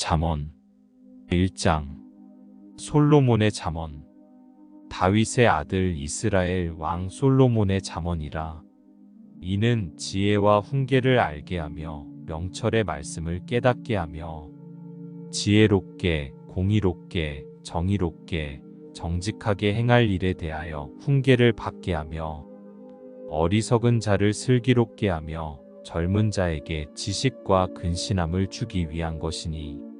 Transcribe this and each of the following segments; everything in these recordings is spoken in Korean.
잠언 1장. 솔로몬의 잠언. 다윗의 아들 이스라엘 왕 솔로몬의 잠언이라. 이는 지혜와 훈계를 알게 하며 명철의 말씀을 깨닫게 하며 지혜롭게 공의롭게 정의롭게 정직하게 행할 일에 대하여 훈계를 받게 하며 어리석은 자를 슬기롭게 하며 젊은 자에게 지식과 근신함을 주기 위한 것이니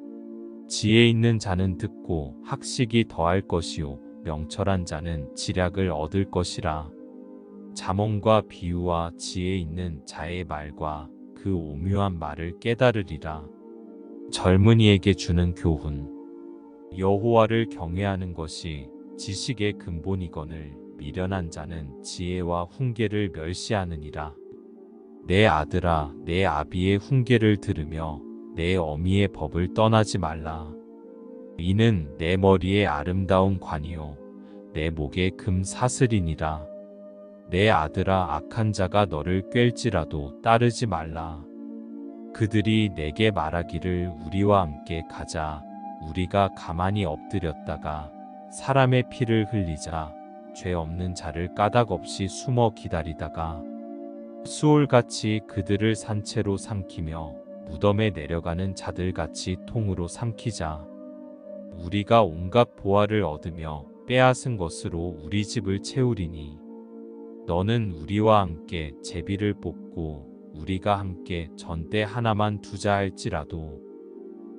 지혜 있는 자는 듣고 학식이 더할 것이요 명철한 자는 지략을 얻을 것이라. 잠언과 비유와 지혜 있는 자의 말과 그 오묘한 말을 깨달으리라. 젊은이에게 주는 교훈. 여호와를 경외하는 것이 지식의 근본이거늘 미련한 자는 지혜와 훈계를 멸시하느니라. 내 아들아, 내 아비의 훈계를 들으며 내 어미의 법을 떠나지 말라. 이는 내 머리에 아름다운 관이요 내 목에 금 사슬이니라. 내 아들아, 악한 자가 너를 꿰일지라도 따르지 말라. 그들이 내게 말하기를 우리와 함께 가자. 우리가 가만히 엎드렸다가 사람의 피를 흘리자. 죄 없는 자를 까닭없이 숨어 기다리다가 수올같이 그들을 산채로 삼키며 무덤에 내려가는 자들같이 통으로 삼키자. 우리가 온갖 보화를 얻으며 빼앗은 것으로 우리 집을 채우리니 너는 우리와 함께 제비를 뽑고 우리가 함께 전대 하나만 두자 할지라도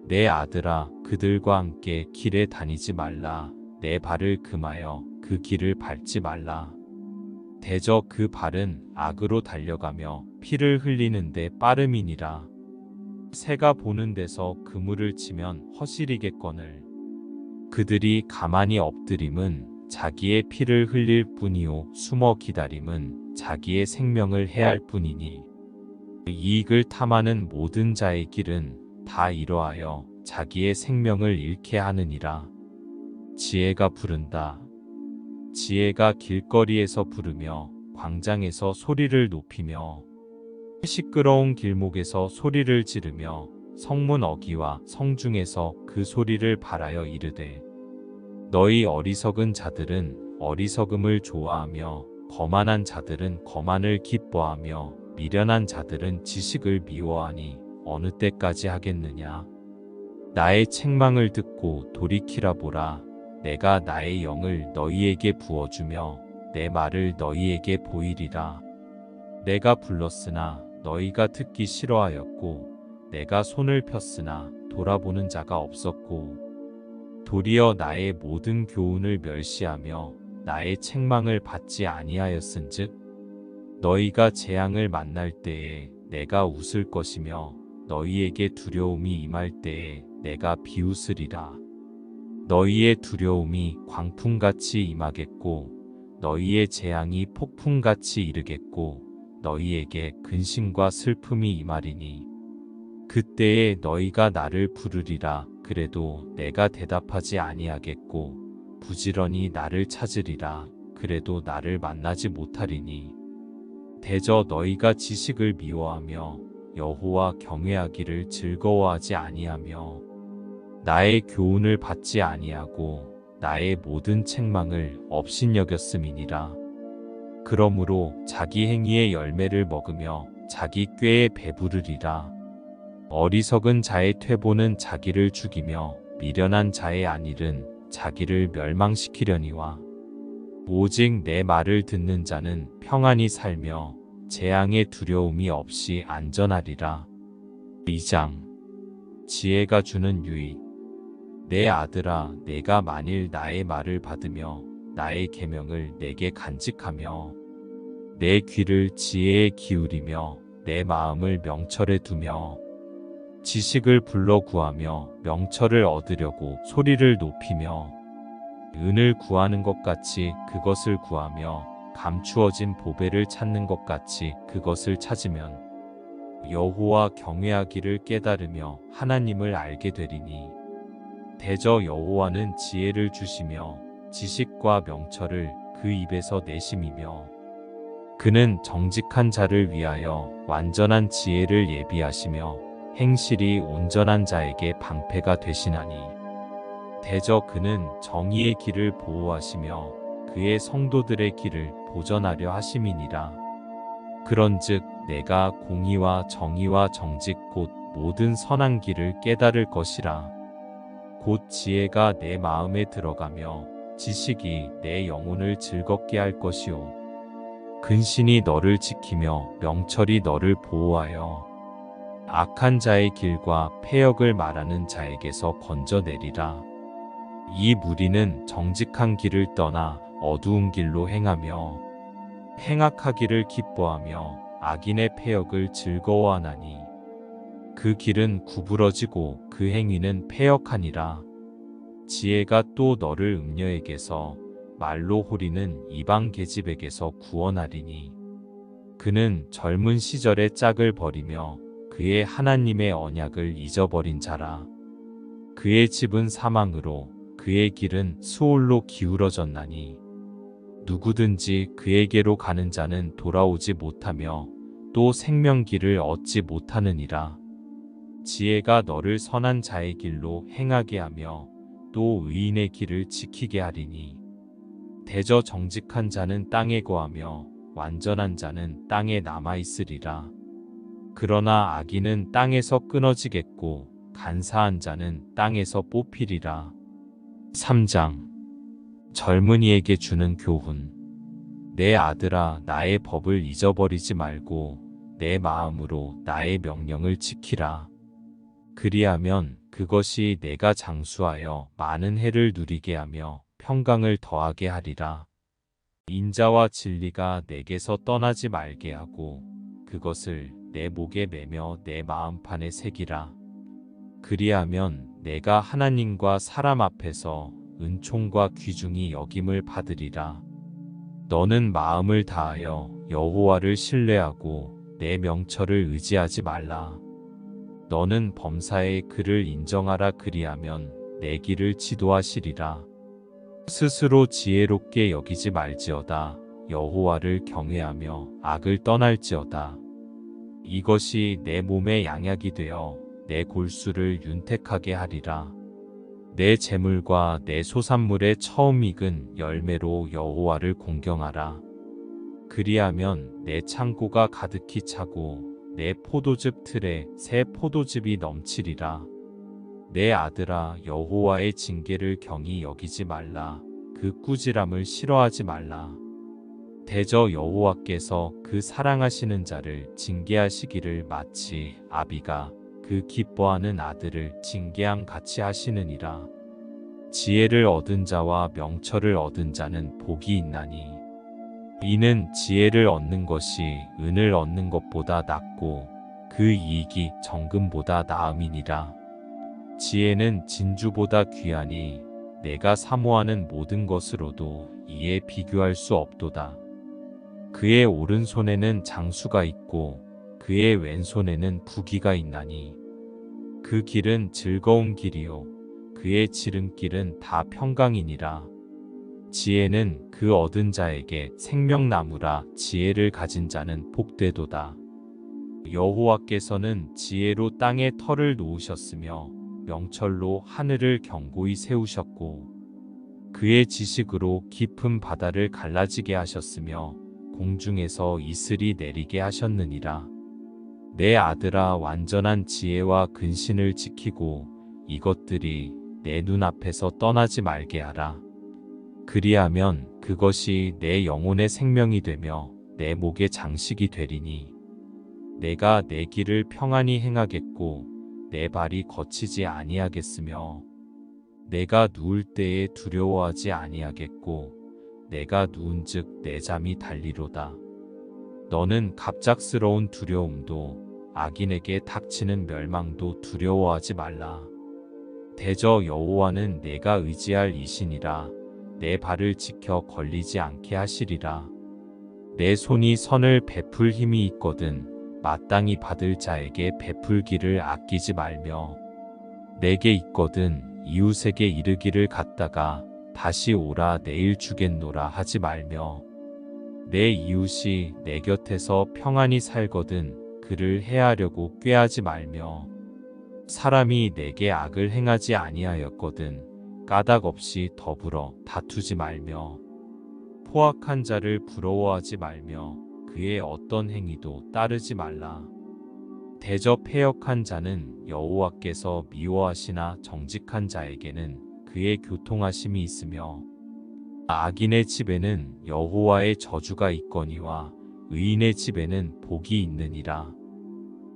내 아들아, 그들과 함께 길에 다니지 말라. 내 발을 금하여 그 길을 밟지 말라. 대저 그 발은 악으로 달려가며 피를 흘리는데 빠름이니라. 새가 보는 데서 그물을 치면 허실이겠거늘. 그들이 가만히 엎드림은 자기의 피를 흘릴 뿐이요 숨어 기다림은 자기의 생명을 해할 뿐이니 이익을 탐하는 모든 자의 길은 다 이러하여 자기의 생명을 잃게 하느니라. 지혜가 부른다. 지혜가 길거리에서 부르며 광장에서 소리를 높이며 시끄러운 길목에서 소리를 지르며 성문 어귀와 성중에서 그 소리를 발하여 이르되 너희 어리석은 자들은 어리석음을 좋아하며 거만한 자들은 거만을 기뻐하며 미련한 자들은 지식을 미워하니 어느 때까지 하겠느냐. 나의 책망을 듣고 돌이키라 보라. 내가 나의 영을 너희에게 부어주며 내 말을 너희에게 보이리라. 내가 불렀으나 너희가 듣기 싫어하였고 내가 손을 폈으나 돌아보는 자가 없었고 도리어 나의 모든 교훈을 멸시하며 나의 책망을 받지 아니하였은즉 너희가 재앙을 만날 때에 내가 웃을 것이며 너희에게 두려움이 임할 때에 내가 비웃으리라. 너희의 두려움이 광풍같이 임하겠고 너희의 재앙이 폭풍같이 이르겠고 너희에게 근심과 슬픔이 임하리니 그때에 너희가 나를 부르리라. 그래도 내가 대답하지 아니하겠고 부지런히 나를 찾으리라. 그래도 나를 만나지 못하리니 대저 너희가 지식을 미워하며 여호와 경외하기를 즐거워하지 아니하며 나의 교훈을 받지 아니하고 나의 모든 책망을 업신여겼음이니라. 그러므로 자기 행위의 열매를 먹으며 자기 꾀에 배부르리라. 어리석은 자의 퇴보는 자기를 죽이며 미련한 자의 안일은 자기를 멸망시키려니와 오직 내 말을 듣는 자는 평안히 살며 재앙의 두려움이 없이 안전하리라. 2장. 지혜가 주는 유익. 내 아들아, 내가 만일 나의 말을 받으며 나의 계명을 내게 간직하며 내 귀를 지혜에 기울이며 내 마음을 명철에 두며 지식을 불러 구하며 명철을 얻으려고 소리를 높이며 은을 구하는 것 같이 그것을 구하며 감추어진 보배를 찾는 것 같이 그것을 찾으면 여호와 경외하기를 깨달으며 하나님을 알게 되리니 대저 여호와는 지혜를 주시며 지식과 명철을 그 입에서 내심이며 그는 정직한 자를 위하여 완전한 지혜를 예비하시며 행실이 온전한 자에게 방패가 되시나니 대저 그는 정의의 길을 보호하시며 그의 성도들의 길을 보전하려 하심이니라. 그런즉 내가 공의와 정의와 정직 곧 모든 선한 길을 깨달을 것이라. 곧 지혜가 내 마음에 들어가며 지식이 내 영혼을 즐겁게 할 것이요 근신이 너를 지키며 명철이 너를 보호하여 악한 자의 길과 패역을 말하는 자에게서 건져내리라. 이 무리는 정직한 길을 떠나 어두운 길로 행하며 행악하기를 기뻐하며 악인의 패역을 즐거워하나니 그 길은 구부러지고 그 행위는 패역하니라. 지혜가 또 너를 음녀에게서 말로 호리는 이방 계집에게서 구원하리니 그는 젊은 시절의 짝을 버리며 그의 하나님의 언약을 잊어버린 자라. 그의 집은 사망으로 그의 길은 수올로 기울어졌나니 누구든지 그에게로 가는 자는 돌아오지 못하며 또 생명길을 얻지 못하느니라. 지혜가 너를 선한 자의 길로 행하게 하며 또 의인의 길을 지키게 하리니 대저 정직한 자는 땅에 거하며 완전한 자는 땅에 남아 있으리라. 그러나 악인은 땅에서 끊어지겠고 간사한 자는 땅에서 뽑히리라. 3장 젊은이에게 주는 교훈. 내 아들아, 나의 법을 잊어버리지 말고 내 마음으로 나의 명령을 지키라. 그리하면 그것이 내가 장수하여 많은 해를 누리게 하며 평강을 더하게 하리라. 인자와 진리가 내게서 떠나지 말게 하고 그것을 내 목에 매며 내 마음판에 새기라. 그리하면 내가 하나님과 사람 앞에서 은총과 귀중히 여김을 받으리라. 너는 마음을 다하여 여호와를 신뢰하고 내 명철을 의지하지 말라. 너는 범사의 그를 인정하라. 그리하면 내 길을 지도하시리라. 스스로 지혜롭게 여기지 말지어다. 여호와를 경외하며 악을 떠날지어다. 이것이 내 몸의 양약이 되어 내 골수를 윤택하게 하리라. 내 재물과 내 소산물의 처음 익은 열매로 여호와를 공경하라. 그리하면 내 창고가 가득히 차고 내 포도즙 틀에 새 포도즙이 넘치리라. 내 아들아, 여호와의 징계를 경히 여기지 말라. 그 꾸지람을 싫어하지 말라. 대저 여호와께서 그 사랑하시는 자를 징계하시기를 마치 아비가 그 기뻐하는 아들을 징계함 같이 하시느니라. 지혜를 얻은 자와 명철을 얻은 자는 복이 있나니 이는 지혜를 얻는 것이 은을 얻는 것보다 낫고 그 이익이 정금보다 나음이니라. 지혜는 진주보다 귀하니 내가 사모하는 모든 것으로도 이에 비교할 수 없도다. 그의 오른손에는 장수가 있고 그의 왼손에는 부귀가 있나니 그 길은 즐거운 길이요 그의 지름길은 다 평강이니라. 지혜는 그 얻은 자에게 생명나무라. 지혜를 가진 자는 복되도다. 여호와께서는 지혜로 땅에 터를 놓으셨으며 명철로 하늘을 견고히 세우셨고 그의 지식으로 깊은 바다를 갈라지게 하셨으며 공중에서 이슬이 내리게 하셨느니라. 내 아들아, 완전한 지혜와 근신을 지키고 이것들이 내 눈앞에서 떠나지 말게 하라. 그리하면 그것이 내 영혼의 생명이 되며 내 목의 장식이 되리니 내가 내 길을 평안히 행하겠고 내 발이 거치지 아니하겠으며 내가 누울 때에 두려워하지 아니하겠고 내가 누운즉 내 잠이 달리로다. 너는 갑작스러운 두려움도 악인에게 닥치는 멸망도 두려워하지 말라. 대저 여호와는 내가 의지할 이신이라. 내 발을 지켜 걸리지 않게 하시리라. 내 손이 선을 베풀 힘이 있거든 마땅히 받을 자에게 베풀기를 아끼지 말며 내게 있거든 이웃에게 이르기를 갖다가 다시 오라 내일 주겠노라 하지 말며 내 이웃이 내 곁에서 평안히 살거든 그를 해하려고 꾀하지 말며 사람이 내게 악을 행하지 아니하였거든 까닭 없이 더불어 다투지 말며 포악한 자를 부러워하지 말며 그의 어떤 행위도 따르지 말라. 대저 패역한 자는 여호와께서 미워하시나 정직한 자에게는 그의 교통하심이 있으며 악인의 집에는 여호와의 저주가 있거니와 의인의 집에는 복이 있느니라.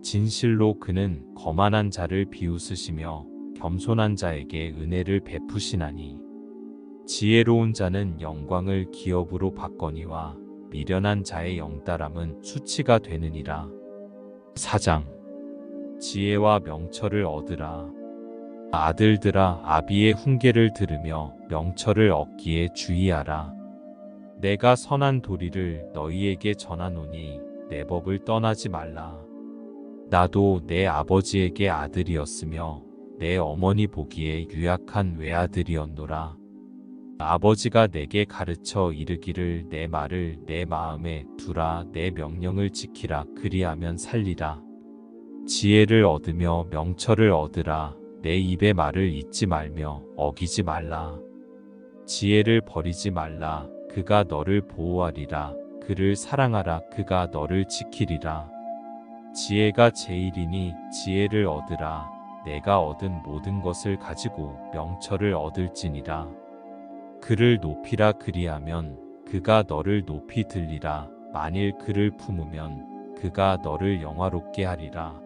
진실로 그는 거만한 자를 비웃으시며 겸손한 자에게 은혜를 베푸시나니 지혜로운 자는 영광을 기업으로 받거니와 미련한 자의 영따람은 수치가 되느니라. 4장 지혜와 명철을 얻으라. 아들들아 아비의 훈계를 들으며 명철을 얻기에 주의하라. 내가 선한 도리를 너희에게 전하노니 내 법을 떠나지 말라. 나도 내 아버지에게 아들이었으며 내 어머니 보기에 유약한 외아들이었노라. 아버지가 내게 가르쳐 이르기를 내 말을 내 마음에 두라 내 명령을 지키라 그리하면 살리라. 지혜를 얻으며 명철을 얻으라. 내 입의 말을 잊지 말며 어기지 말라. 지혜를 버리지 말라. 그가 너를 보호하리라. 그를 사랑하라. 그가 너를 지키리라. 지혜가 제일이니 지혜를 얻으라. 내가 얻은 모든 것을 가지고 명철을 얻을지니라. 그를 높이라 그리하면 그가 너를 높이 들리라. 만일 그를 품으면 그가 너를 영화롭게 하리라.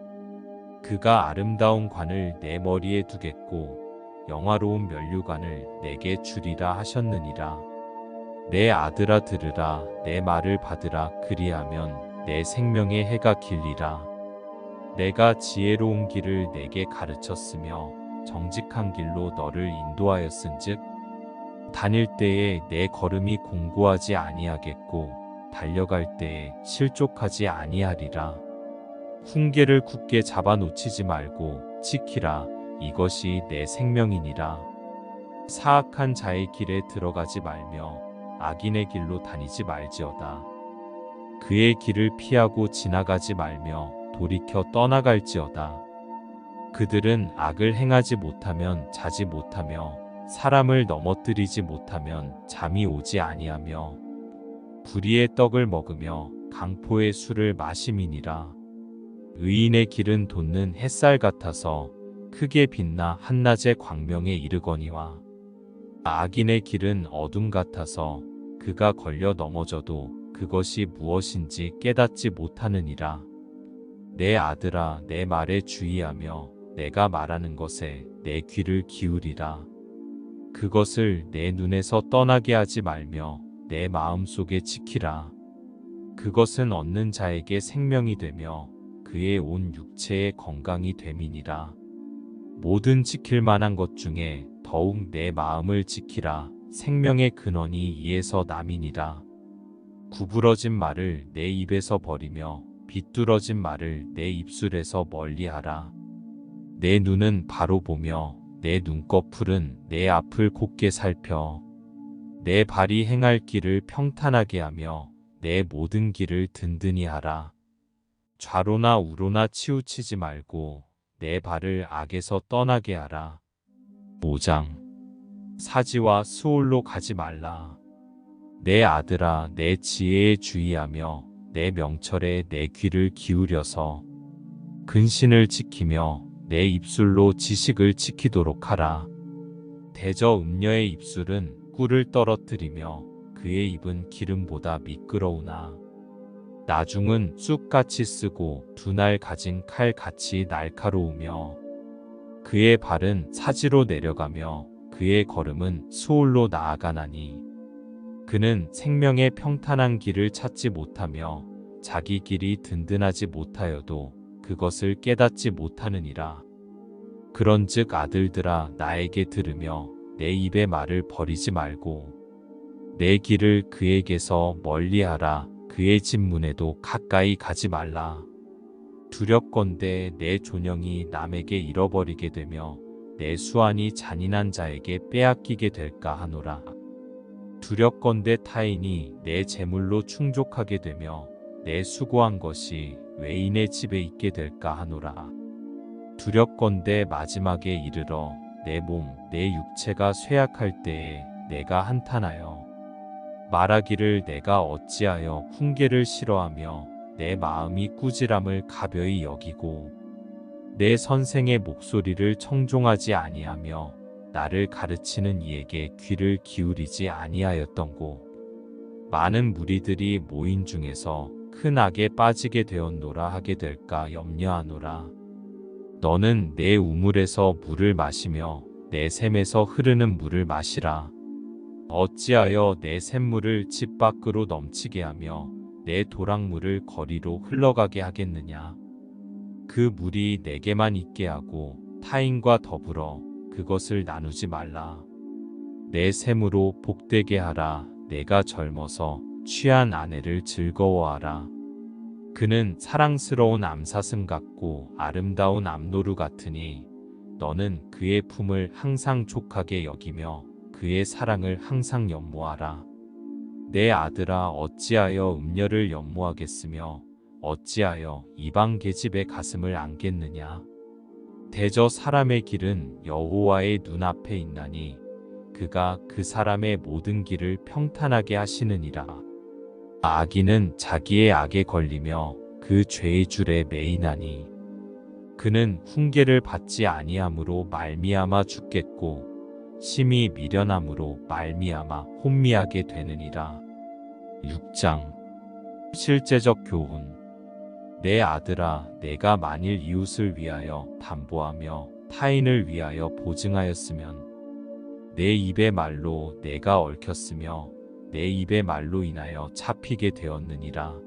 그가 아름다운 관을 내 머리에 두겠고 영화로운 면류관을 내게 주리라 하셨느니라. 내 아들아 들으라. 내 말을 받으라. 그리하면 내 생명의 해가 길리라. 내가 지혜로운 길을 내게 가르쳤으며 정직한 길로 너를 인도하였은즉 다닐 때에 내 걸음이 공고하지 아니하겠고 달려갈 때에 실족하지 아니하리라. 훈계를 굳게 잡아 놓치지 말고 지키라. 이것이 내 생명이니라. 사악한 자의 길에 들어가지 말며 악인의 길로 다니지 말지어다. 그의 길을 피하고 지나가지 말며 돌이켜 떠나갈지어다. 그들은 악을 행하지 못하면 자지 못하며 사람을 넘어뜨리지 못하면 잠이 오지 아니하며 불의의 떡을 먹으며 강포의 술을 마심이니라. 의인의 길은 돋는 햇살 같아서 크게 빛나 한낮의 광명에 이르거니와 악인의 길은 어둠 같아서 그가 걸려 넘어져도 그것이 무엇인지 깨닫지 못하느니라. 내 아들아 내 말에 주의하며 내가 말하는 것에 내 귀를 기울이라. 그것을 내 눈에서 떠나게 하지 말며 내 마음속에 지키라. 그것은 얻는 자에게 생명이 되며 그의 온 육체의 건강이 됨이니라. 모든 지킬 만한 것 중에 더욱 내 마음을 지키라. 생명의 근원이 이에서 남이니라. 구부러진 말을 내 입에서 버리며 비뚤어진 말을 내 입술에서 멀리하라. 내 눈은 바로 보며 내 눈꺼풀은 내 앞을 곱게 살펴 내 발이 행할 길을 평탄하게 하며 내 모든 길을 든든히 하라. 좌로나 우로나 치우치지 말고 내 발을 악에서 떠나게 하라. 5장 사지와 수올로 가지 말라. 내 아들아 내 지혜에 주의하며 내 명철에 내 귀를 기울여서 근신을 지키며 내 입술로 지식을 지키도록 하라. 대저 음녀의 입술은 꿀을 떨어뜨리며 그의 입은 기름보다 미끄러우나 나중은 쑥같이 쓰고 두 날 가진 칼같이 날카로우며 그의 발은 사지로 내려가며 그의 걸음은 수올로 나아가나니 그는 생명의 평탄한 길을 찾지 못하며 자기 길이 든든하지 못하여도 그것을 깨닫지 못하느니라. 그런즉 아들들아 나에게 들으며 내 입의 말을 버리지 말고 내 길을 그에게서 멀리하라. 그의 집 문에도 가까이 가지 말라. 두렵건대 내 존영이 남에게 잃어버리게 되며 내 수완이 잔인한 자에게 빼앗기게 될까 하노라. 두렵건대 타인이 내 재물로 충족하게 되며 내 수고한 것이 외인의 집에 있게 될까 하노라. 두렵건대 마지막에 이르러 내 몸, 내 육체가 쇠약할 때에 내가 한탄하여 말하기를 내가 어찌하여 훈계를 싫어하며 내 마음이 꾸지람을 가벼이 여기고 내 선생의 목소리를 청종하지 아니하며 나를 가르치는 이에게 귀를 기울이지 아니하였던고. 많은 무리들이 모인 중에서 큰 악에 빠지게 되었노라 하게 될까 염려하노라. 너는 내 우물에서 물을 마시며 내 샘에서 흐르는 물을 마시라. 어찌하여 내 샘물을 집 밖으로 넘치게 하며 내 도랑물을 거리로 흘러가게 하겠느냐. 그 물이 내게만 있게 하고 타인과 더불어 그것을 나누지 말라. 내 샘으로 복되게 하라. 내가 젊어서 취한 아내를 즐거워하라. 그는 사랑스러운 암사슴 같고 아름다운 암노루 같으니 너는 그의 품을 항상 족하게 여기며 그의 사랑을 항상 연모하라. 내 아들아 어찌하여 음녀를 연모하겠으며 어찌하여 이방 계집의 가슴을 안겠느냐. 대저 사람의 길은 여호와의 눈앞에 있나니 그가 그 사람의 모든 길을 평탄하게 하시느니라. 악인은 자기의 악에 걸리며 그 죄의 줄에 매이나니 그는 훈계를 받지 아니함으로 말미암아 죽겠고 심히 미련함으로 말미암아 혼미하게 되느니라. 6장 실제적 교훈. 내 아들아 내가 만일 이웃을 위하여 담보하며 타인을 위하여 보증하였으면 내 입의 말로 내가 얽혔으며 내 입의 말로 인하여 잡히게 되었느니라.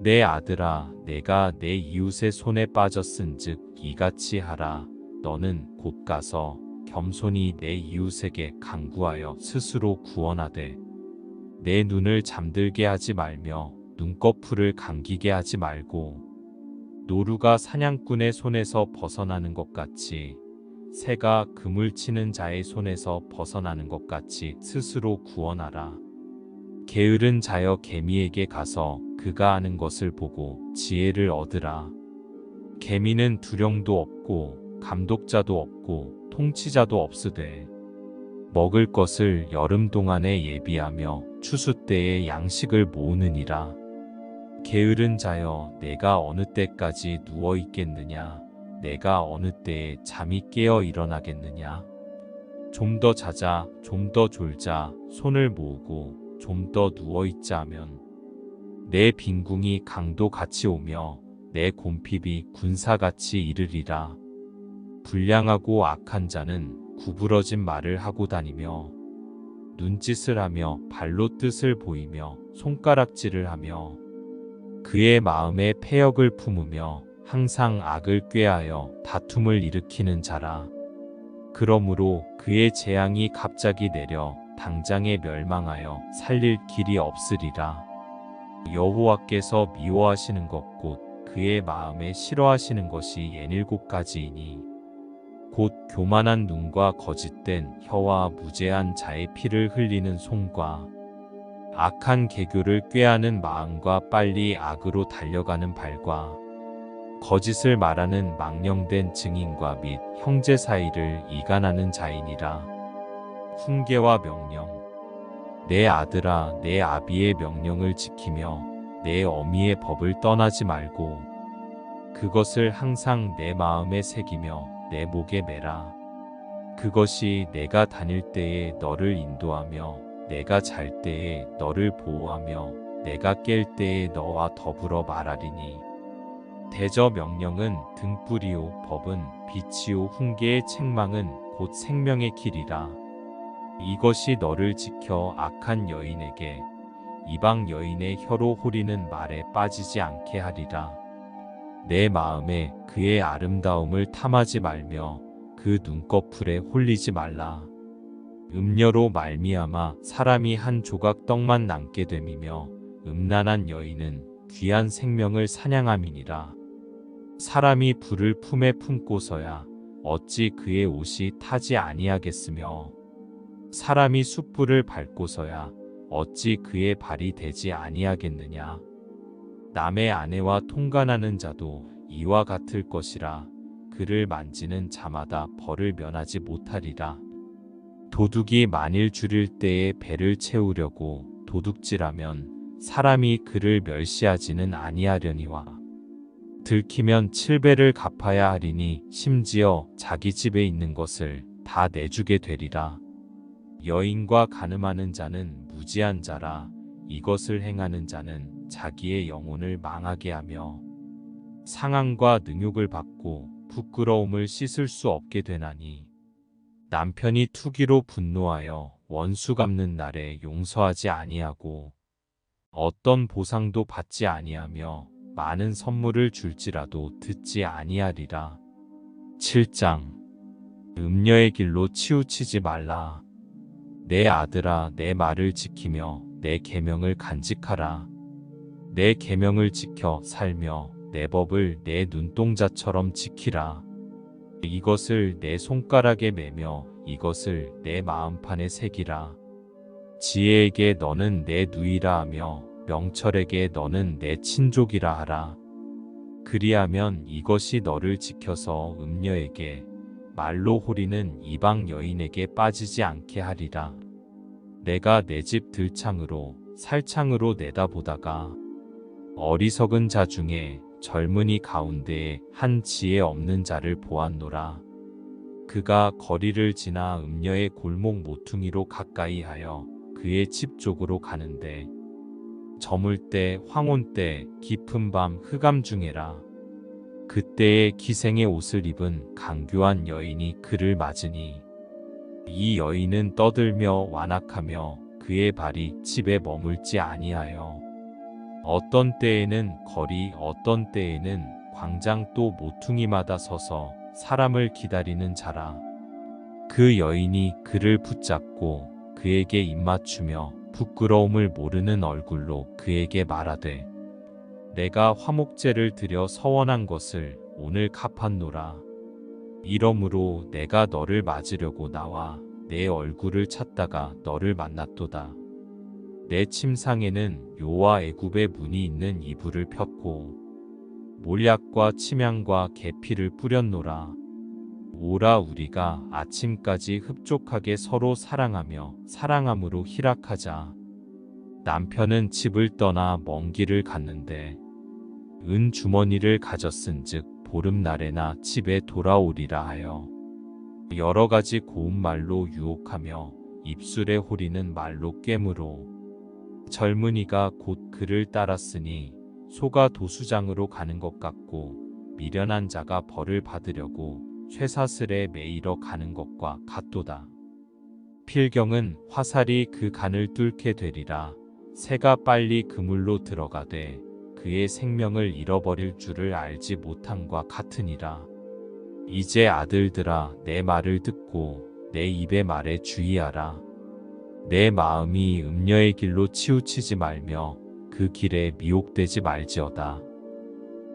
내 아들아 내가 내 이웃의 손에 빠졌은즉 이같이 하라. 너는 곧 가서 겸손히 내 이웃에게 간구하여 스스로 구원하되 내 눈을 잠들게 하지 말며 눈꺼풀을 감기게 하지 말고 노루가 사냥꾼의 손에서 벗어나는 것 같이 새가 그물 치는 자의 손에서 벗어나는 것 같이 스스로 구원하라. 게으른 자여 개미에게 가서 그가 하는 것을 보고 지혜를 얻으라. 개미는 두령도 없고 감독자도 없고 통치자도 없으되 먹을 것을 여름 동안에 예비하며 추수 때에 양식을 모으느니라. 게으른 자여 내가 어느 때까지 누워 있겠느냐. 내가 어느 때에 잠이 깨어 일어나겠느냐. 좀 더 자자, 좀 더 졸자, 손을 모으고 좀 더 누워있자 하면 내 빈궁이 강도 같이 오며 내 곰핍이 군사같이 이르리라. 불량하고 악한 자는 구부러진 말을 하고 다니며 눈짓을 하며 발로 뜻을 보이며 손가락질을 하며 그의 마음에 패역을 품으며 항상 악을 꾀하여 다툼을 일으키는 자라. 그러므로 그의 재앙이 갑자기 내려 당장에 멸망하여 살릴 길이 없으리라. 여호와께서 미워하시는 것 곧 그의 마음에 싫어하시는 것이 67가지이니 곧 교만한 눈과 거짓된 혀와 무죄한 자의 피를 흘리는 손과 악한 개교를 꾀하는 마음과 빨리 악으로 달려가는 발과 거짓을 말하는 망령된 증인과 및 형제 사이를 이간하는 자이니라. 훈계와 명령. 내 아들아 내 아비의 명령을 지키며 내 어미의 법을 떠나지 말고 그것을 항상 내 마음에 새기며 내 목에 매라. 그것이 내가 다닐 때에 너를 인도하며 내가 잘 때에 너를 보호하며 내가 깰 때에 너와 더불어 말하리니 대저 명령은 등불이요 법은 빛이요 훈계의 책망은 곧 생명의 길이라. 이것이 너를 지켜 악한 여인에게 이방 여인의 혀로 호리는 말에 빠지지 않게 하리라. 내 마음에 그의 아름다움을 탐하지 말며 그 눈꺼풀에 홀리지 말라. 음녀로 말미암아 사람이 한 조각 떡만 남게 됨이며 음란한 여인은 귀한 생명을 사냥함이니라. 사람이 불을 품에 품고서야 어찌 그의 옷이 타지 아니하겠으며 사람이 숯불을 밟고서야 어찌 그의 발이 되지 아니하겠느냐. 남의 아내와 통간하는 자도 이와 같을 것이라. 그를 만지는 자마다 벌을 면하지 못하리라. 도둑이 만일 줄일 때에 배를 채우려고 도둑질하면 사람이 그를 멸시하지는 아니하려니와 들키면 7배를 갚아야 하리니 심지어 자기 집에 있는 것을 다 내주게 되리라. 여인과 간음하는 자는 무지한 자라. 이것을 행하는 자는 자기의 영혼을 망하게 하며 상함과 능욕을 받고 부끄러움을 씻을 수 없게 되나니 남편이 투기로 분노하여 원수 갚는 날에 용서하지 아니하고 어떤 보상도 받지 아니하며 많은 선물을 줄지라도 듣지 아니하리라. 7장 음녀의 길로 치우치지 말라. 내 아들아, 내 말을 지키며 내 계명을 간직하라. 내 계명을 지켜 살며 내 법을 내 눈동자처럼 지키라. 이것을 내 손가락에 매며 이것을 내 마음판에 새기라. 지혜에게 너는 내 누이라 하며 명철에게 너는 내 친족이라 하라. 그리하면 이것이 너를 지켜서 음녀에게 말로 호리는 이방 여인에게 빠지지 않게 하리라. 내가 내 집 들창으로 살창으로 내다보다가 어리석은 자 중에 젊은이 가운데에 한 지혜 없는 자를 보았노라. 그가 거리를 지나 음녀의 골목 모퉁이로 가까이 하여 그의 집 쪽으로 가는데 저물 때 황혼 때 깊은 밤 흑암 중에라. 그때에 기생의 옷을 입은 강교한 여인이 그를 맞으니 이 여인은 떠들며 완악하며 그의 발이 집에 머물지 아니하여 어떤 때에는 거리 어떤 때에는 광장 또 모퉁이마다 서서 사람을 기다리는 자라. 그 여인이 그를 붙잡고 그에게 입맞추며 부끄러움을 모르는 얼굴로 그에게 말하되 내가 화목제를 드려 서원한 것을 오늘 갚았노라. 이러므로 내가 너를 맞으려고 나와 내 얼굴을 찾다가 너를 만났도다. 내 침상에는 요와 애굽의 문이 있는 이불을 폈고 몰약과 침향과 계피를 뿌렸노라. 오라 우리가 아침까지 흡족하게 서로 사랑하며 사랑함으로 희락하자. 남편은 집을 떠나 먼 길을 갔는데 은 주머니를 가졌은즉 보름날에나 집에 돌아오리라 하여 여러 가지 고운 말로 유혹하며 입술에 호리는 말로 꿰므로 젊은이가 곧 그를 따랐으니 소가 도수장으로 가는 것 같고 미련한 자가 벌을 받으려고 쇠사슬에 매이러 가는 것과 같도다. 필경은 화살이 그 간을 뚫게 되리라. 새가 빨리 그물로 들어가되 그의 생명을 잃어버릴 줄을 알지 못함과 같으니라. 이제 아들들아 내 말을 듣고 내 입의 말에 주의하라. 내 마음이 음녀의 길로 치우치지 말며 그 길에 미혹되지 말지어다.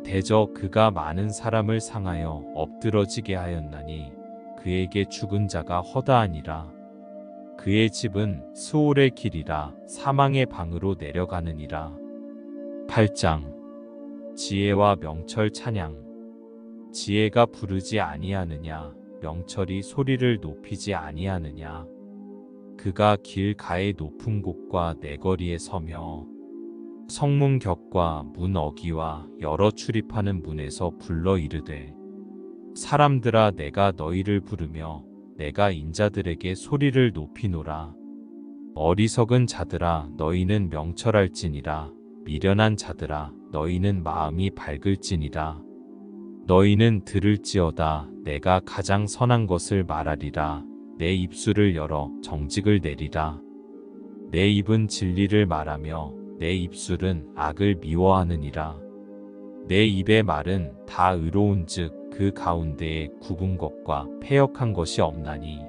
대저 그가 많은 사람을 상하여 엎드러지게 하였나니 그에게 죽은 자가 허다하니라. 그의 집은 스올의 길이라 사망의 방으로 내려가느니라. 8장 지혜와 명철 찬양. 지혜가 부르지 아니하느냐, 명철이 소리를 높이지 아니하느냐. 그가 길가의 높은 곳과 내거리에 서며 성문 격과 문 어기와 여러 출입하는 문에서 불러 이르되 사람들아 내가 너희를 부르며 내가 인자들에게 소리를 높이노라. 어리석은 자들아 너희는 명철할지니라. 미련한 자들아 너희는 마음이 밝을지니라. 너희는 들을지어다. 내가 가장 선한 것을 말하리라. 내 입술을 열어 정직을 내리라. 내 입은 진리를 말하며 내 입술은 악을 미워하느니라. 내 입의 말은 다 의로운즉 그 가운데에 굽은 것과 패역한 것이 없나니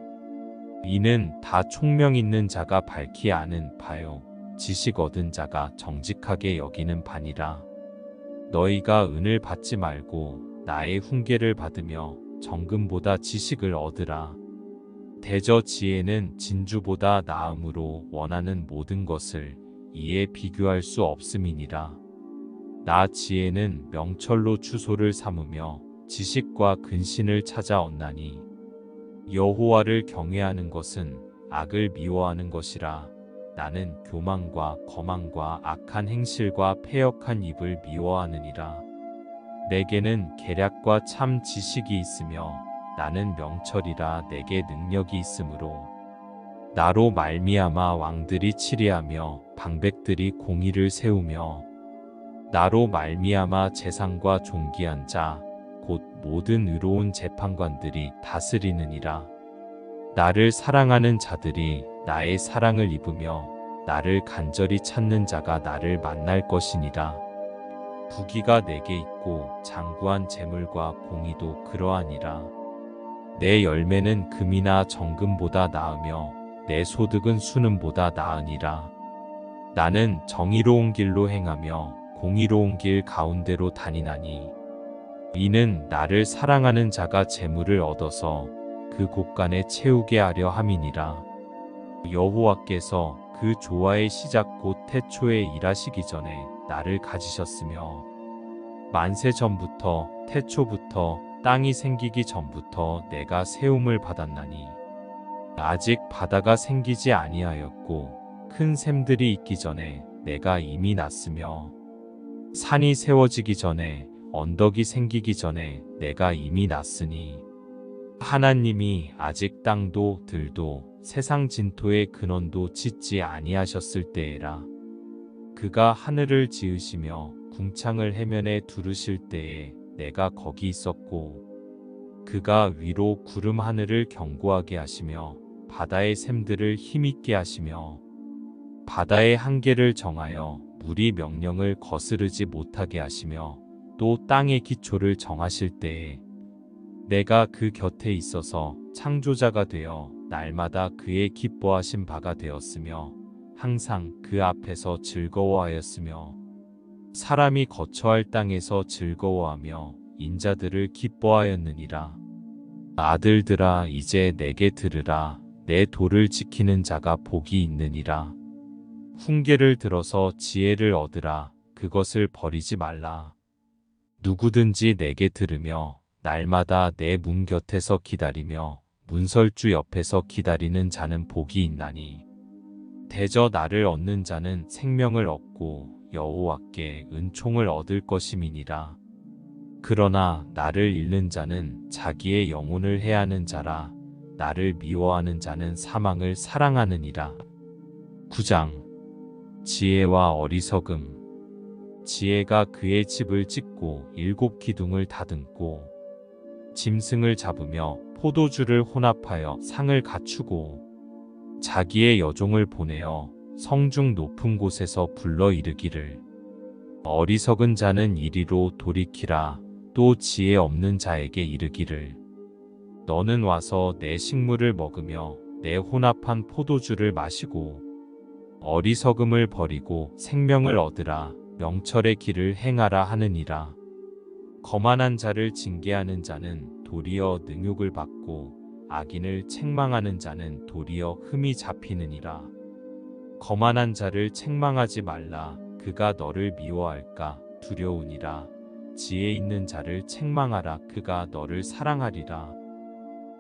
이는 다 총명 있는 자가 밝히 아는 바요 지식 얻은 자가 정직하게 여기는 바니라. 너희가 은을 받지 말고 나의 훈계를 받으며 정금보다 지식을 얻으라. 대저 지혜는 진주보다 나음으로 원하는 모든 것을 이에 비교할 수 없음이니라. 나 지혜는 명철로 추소를 삼으며 지식과 근신을 찾아 얻나니 여호와를 경외하는 것은 악을 미워하는 것이라. 나는 교만과 거만과 악한 행실과 패역한 입을 미워하느니라. 내게는 계략과 참 지식이 있으며 나는 명철이라. 내게 능력이 있으므로 나로 말미암아 왕들이 치리하며 방백들이 공의를 세우며 나로 말미암아 재상과 존귀한 자 곧 모든 의로운 재판관들이 다스리느니라. 나를 사랑하는 자들이 나의 사랑을 입으며 나를 간절히 찾는 자가 나를 만날 것이니라. 부귀가 내게 있고 장구한 재물과 공의도 그러하니라. 내 열매는 금이나 정금보다 나으며 내 소득은 순음보다 나으니라. 나는 정의로운 길로 행하며 공의로운 길 가운데로 다니나니 이는 나를 사랑하는 자가 재물을 얻어서 그 곳간에 채우게 하려 함이니라. 여호와께서 그 조화의 시작 곧 태초에 일하시기 전에 나를 가지셨으며 만세 전부터 태초부터 땅이 생기기 전부터 내가 세움을 받았나니 아직 바다가 생기지 아니하였고 큰 샘들이 있기 전에 내가 이미 났으며 산이 세워지기 전에 언덕이 생기기 전에 내가 이미 났으니 하나님이 아직 땅도 들도 세상 진토의 근원도 짓지 아니하셨을 때에라. 그가 하늘을 지으시며 궁창을 해면에 두르실 때에 내가 거기 있었고 그가 위로 구름 하늘을 견고하게 하시며 바다의 샘들을 힘있게 하시며 바다의 한계를 정하여 물이 명령을 거스르지 못하게 하시며 또 땅의 기초를 정하실 때에 내가 그 곁에 있어서 창조자가 되어 날마다 그의 기뻐하신 바가 되었으며 항상 그 앞에서 즐거워하였으며 사람이 거처할 땅에서 즐거워하며 인자들을 기뻐하였느니라. 아들들아 이제 내게 들으라. 내 도를 지키는 자가 복이 있느니라. 훈계를 들어서 지혜를 얻으라. 그것을 버리지 말라. 누구든지 내게 들으며 날마다 내 문 곁에서 기다리며 문설주 옆에서 기다리는 자는 복이 있나니 대저 나를 얻는 자는 생명을 얻고 여호와께 은총을 얻을 것임이니라. 그러나 나를 잃는 자는 자기의 영혼을 해하는 자라. 나를 미워하는 자는 사망을 사랑하느니라. 9장 지혜와 어리석음. 지혜가 그의 집을 짓고 7 기둥을 다듬고 짐승을 잡으며 포도주를 혼합하여 상을 갖추고 자기의 여종을 보내어 성중 높은 곳에서 불러 이르기를 어리석은 자는 이리로 돌이키라. 또 지혜 없는 자에게 이르기를 너는 와서 내 식물을 먹으며 내 혼합한 포도주를 마시고 어리석음을 버리고 생명을 얻으라. 명철의 길을 행하라 하느니라. 거만한 자를 징계하는 자는 도리어 능욕을 받고 악인을 책망하는 자는 도리어 흠이 잡히느니라. 거만한 자를 책망하지 말라. 그가 너를 미워할까 두려우니라. 지혜 있는 자를 책망하라. 그가 너를 사랑하리라.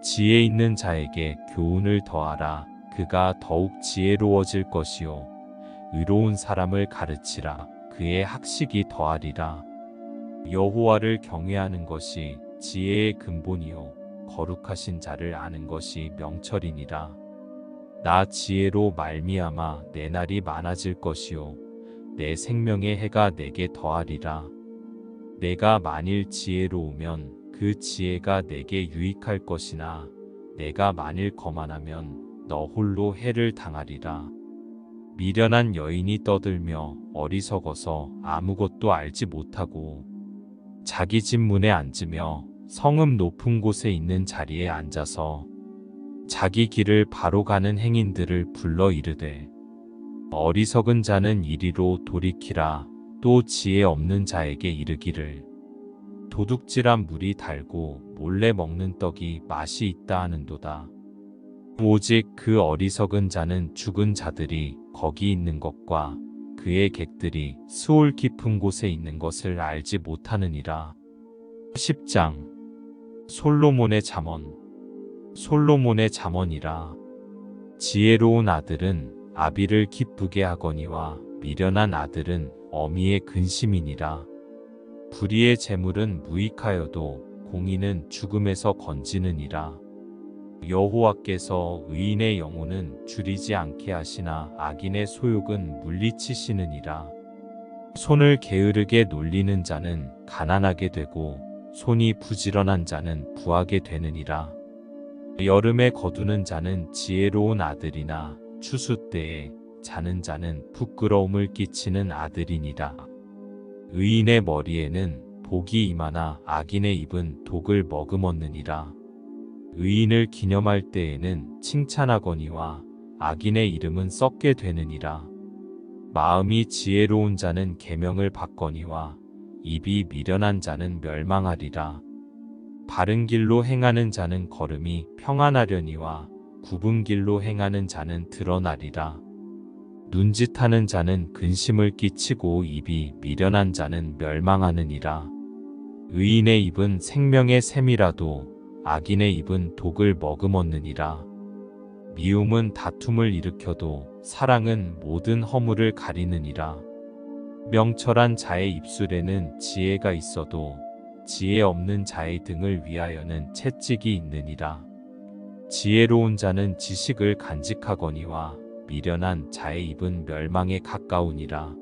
지혜 있는 자에게 교훈을 더하라. 그가 더욱 지혜로워질 것이요 의로운 사람을 가르치라. 그의 학식이 더하리라. 여호와를 경외하는 것이 지혜의 근본이요 거룩하신 자를 아는 것이 명철이니라. 나 지혜로 말미암아 내 날이 많아질 것이요 내 생명의 해가 내게 더하리라. 내가 만일 지혜로우면 그 지혜가 내게 유익할 것이나 내가 만일 거만하면 너 홀로 해를 당하리라. 미련한 여인이 떠들며 어리석어서 아무것도 알지 못하고 자기 집 문에 앉으며 성읍 높은 곳에 있는 자리에 앉아서 자기 길을 바로 가는 행인들을 불러 이르되 어리석은 자는 이리로 돌이키라. 또 지혜 없는 자에게 이르기를 도둑질한 물이 달고 몰래 먹는 떡이 맛이 있다 하는도다. 오직 그 어리석은 자는 죽은 자들이 거기 있는 것과 그의 객들이 스올 깊은 곳에 있는 것을 알지 못하느니라. 10장 솔로몬의 잠언. 솔로몬의 잠언이라. 지혜로운 아들은 아비를 기쁘게 하거니와 미련한 아들은 어미의 근심이니라. 불의의 재물은 무익하여도 공의는 죽음에서 건지느니라. 여호와께서 의인의 영혼은 줄이지 않게 하시나 악인의 소욕은 물리치시느니라. 손을 게으르게 놀리는 자는 가난하게 되고 손이 부지런한 자는 부하게 되느니라. 여름에 거두는 자는 지혜로운 아들이나 추수 때에 자는 자는 부끄러움을 끼치는 아들이니라. 의인의 머리에는 복이 임하나 악인의 입은 독을 머금었느니라. 의인을 기념할 때에는 칭찬하거니와 악인의 이름은 썩게 되느니라. 마음이 지혜로운 자는 계명을 받거니와 입이 미련한 자는 멸망하리라. 바른 길로 행하는 자는 걸음이 평안하려니와 굽은 길로 행하는 자는 드러나리라. 눈짓하는 자는 근심을 끼치고 입이 미련한 자는 멸망하느니라. 의인의 입은 생명의 샘이라도 악인의 입은 독을 머금었느니라. 미움은 다툼을 일으켜도 사랑은 모든 허물을 가리느니라. 명철한 자의 입술에는 지혜가 있어도 지혜 없는 자의 등을 위하여는 채찍이 있느니라. 지혜로운 자는 지식을 간직하거니와 미련한 자의 입은 멸망에 가까우니라.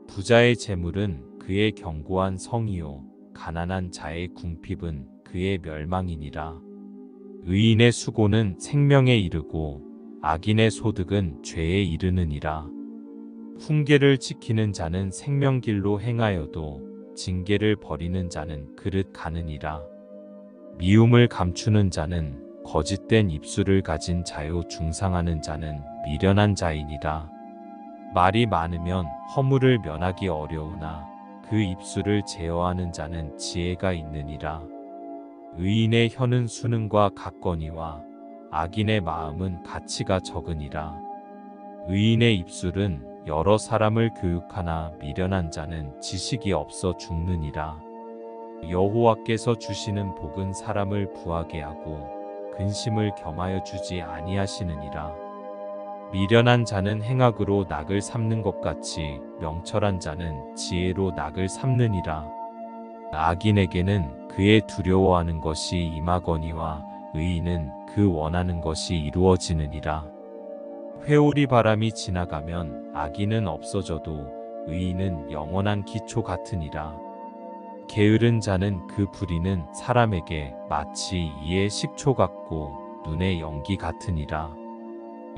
부자의 재물은 그의 견고한 성이요 가난한 자의 궁핍은 그의 멸망이니라. 의인의 수고는 생명에 이르고 악인의 소득은 죄에 이르느니라. 훈계를 지키는 자는 생명길로 행하여도 징계를 버리는 자는 그릇 가느니라. 미움을 감추는 자는 거짓된 입술을 가진 자요 중상하는 자는 미련한 자이니라. 말이 많으면 허물을 면하기 어려우나 그 입술을 제어하는 자는 지혜가 있느니라. 의인의 혀는 수능과 같거니와 악인의 마음은 가치가 적으니라. 의인의 입술은 여러 사람을 교육하나 미련한 자는 지식이 없어 죽느니라. 여호와께서 주시는 복은 사람을 부하게 하고 근심을 겸하여 주지 아니하시느니라. 미련한 자는 행악으로 낙을 삼는 것 같이 명철한 자는 지혜로 낙을 삼느니라. 악인에게는 그의 두려워하는 것이 임하거니와 의인은 그 원하는 것이 이루어지느니라. 회오리 바람이 지나가면 악인은 없어져도 의인은 영원한 기초 같으니라. 게으른 자는 그 부리는 사람에게 마치 이의 식초 같고 눈의 연기 같으니라.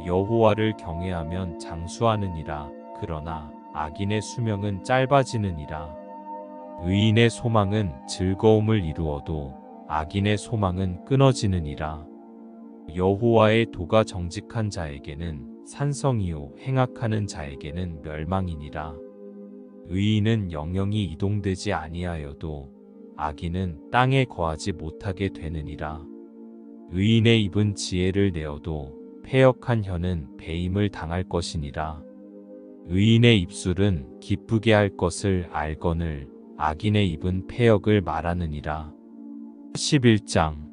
여호와를 경외하면 장수하느니라. 그러나 악인의 수명은 짧아지느니라. 의인의 소망은 즐거움을 이루어도 악인의 소망은 끊어지느니라. 여호와의 도가 정직한 자에게는 산성이요 행악하는 자에게는 멸망이니라. 의인은 영영이 이동되지 아니하여도 악인은 땅에 거하지 못하게 되느니라. 의인의 입은 지혜를 내어도 패역한 혀는 배임을 당할 것이니라. 의인의 입술은 기쁘게 할 것을 알거늘 악인의 입은 패역을 말하느니라. 11장.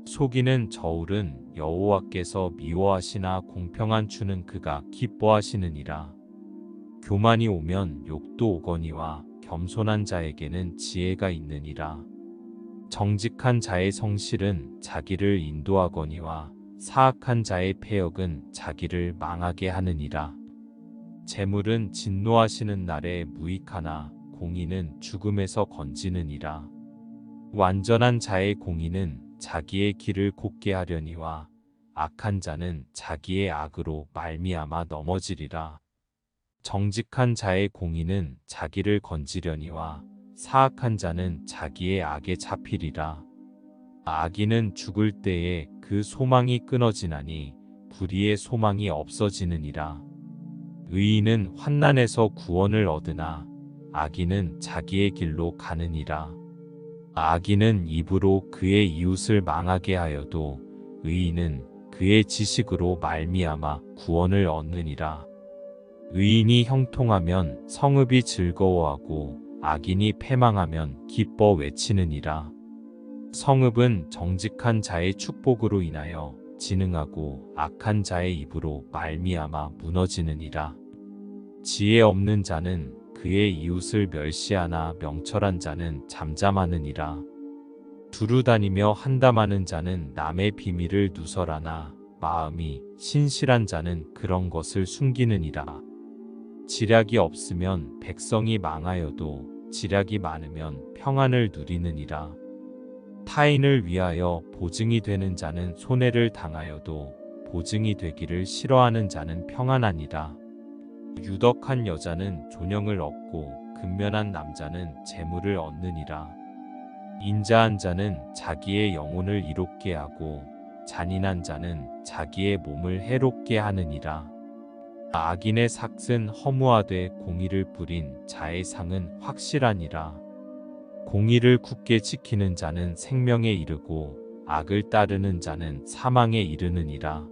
속이는 저울은 여호와께서 미워하시나 공평한 추는 그가 기뻐하시느니라. 교만이 오면 욕도 오거니와 겸손한 자에게는 지혜가 있느니라. 정직한 자의 성실은 자기를 인도하거니와 사악한 자의 패역은 자기를 망하게 하느니라. 재물은 진노하시는 날에 무익하나 공의는 죽음에서 건지느니라. 완전한 자의 공의는 자기의 길을 곧게 하려니와 악한 자는 자기의 악으로 말미암아 넘어지리라. 정직한 자의 공의는 자기를 건지려니와 사악한 자는 자기의 악에 잡히리라. 악인은 죽을 때에 그 소망이 끊어지나니 불의의 소망이 없어지느니라. 의인은 환난에서 구원을 얻으나 악인은 자기의 길로 가느니라. 악인은 입으로 그의 이웃을 망하게 하여도 의인은 그의 지식으로 말미암아 구원을 얻느니라. 의인이 형통하면 성읍이 즐거워하고 악인이 패망하면 기뻐 외치느니라. 성읍은 정직한 자의 축복으로 인하여 진흥하고 악한 자의 입으로 말미암아 무너지느니라. 지혜 없는 자는 그의 이웃을 멸시하나 명철한 자는 잠잠하느니라. 두루다니며 한담하는 자는 남의 비밀을 누설하나 마음이 신실한 자는 그런 것을 숨기느니라. 지략이 없으면 백성이 망하여도 지략이 많으면 평안을 누리느니라. 타인을 위하여 보증이 되는 자는 손해를 당하여도 보증이 되기를 싫어하는 자는 평안하니라. 유덕한 여자는 존영을 얻고 근면한 남자는 재물을 얻느니라. 인자한 자는 자기의 영혼을 이롭게 하고 잔인한 자는 자기의 몸을 해롭게 하느니라. 악인의 삭은 허무하되 공의를 뿌린 자의 상은 확실하니라. 공의를 굳게 지키는 자는 생명에 이르고 악을 따르는 자는 사망에 이르느니라.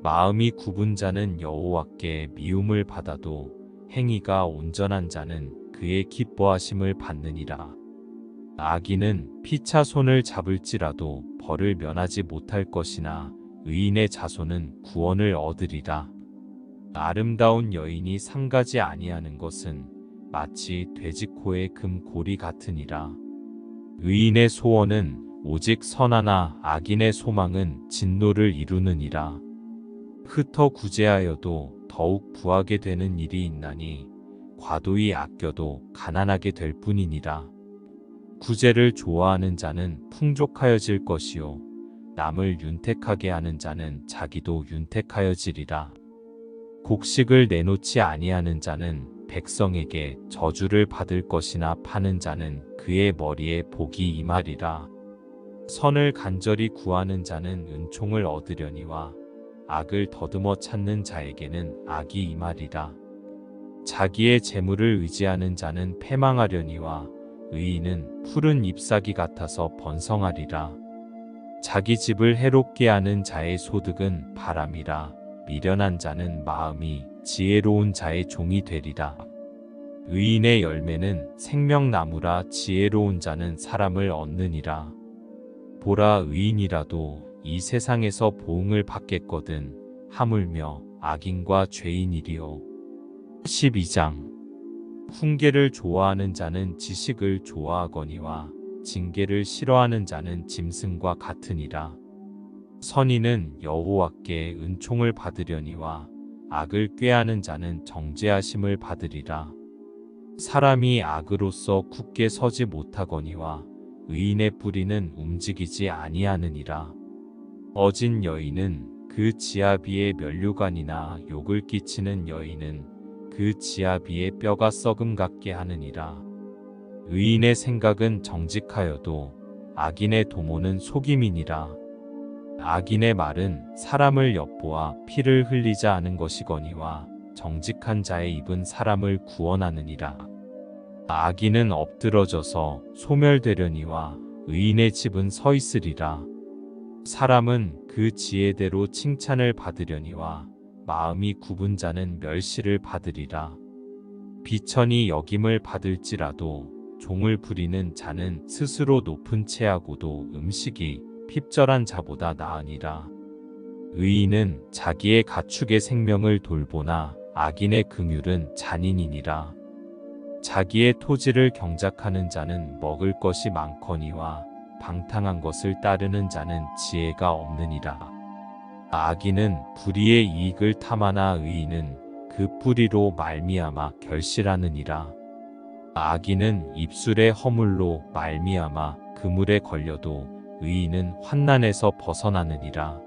마음이 굽은 자는 여호와께 미움을 받아도 행위가 온전한 자는 그의 기뻐하심을 받느니라. 악인은 피차 손을 잡을지라도 벌을 면하지 못할 것이나 의인의 자손은 구원을 얻으리라. 아름다운 여인이 상가지 아니하는 것은 마치 돼지코의 금고리 같으니라. 의인의 소원은 오직 선하나 악인의 소망은 진노를 이루느니라. 흩어 구제하여도 더욱 부하게 되는 일이 있나니 과도히 아껴도 가난하게 될 뿐이니라. 구제를 좋아하는 자는 풍족하여질 것이요 남을 윤택하게 하는 자는 자기도 윤택하여지리라. 곡식을 내놓지 아니하는 자는 백성에게 저주를 받을 것이나 파는 자는 그의 머리에 복이 임하리라. 선을 간절히 구하는 자는 은총을 얻으려니와 악을 더듬어 찾는 자에게는 악이 임하리라. 자기의 재물을 의지하는 자는 패망하려니와 의인은 푸른 잎사귀 같아서 번성하리라. 자기 집을 해롭게 하는 자의 소득은 바람이라. 미련한 자는 마음이 지혜로운 자의 종이 되리라. 의인의 열매는 생명나무라. 지혜로운 자는 사람을 얻느니라. 보라, 의인이라도 이 세상에서 보응을 받겠거든 하물며 악인과 죄인이리요. 12장. 훈계를 좋아하는 자는 지식을 좋아하거니와 징계를 싫어하는 자는 짐승과 같으니라. 선인은 여호와께 은총을 받으려니와 악을 꾀하는 자는 정죄하심을 받으리라. 사람이 악으로서 굳게 서지 못하거니와 의인의 뿌리는 움직이지 아니하느니라. 어진 여인은 그 지아비의 면류관이나 욕을 끼치는 여인은 그 지아비의 뼈가 썩음 같게 하느니라. 의인의 생각은 정직하여도 악인의 도모는 속임이니라. 악인의 말은 사람을 엿보아 피를 흘리자 하는 것이거니와 정직한 자의 입은 사람을 구원하느니라. 악인은 엎드러져서 소멸되려니와 의인의 집은 서 있으리라. 사람은 그 지혜대로 칭찬을 받으려니와 마음이 굽은 자는 멸시를 받으리라. 비천이 여김을 받을지라도 종을 부리는 자는 스스로 높은 채하고도 음식이 핍절한 자보다 나으니라. 의인은 자기의 가축의 생명을 돌보나 악인의 긍휼은 잔인이니라. 자기의 토지를 경작하는 자는 먹을 것이 많거니와 방탕한 것을 따르는 자는 지혜가 없느니라. 악인은 불의의 이익을 탐하나 의인은 그 뿌리로 말미암아 결실하느니라. 악인은 입술의 허물로 말미암아 그물에 걸려도 의인은 환난에서 벗어나느니라.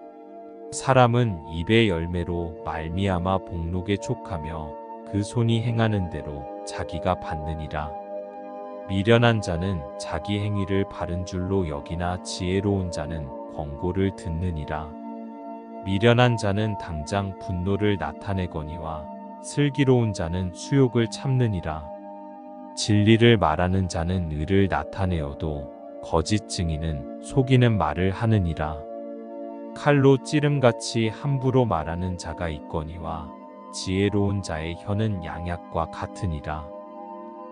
사람은 입의 열매로 말미암아 복록에 촉하며 그 손이 행하는 대로 자기가 받느니라. 미련한 자는 자기 행위를 바른 줄로 여기나 지혜로운 자는 권고를 듣느니라. 미련한 자는 당장 분노를 나타내거니와 슬기로운 자는 수욕을 참느니라. 진리를 말하는 자는 의를 나타내어도 거짓 증인은 속이는 말을 하느니라. 칼로 찌름같이 함부로 말하는 자가 있거니와 지혜로운 자의 혀는 양약과 같으니라.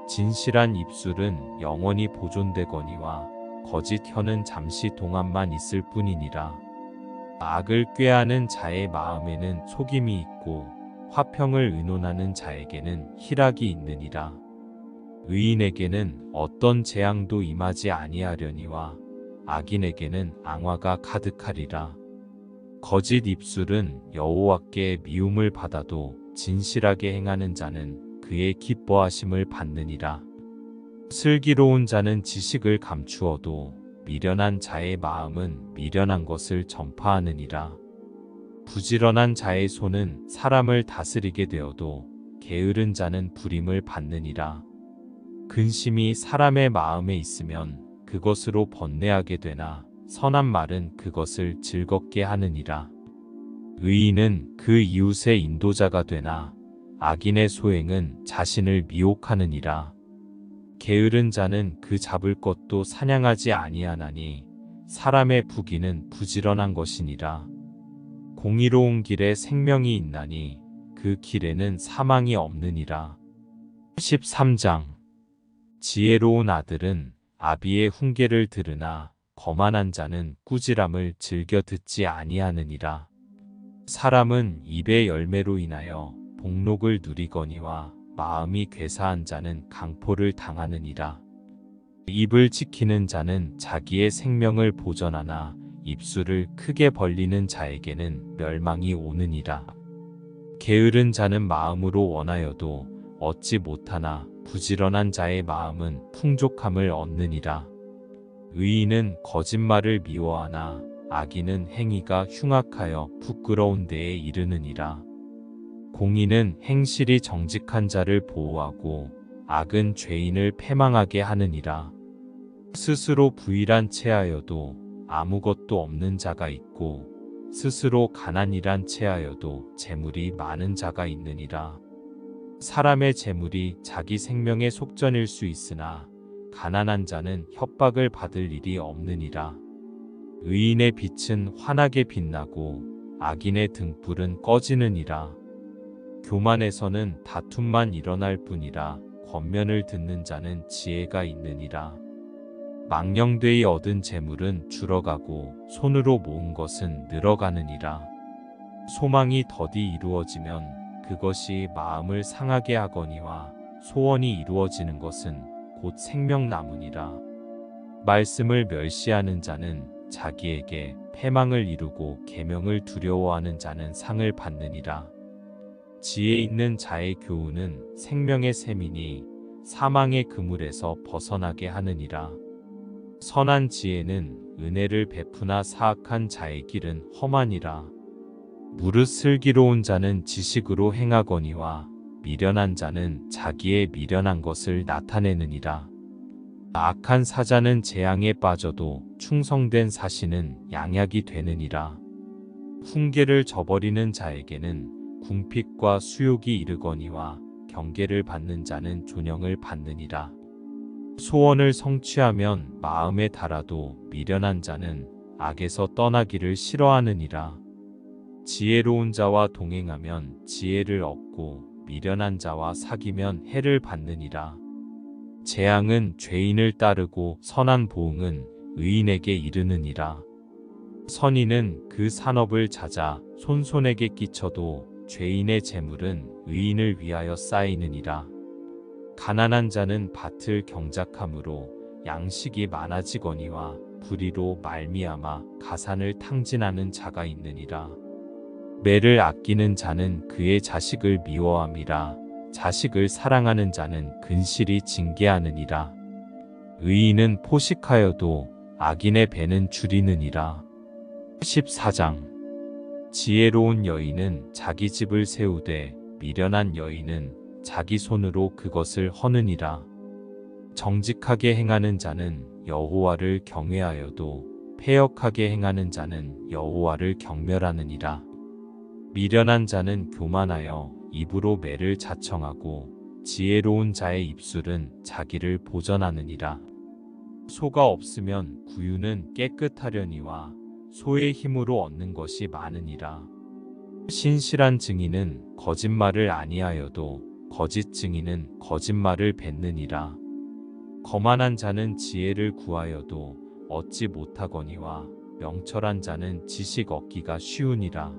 진실한 입술은 영원히 보존되거니와 거짓 혀는 잠시 동안만 있을 뿐이니라. 악을 꾀하는 자의 마음에는 속임이 있고 화평을 의논하는 자에게는 희락이 있느니라. 의인에게는 어떤 재앙도 임하지 아니하려니와 악인에게는 앙화가 가득하리라. 거짓 입술은 여호와께 미움을 받아도 진실하게 행하는 자는 그의 기뻐하심을 받느니라. 슬기로운 자는 지식을 감추어도 미련한 자의 마음은 미련한 것을 전파하느니라. 부지런한 자의 손은 사람을 다스리게 되어도 게으른 자는 불임을 받느니라. 근심이 사람의 마음에 있으면 그것으로 번뇌하게 되나 선한 말은 그것을 즐겁게 하느니라. 의인은 그 이웃의 인도자가 되나 악인의 소행은 자신을 미혹하느니라. 게으른 자는 그 잡을 것도 사냥하지 아니하나니 사람의 부귀는 부지런한 것이니라. 공의로운 길에 생명이 있나니 그 길에는 사망이 없느니라. 13장. 지혜로운 아들은 아비의 훈계를 들으나 거만한 자는 꾸지람을 즐겨 듣지 아니하느니라. 사람은 입의 열매로 인하여 복록을 누리거니와 마음이 괴사한 자는 강포를 당하느니라. 입을 지키는 자는 자기의 생명을 보전하나 입술을 크게 벌리는 자에게는 멸망이 오느니라. 게으른 자는 마음으로 원하여도 얻지 못하나 부지런한 자의 마음은 풍족함을 얻느니라. 의인은 거짓말을 미워하나 악인은 행위가 흉악하여 부끄러운 데에 이르느니라. 공의는 행실이 정직한 자를 보호하고 악은 죄인을 패망하게 하느니라. 스스로 부일한 체하여도 아무것도 없는 자가 있고 스스로 가난이란 체하여도 재물이 많은 자가 있느니라. 사람의 재물이 자기 생명의 속전일 수 있으나 가난한 자는 협박을 받을 일이 없느니라. 의인의 빛은 환하게 빛나고 악인의 등불은 꺼지느니라. 교만에서는 다툼만 일어날 뿐이라 권면을 듣는 자는 지혜가 있느니라. 망령되이 얻은 재물은 줄어가고 손으로 모은 것은 늘어가느니라. 소망이 더디 이루어지면 그것이 마음을 상하게 하거니와 소원이 이루어지는 것은 곧 생명나무니라. 말씀을 멸시하는 자는 자기에게 패망을 이루고 계명을 두려워하는 자는 상을 받느니라. 지혜 있는 자의 교훈은 생명의 샘이니 사망의 그물에서 벗어나게 하느니라. 선한 지혜는 은혜를 베푸나 사악한 자의 길은 험하니라. 무릇 슬기로운 자는 지식으로 행하거니와 미련한 자는 자기의 미련한 것을 나타내느니라. 악한 사자는 재앙에 빠져도 충성된 사신은 양약이 되느니라. 훈계를 저버리는 자에게는 궁핍과 수욕이 이르거니와 경계를 받는 자는 존영을 받느니라. 소원을 성취하면 마음에 달아도 미련한 자는 악에서 떠나기를 싫어하느니라. 지혜로운 자와 동행하면 지혜를 얻고 미련한 자와 사귀면 해를 받느니라. 재앙은 죄인을 따르고 선한 보응은 의인에게 이르느니라. 선인은 그 산업을 찾아 손손에게 끼쳐도 죄인의 재물은 의인을 위하여 쌓이느니라. 가난한 자는 밭을 경작함으로 양식이 많아지거니와 불의로 말미암아 가산을 탕진하는 자가 있느니라. 매를 아끼는 자는 그의 자식을 미워함이라. 자식을 사랑하는 자는 근실이 징계하느니라. 의인은 포식하여도 악인의 배는 줄이느니라. 14장. 지혜로운 여인은 자기 집을 세우되 미련한 여인은 자기 손으로 그것을 허느니라. 정직하게 행하는 자는 여호와를 경외하여도 패역하게 행하는 자는 여호와를 경멸하느니라. 미련한 자는 교만하여 입으로 매를 자청하고 지혜로운 자의 입술은 자기를 보전하느니라. 소가 없으면 구유는 깨끗하려니와 소의 힘으로 얻는 것이 많으니라. 신실한 증인은 거짓말을 아니하여도 거짓 증인은 거짓말을 뱉느니라. 거만한 자는 지혜를 구하여도 얻지 못하거니와 명철한 자는 지식 얻기가 쉬우니라.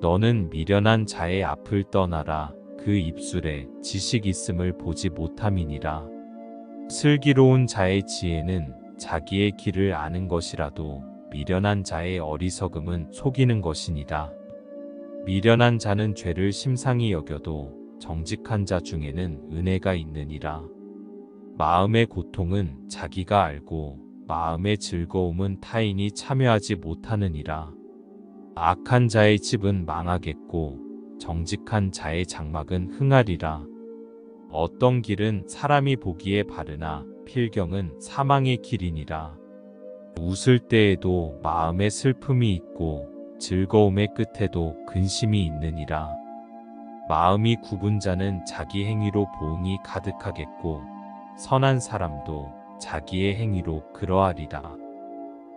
너는 미련한 자의 앞을 떠나라. 그 입술에 지식 있음을 보지 못함이니라. 슬기로운 자의 지혜는 자기의 길을 아는 것이라도 미련한 자의 어리석음은 속이는 것이니라. 미련한 자는 죄를 심상히 여겨도 정직한 자 중에는 은혜가 있느니라. 마음의 고통은 자기가 알고 마음의 즐거움은 타인이 참여하지 못하느니라. 악한 자의 집은 망하겠고 정직한 자의 장막은 흥하리라. 어떤 길은 사람이 보기에 바르나 필경은 사망의 길이니라. 웃을 때에도 마음에 슬픔이 있고 즐거움의 끝에도 근심이 있느니라. 마음이 굽은 자는 자기 행위로 보응이 가득하겠고 선한 사람도 자기의 행위로 그러하리라.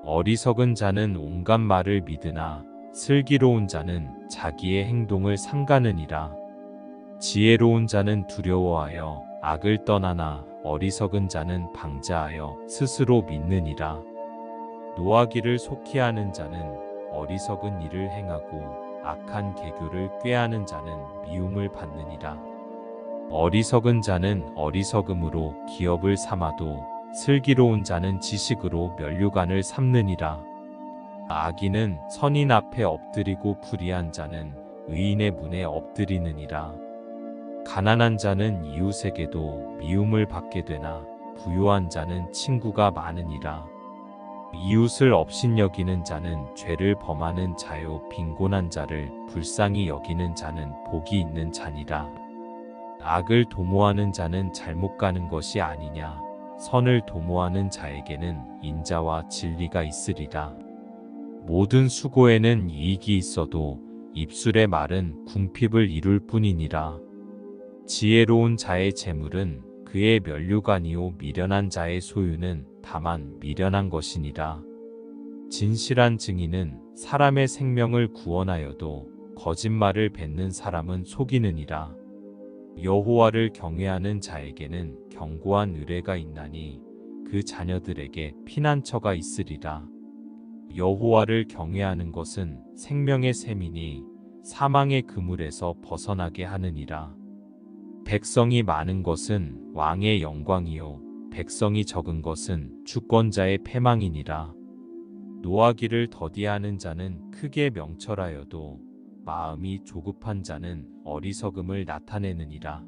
어리석은 자는 온갖 말을 믿으나 슬기로운 자는 자기의 행동을 삼가느니라. 지혜로운 자는 두려워하여 악을 떠나나 어리석은 자는 방자하여 스스로 믿느니라. 노하기를 속히 하는 자는 어리석은 일을 행하고 악한 계교를 꾀하는 자는 미움을 받느니라. 어리석은 자는 어리석음으로 기업을 삼아도 슬기로운 자는 지식으로 면류관을 삼느니라. 악인은 선인 앞에 엎드리고 불의한 자는 의인의 문에 엎드리느니라. 가난한 자는 이웃에게도 미움을 받게 되나 부유한 자는 친구가 많으니라. 이웃을 업신여기는 자는 죄를 범하는 자요 빈곤한 자를 불쌍히 여기는 자는 복이 있는 자니라. 악을 도모하는 자는 잘못 가는 것이 아니냐. 선을 도모하는 자에게는 인자와 진리가 있으리라. 모든 수고에는 이익이 있어도 입술의 말은 궁핍을 이룰 뿐이니라. 지혜로운 자의 재물은 그의 면류관이요 미련한 자의 소유는 다만 미련한 것이니라. 진실한 증인은 사람의 생명을 구원하여도 거짓말을 뱉는 사람은 속이느니라. 여호와를 경외하는 자에게는 견고한 의뢰가 있나니 그 자녀들에게 피난처가 있으리라. 여호와를 경외하는 것은 생명의 셈이니 사망의 그물에서 벗어나게 하느니라. 백성이 많은 것은 왕의 영광이요 백성이 적은 것은 주권자의 패망이니라. 노하기를 더디하는 자는 크게 명철하여도 마음이 조급한 자는 어리석음을 나타내느니라.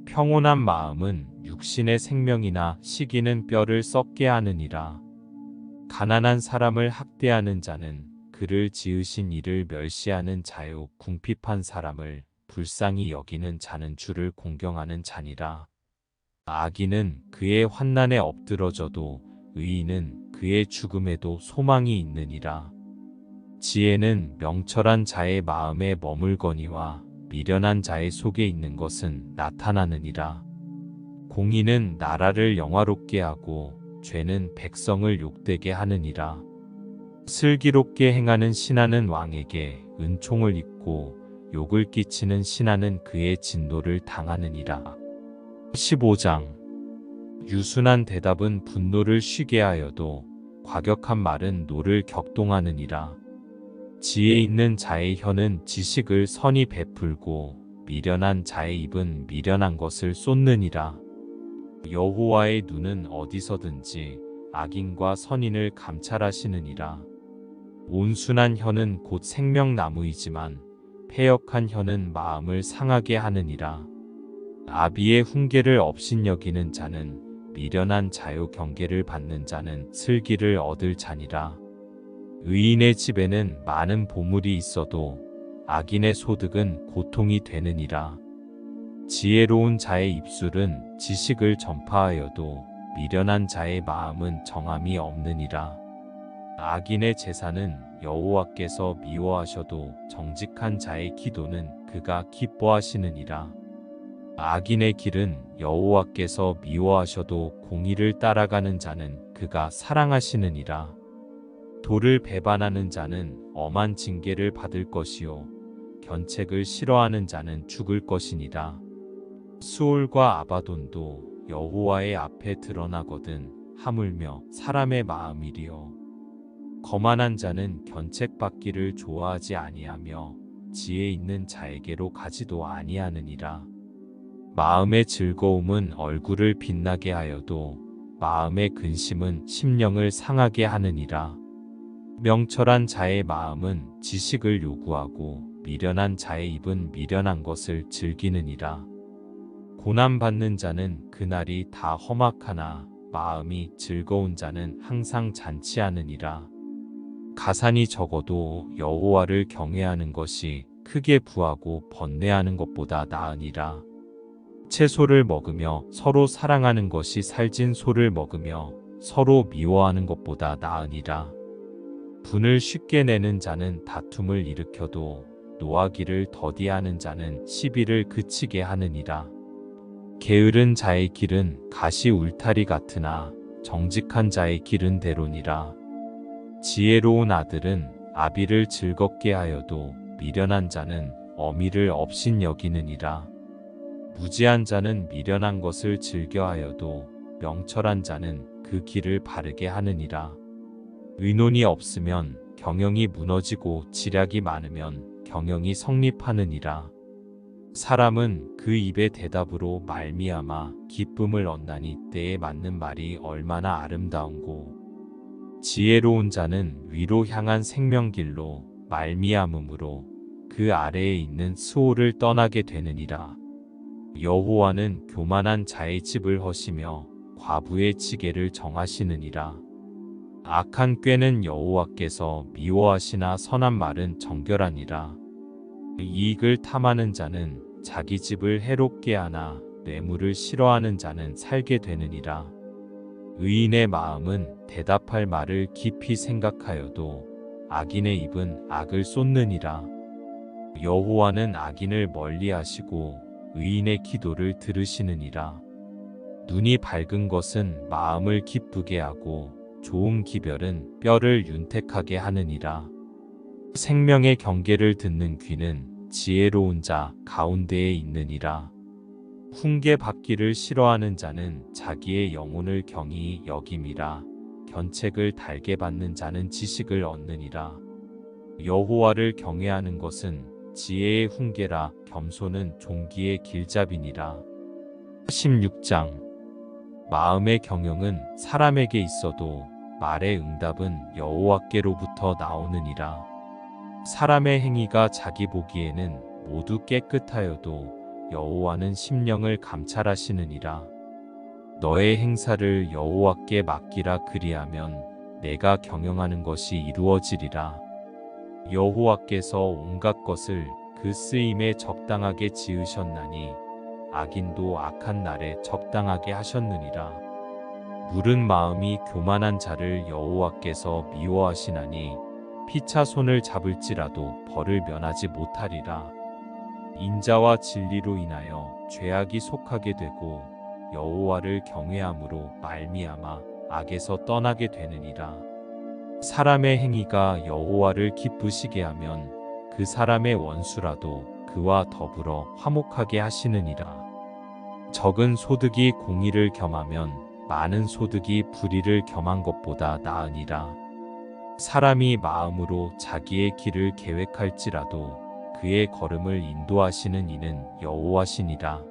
평온한 마음은 육신의 생명이나 시기는 뼈를 썩게 하느니라. 가난한 사람을 학대하는 자는 그를 지으신 이를 멸시하는 자요 궁핍한 사람을 불쌍히 여기는 자는 주를 공경하는 자니라. 악인은 그의 환난에 엎드러져도 의인은 그의 죽음에도 소망이 있느니라. 지혜는 명철한 자의 마음에 머물거니와 미련한 자의 속에 있는 것은 나타나느니라. 공의는 나라를 영화롭게 하고 죄는 백성을 욕되게 하느니라. 슬기롭게 행하는 신하는 왕에게 은총을 입고 욕을 끼치는 신하는 그의 진노를 당하느니라. 15장 유순한 대답은 분노를 쉬게 하여도 과격한 말은 노를 격동하느니라. 지혜 있는 자의 혀는 지식을 선히 베풀고 미련한 자의 입은 미련한 것을 쏟느니라. 여호와의 눈은 어디서든지 악인과 선인을 감찰하시느니라. 온순한 혀는 곧 생명나무이지만 패역한 혀는 마음을 상하게 하느니라. 아비의 훈계를 업신여기는 자는 미련한 자요 경계를 받는 자는 슬기를 얻을 자니라. 의인의 집에는 많은 보물이 있어도 악인의 소득은 고통이 되느니라. 지혜로운 자의 입술은 지식을 전파하여도 미련한 자의 마음은 정함이 없느니라. 악인의 제사는 여호와께서 미워하셔도 정직한 자의 기도는 그가 기뻐하시느니라. 악인의 길은 여호와께서 미워하셔도 공의를 따라가는 자는 그가 사랑하시느니라. 도를 배반하는 자는 엄한 징계를 받을 것이요 견책을 싫어하는 자는 죽을 것이니라. 수올과 아바돈도 여호와의 앞에 드러나거든 하물며 사람의 마음이리요. 거만한 자는 견책받기를 좋아하지 아니하며 지혜 있는 자에게로 가지도 아니하느니라. 마음의 즐거움은 얼굴을 빛나게 하여도 마음의 근심은 심령을 상하게 하느니라. 명철한 자의 마음은 지식을 요구하고 미련한 자의 입은 미련한 것을 즐기느니라. 고난받는 자는 그날이 다 험악하나 마음이 즐거운 자는 항상 잔치하느니라. 가산이 적어도 여호와를 경외하는 것이 크게 부하고 번뇌하는 것보다 나으니라. 채소를 먹으며 서로 사랑하는 것이 살진 소를 먹으며 서로 미워하는 것보다 나으니라. 분을 쉽게 내는 자는 다툼을 일으켜도 노하기를 더디하는 자는 시비를 그치게 하느니라. 게으른 자의 길은 가시 울타리 같으나 정직한 자의 길은 대로니라. 지혜로운 아들은 아비를 즐겁게 하여도 미련한 자는 어미를 업신여기느니라. 무지한 자는 미련한 것을 즐겨하여도 명철한 자는 그 길을 바르게 하느니라. 의논이 없으면 경영이 무너지고 지략이 많으면 경영이 성립하느니라. 사람은 그 입의 대답으로 말미암아 기쁨을 얻나니 때에 맞는 말이 얼마나 아름다운고. 지혜로운 자는 위로 향한 생명길로 말미암음으로 그 아래에 있는 수호를 떠나게 되느니라. 여호와는 교만한 자의 집을 허시며 과부의 지게를 정하시느니라. 악한 꾀는 여호와께서 미워하시나 선한 말은 정결하니라. 이익을 탐하는 자는 자기 집을 해롭게 하나 뇌물을 싫어하는 자는 살게 되느니라. 의인의 마음은 대답할 말을 깊이 생각하여도 악인의 입은 악을 쏟느니라. 여호와는 악인을 멀리하시고 의인의 기도를 들으시느니라. 눈이 밝은 것은 마음을 기쁘게 하고 좋은 기별은 뼈를 윤택하게 하느니라. 생명의 경계를 듣는 귀는 지혜로운 자 가운데에 있느니라. 훈계 받기를 싫어하는 자는 자기의 영혼을 경히 여김이라. 견책을 달게 받는 자는 지식을 얻느니라. 여호와를 경외하는 것은 지혜의 훈계라. 겸손은 종기의 길잡이니라. 16장. 마음의 경영은 사람에게 있어도 말의 응답은 여호와께로부터 나오느니라. 사람의 행위가 자기 보기에는 모두 깨끗하여도 여호와는 심령을 감찰하시느니라. 너의 행사를 여호와께 맡기라. 그리하면 내가 경영하는 것이 이루어지리라. 여호와께서 온갖 것을 그 쓰임에 적당하게 지으셨나니 악인도 악한 날에 적당하게 하셨느니라. 물은 마음이 교만한 자를 여호와께서 미워하시나니 피차 손을 잡을지라도 벌을 면하지 못하리라. 인자와 진리로 인하여 죄악이 속하게 되고 여호와를 경외함으로 말미암아 악에서 떠나게 되느니라. 사람의 행위가 여호와를 기쁘시게 하면 그 사람의 원수라도 그와 더불어 화목하게 하시느니라. 적은 소득이 공의를 겸하면 많은 소득이 불의를 겸한 것보다 나으니라. 사람이 마음으로 자기의 길을 계획할지라도 그의 걸음을 인도하시는 이는 여호와시니라.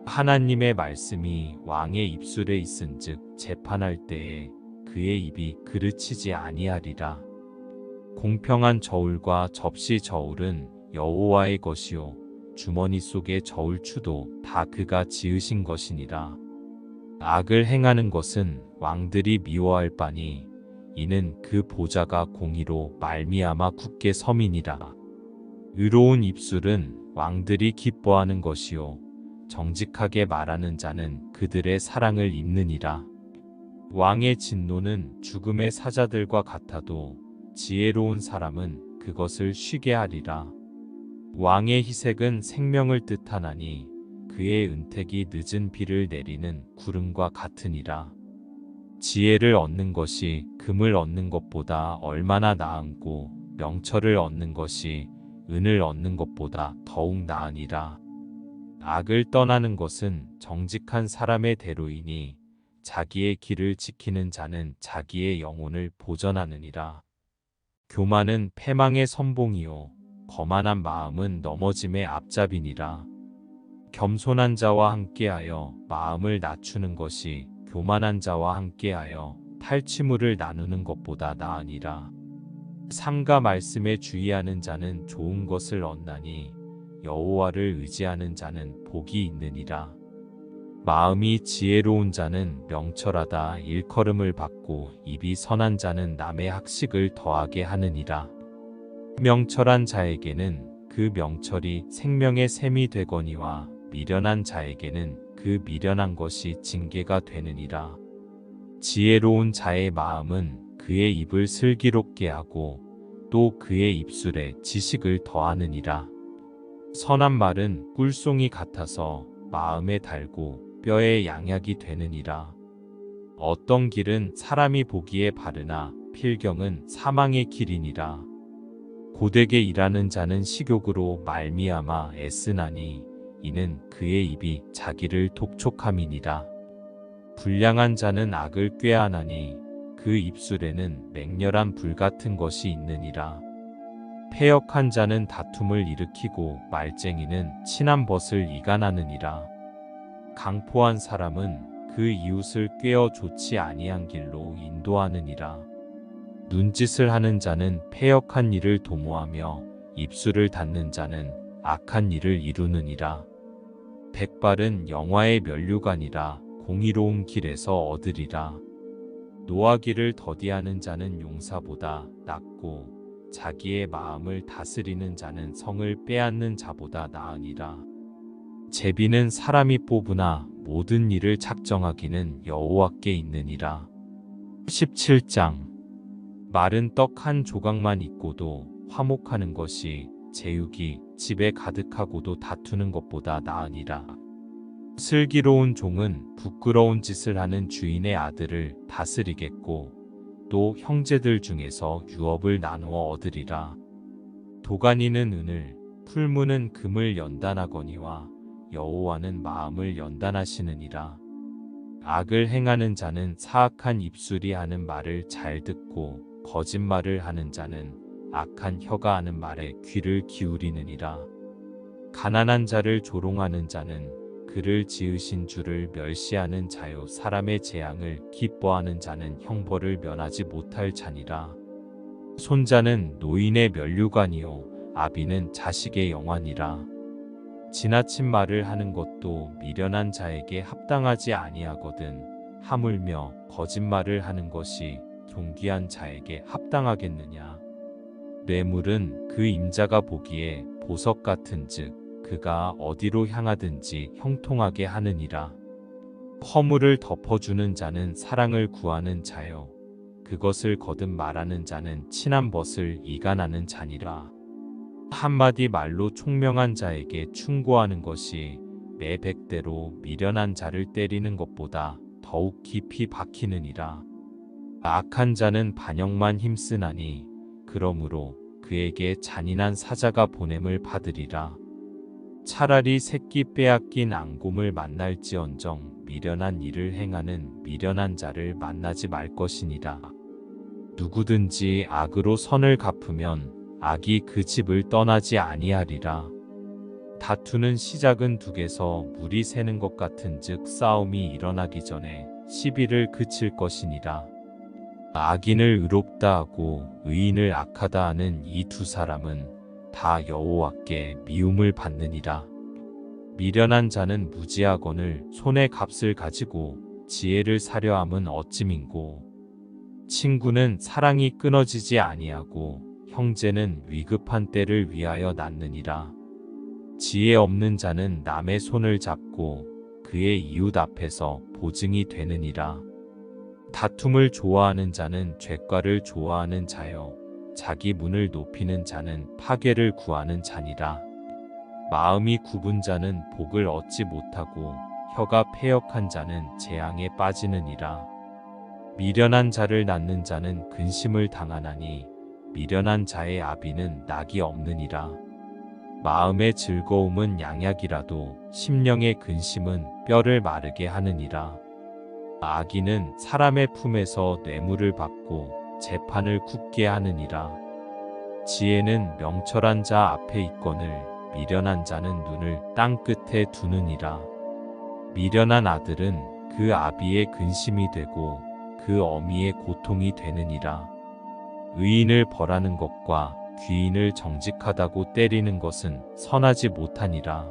하나님의 말씀이 왕의 입술에 있은즉 재판할 때에 그의 입이 그르치지 아니하리라. 공평한 저울과 접시 저울은 여호와의 것이요 주머니 속의 저울추도 다 그가 지으신 것이니라. 악을 행하는 것은 왕들이 미워할 바니 이는 그 보좌가 공의로 말미암아 굳게 서민이라. 의로운 입술은 왕들이 기뻐하는 것이요 정직하게 말하는 자는 그들의 사랑을 입느니라. 왕의 진노는 죽음의 사자들과 같아도 지혜로운 사람은 그것을 쉬게 하리라. 왕의 희색은 생명을 뜻하나니 그의 은택이 늦은 비를 내리는 구름과 같으니라. 지혜를 얻는 것이 금을 얻는 것보다 얼마나 나은고 명철을 얻는 것이 은을 얻는 것보다 더욱 나으니라. 악을 떠나는 것은 정직한 사람의 대로이니 자기의 길을 지키는 자는 자기의 영혼을 보전하느니라. 교만은 패망의 선봉이요 거만한 마음은 넘어짐의 앞잡이니라. 겸손한 자와 함께하여 마음을 낮추는 것이 교만한 자와 함께하여 탈취물을 나누는 것보다 나으니라. 삼가 말씀에 주의하는 자는 좋은 것을 얻나니 여호와를 의지하는 자는 복이 있느니라. 마음이 지혜로운 자는 명철하다 일컬음을 받고 입이 선한 자는 남의 학식을 더하게 하느니라. 명철한 자에게는 그 명철이 생명의 샘이 되거니와 미련한 자에게는 그 미련한 것이 징계가 되느니라. 지혜로운 자의 마음은 그의 입을 슬기롭게 하고 또 그의 입술에 지식을 더하느니라. 선한 말은 꿀송이 같아서 마음에 달고 뼈에 양약이 되느니라. 어떤 길은 사람이 보기에 바르나 필경은 사망의 길이니라. 고되게 일하는 자는 식욕으로 말미암아 애쓰나니 이는 그의 입이 자기를 독촉함이니라. 불량한 자는 악을 꾀하나니 그 입술에는 맹렬한 불 같은 것이 있느니라. 패역한 자는 다툼을 일으키고 말쟁이는 친한 벗을 이간하느니라. 강포한 사람은 그 이웃을 꾀어 좋지 아니한 길로 인도하느니라. 눈짓을 하는 자는 패역한 일을 도모하며 입술을 닫는 자는 악한 일을 이루느니라. 백발은 영화의 면류관이라 공의로운 길에서 얻으리라. 노하기를 더디하는 자는 용사보다 낫고 자기의 마음을 다스리는 자는 성을 빼앗는 자보다 나으니라. 제비는 사람이 뽑으나 모든 일을 작정하기는 여호와께 있느니라. 17장 마른 떡 한 조각만 있고도 화목하는 것이 제육이 집에 가득하고도 다투는 것보다 나으니라. 슬기로운 종은 부끄러운 짓을 하는 주인의 아들을 다스리겠고 또 형제들 중에서 유업을 나누어 얻으리라. 도가니는 은을 풀무는 금을 연단하거니와 여호와는 마음을 연단하시느니라. 악을 행하는 자는 사악한 입술이 하는 말을 잘 듣고 거짓말을 하는 자는 악한 혀가 하는 말에 귀를 기울이느니라. 가난한 자를 조롱하는 자는 그를 지으신 주를 멸시하는 자요 사람의 재앙을 기뻐하는 자는 형벌을 면하지 못할 자니라. 손자는 노인의 면류관이요 아비는 자식의 영환이라. 지나친 말을 하는 것도 미련한 자에게 합당하지 아니하거든 하물며 거짓말을 하는 것이 존귀한 자에게 합당하겠느냐. 뇌물은 그 임자가 보기에 보석 같은즉 그가 어디로 향하든지 형통하게 하느니라. 허물을 덮어주는 자는 사랑을 구하는 자요 그것을 거듭 말하는 자는 친한 벗을 이간하는 자니라. 한마디 말로 총명한 자에게 충고하는 것이 매 100대로 미련한 자를 때리는 것보다 더욱 깊이 박히느니라. 악한 자는 반역만 힘쓰나니 그러므로 그에게 잔인한 사자가 보냄을 받으리라. 차라리 새끼 빼앗긴 앙곰을 만날지언정 미련한 일을 행하는 미련한 자를 만나지 말 것이니라. 누구든지 악으로 선을 갚으면 악이 그 집을 떠나지 아니하리라. 다투는 시작은 둑에서 물이 새는 것 같은즉 싸움이 일어나기 전에 시비를 그칠 것이니라. 악인을 의롭다 하고 의인을 악하다 하는 이 두 사람은 다 여호와께 미움을 받느니라. 미련한 자는 무지하거늘 손에 값을 가지고 지혜를 사려 함은 어찌민고. 친구는 사랑이 끊어지지 아니하고 형제는 위급한 때를 위하여 낳느니라. 지혜 없는 자는 남의 손을 잡고 그의 이웃 앞에서 보증이 되느니라. 다툼을 좋아하는 자는 죄과를 좋아하는 자요 자기 문을 높이는 자는 파괴를 구하는 자니라. 마음이 굽은 자는 복을 얻지 못하고 혀가 패역한 자는 재앙에 빠지느니라. 미련한 자를 낳는 자는 근심을 당하나니 미련한 자의 아비는 낙이 없느니라. 마음의 즐거움은 양약이라도 심령의 근심은 뼈를 마르게 하느니라. 악인은 사람의 품에서 뇌물을 받고 재판을 굳게 하느니라. 지혜는 명철한 자 앞에 있거늘 미련한 자는 눈을 땅 끝에 두느니라. 미련한 아들은 그 아비의 근심이 되고 그 어미의 고통이 되느니라. 의인을 벌하는 것과 귀인을 정직하다고 때리는 것은 선하지 못하니라.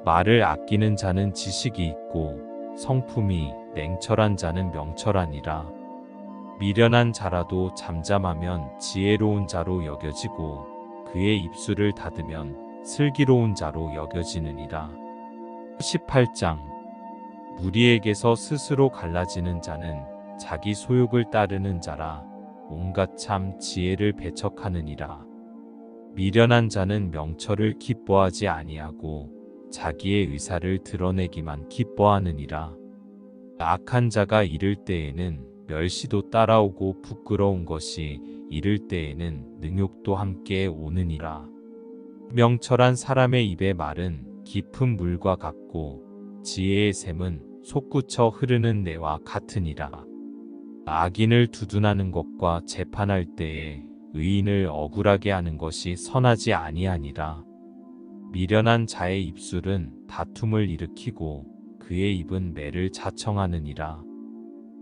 말을 아끼는 자는 지식이 있고 성품이 냉철한 자는 명철하니라. 미련한 자라도 잠잠하면 지혜로운 자로 여겨지고 그의 입술을 닫으면 슬기로운 자로 여겨지느니라. 18장. 무리에게서 스스로 갈라지는 자는 자기 소욕을 따르는 자라. 온갖 참 지혜를 배척하느니라. 미련한 자는 명철을 기뻐하지 아니하고 자기의 의사를 드러내기만 기뻐하느니라. 악한 자가 이를 때에는 멸시도 따라오고 부끄러운 것이 이를 때에는 능욕도 함께 오느니라. 명철한 사람의 입의 말은 깊은 물과 같고 지혜의 샘은 솟구쳐 흐르는 내와 같으니라. 악인을 두둔하는 것과 재판할 때에 의인을 억울하게 하는 것이 선하지 아니하니라. 미련한 자의 입술은 다툼을 일으키고 그의 입은 매를 자청하느니라.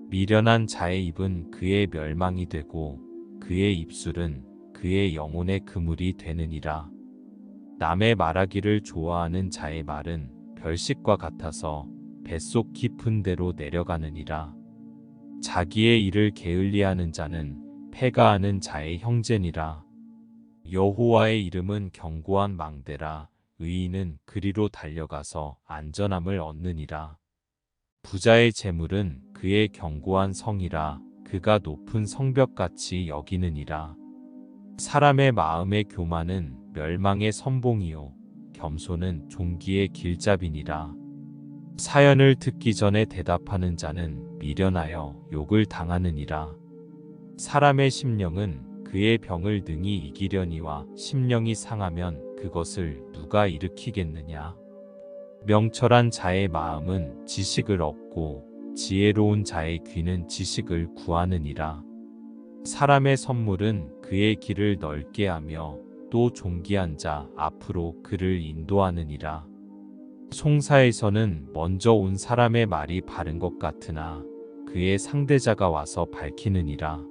미련한 자의 입은 그의 멸망이 되고 그의 입술은 그의 영혼의 그물이 되느니라. 남의 말하기를 좋아하는 자의 말은 별식과 같아서 뱃속 깊은 데로 내려가느니라. 자기의 일을 게을리하는 자는 패가하는 자의 형제니라. 여호와의 이름은 견고한 망대라. 의인은 그리로 달려가서 안전함을 얻느니라. 부자의 재물은 그의 견고한 성이라. 그가 높은 성벽같이 여기느니라. 사람의 마음의 교만은 멸망의 선봉이요 겸손은 종기의 길잡이니라. 사연을 듣기 전에 대답하는 자는 미련하여 욕을 당하느니라. 사람의 심령은 그의 병을 능히 이기려니와 심령이 상하면 그것을 누가 일으키겠느냐. 명철한 자의 마음은 지식을 얻고 지혜로운 자의 귀는 지식을 구하느니라. 사람의 선물은 그의 길을 넓게 하며 또 존귀한 자 앞으로 그를 인도하느니라. 송사에서는 먼저 온 사람의 말이 바른 것 같으나 그의 상대자가 와서 밝히느니라.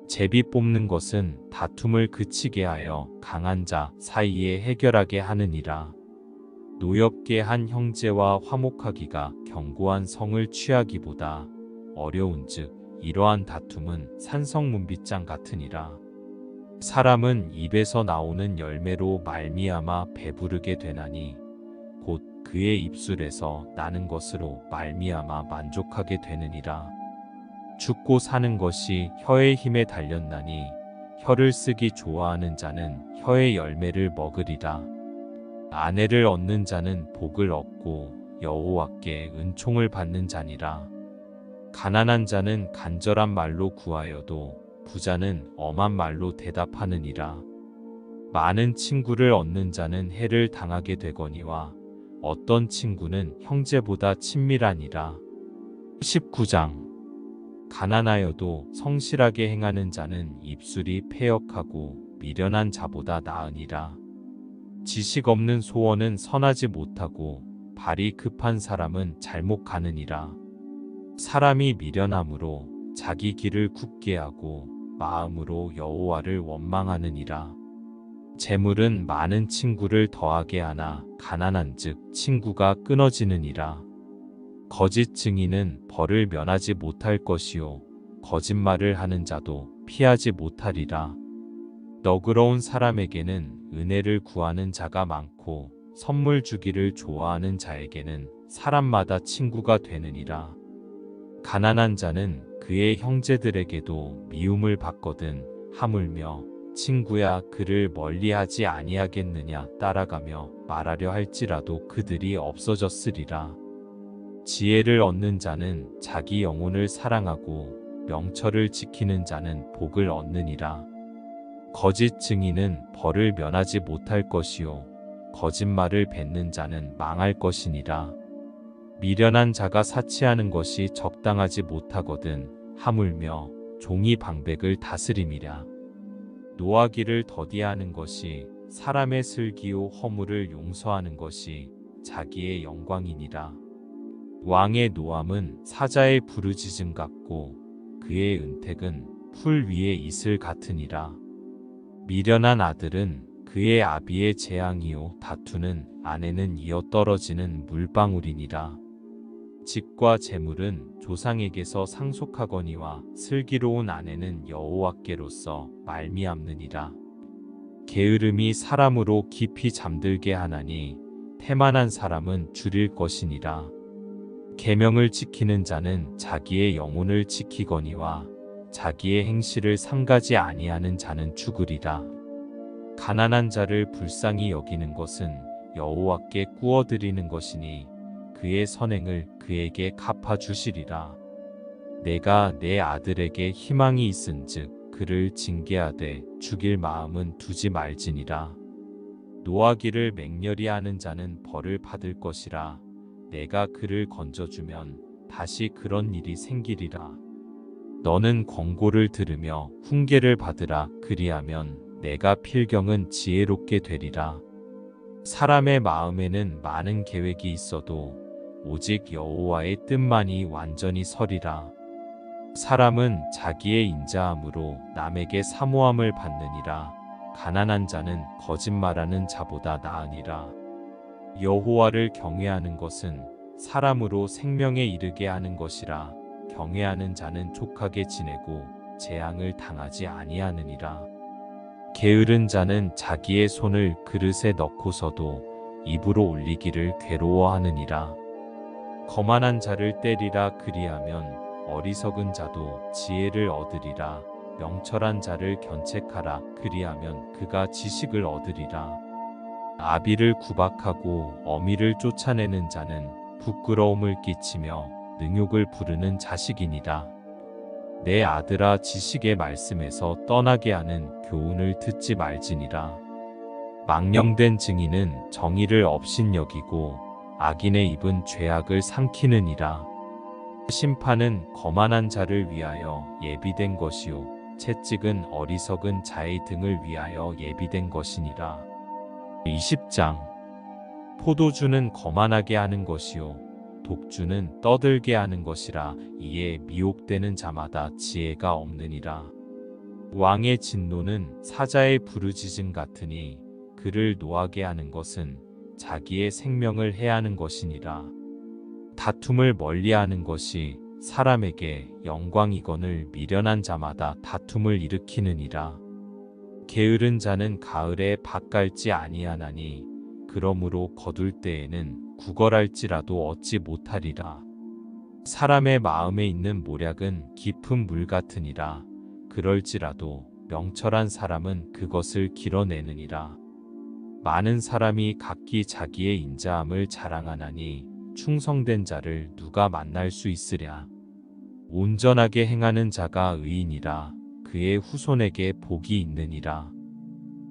제비 뽑는 것은 다툼을 그치게 하여 강한 자 사이에 해결하게 하느니라. 노엽게 한 형제와 화목하기가 견고한 성을 취하기보다 어려운즉 이러한 다툼은 산성문빗장 같으니라. 사람은 입에서 나오는 열매로 말미암아 배부르게 되나니 곧 그의 입술에서 나는 것으로 말미암아 만족하게 되느니라. 죽고 사는 것이 혀의 힘에 달렸나니 혀를 쓰기 좋아하는 자는 혀의 열매를 먹으리라. 아내를 얻는 자는 복을 얻고 여호와께 은총을 받는 자니라. 가난한 자는 간절한 말로 구하여도 부자는 엄한 말로 대답하느니라. 많은 친구를 얻는 자는 해를 당하게 되거니와 어떤 친구는 형제보다 친밀하니라. 19장. 가난하여도 성실하게 행하는 자는 입술이 패역하고 미련한 자보다 나으니라. 지식 없는 소원은 선하지 못하고 발이 급한 사람은 잘못 가느니라. 사람이 미련함으로 자기 길을 굳게 하고 마음으로 여호와를 원망하느니라. 재물은 많은 친구를 더하게 하나 가난한즉 친구가 끊어지느니라. 거짓 증인은 벌을 면하지 못할 것이요 거짓말을 하는 자도 피하지 못하리라. 너그러운 사람에게는 은혜를 구하는 자가 많고 선물 주기를 좋아하는 자에게는 사람마다 친구가 되느니라. 가난한 자는 그의 형제들에게도 미움을 받거든 하물며 친구야 그를 멀리하지 아니하겠느냐 따라가며 말하려 할지라도 그들이 없어졌으리라. 지혜를 얻는 자는 자기 영혼을 사랑하고 명철을 지키는 자는 복을 얻느니라. 거짓 증인은 벌을 면하지 못할 것이요 거짓말을 뱉는 자는 망할 것이니라. 미련한 자가 사치하는 것이 적당하지 못하거든 하물며 종이 방백을 다스림이랴. 노하기를 더디하는 것이 사람의 슬기요 허물을 용서하는 것이 자기의 영광이니라. 왕의 노함은 사자의 부르짖음 같고 그의 은택은 풀 위의 이슬 같으니라. 미련한 아들은 그의 아비의 재앙이요 다투는 아내는 이어 떨어지는 물방울이니라. 집과 재물은 조상에게서 상속하거니와 슬기로운 아내는 여호와께로서 말미암느니라. 게으름이 사람으로 깊이 잠들게 하나니 태만한 사람은 줄일 것이니라. 계명을 지키는 자는 자기의 영혼을 지키거니와 자기의 행실을 삼가지 아니하는 자는 죽으리라. 가난한 자를 불쌍히 여기는 것은 여호와께 꾸어드리는 것이니 그의 선행을 그에게 갚아주시리라. 내가 내 아들에게 희망이 있은즉 그를 징계하되 죽일 마음은 두지 말지니라. 노하기를 맹렬히 하는 자는 벌을 받을 것이라. 내가 그를 건져주면 다시 그런 일이 생기리라. 너는 권고를 들으며 훈계를 받으라. 그리하면 내가 필경은 지혜롭게 되리라. 사람의 마음에는 많은 계획이 있어도 오직 여호와의 뜻만이 완전히 서리라. 사람은 자기의 인자함으로 남에게 사모함을 받느니라. 가난한 자는 거짓말하는 자보다 나으니라. 여호와를 경외하는 것은 사람으로 생명에 이르게 하는 것이라. 경외하는 자는 족하게 지내고 재앙을 당하지 아니하느니라. 게으른 자는 자기의 손을 그릇에 넣고서도 입으로 올리기를 괴로워하느니라. 거만한 자를 때리라. 그리하면 어리석은 자도 지혜를 얻으리라. 명철한 자를 견책하라. 그리하면 그가 지식을 얻으리라. 아비를 구박하고 어미를 쫓아내는 자는 부끄러움을 끼치며 능욕을 부르는 자식이니라. 내 아들아, 지식의 말씀에서 떠나게 하는 교훈을 듣지 말지니라. 망령된 증인은 정의를 업신여기고 악인의 입은 죄악을 삼키느니라. 심판은 거만한 자를 위하여 예비된 것이요 채찍은 어리석은 자의 등을 위하여 예비된 것이니라. 20장. 포도주는 거만하게 하는 것이요 독주는 떠들게 하는 것이라. 이에 미혹되는 자마다 지혜가 없느니라. 왕의 진노는 사자의 부르짖음 같으니 그를 노하게 하는 것은 자기의 생명을 해하는 것이니라. 다툼을 멀리하는 것이 사람에게 영광이거늘 미련한 자마다 다툼을 일으키느니라. 게으른 자는 가을에 밭 갈지 아니하나니 그러므로 거둘 때에는 구걸할지라도 얻지 못하리라. 사람의 마음에 있는 모략은 깊은 물 같으니라. 그럴지라도 명철한 사람은 그것을 길어내느니라. 많은 사람이 각기 자기의 인자함을 자랑하나니 충성된 자를 누가 만날 수 있으랴. 온전하게 행하는 자가 의인이라. 그의 후손에게 복이 있느니라.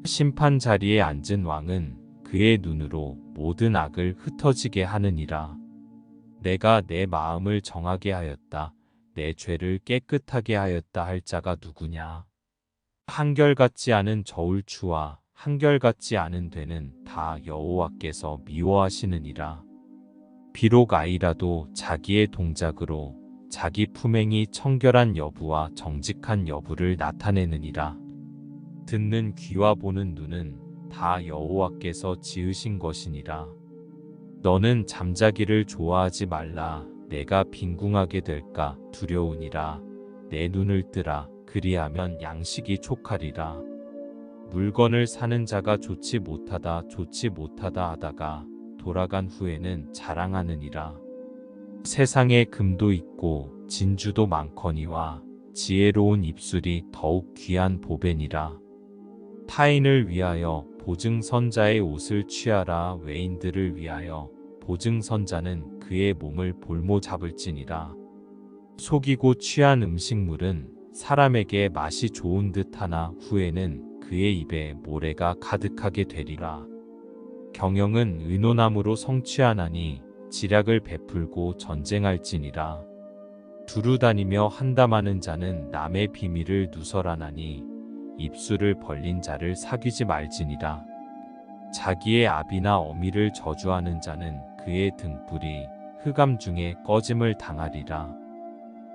심판 자리에 앉은 왕은 그의 눈으로 모든 악을 흩어지게 하느니라. 내가 내 마음을 정하게 하였다. 내 죄를 깨끗하게 하였다 할 자가 누구냐. 한결같지 않은 저울추와 한결같지 않은 되는 다 여호와께서 미워하시느니라. 비록 아이라도 자기의 동작으로 자기 품행이 청결한 여부와 정직한 여부를 나타내느니라. 듣는 귀와 보는 눈은 다 여호와께서 지으신 것이니라. 너는 잠자기를 좋아하지 말라. 내가 빈궁하게 될까 두려우니라. 내 눈을 뜨라. 그리하면 양식이 촉하리라. 물건을 사는 자가 좋지 못하다 하다가 돌아간 후에는 자랑하느니라. 세상에 금도 있고 진주도 많거니와 지혜로운 입술이 더욱 귀한 보배니라. 타인을 위하여 보증선자의 옷을 취하라. 외인들을 위하여 보증선자는 그의 몸을 볼모 잡을지니라. 속이고 취한 음식물은 사람에게 맛이 좋은 듯하나 후에는 그의 입에 모래가 가득하게 되리라. 경영은 의논함으로 성취하나니 지략을 베풀고 전쟁할지니라. 두루 다니며 한담하는 자는 남의 비밀을 누설하나니 입술을 벌린 자를 사귀지 말지니라. 자기의 아비나 어미를 저주하는 자는 그의 등불이 흑암 중에 꺼짐을 당하리라.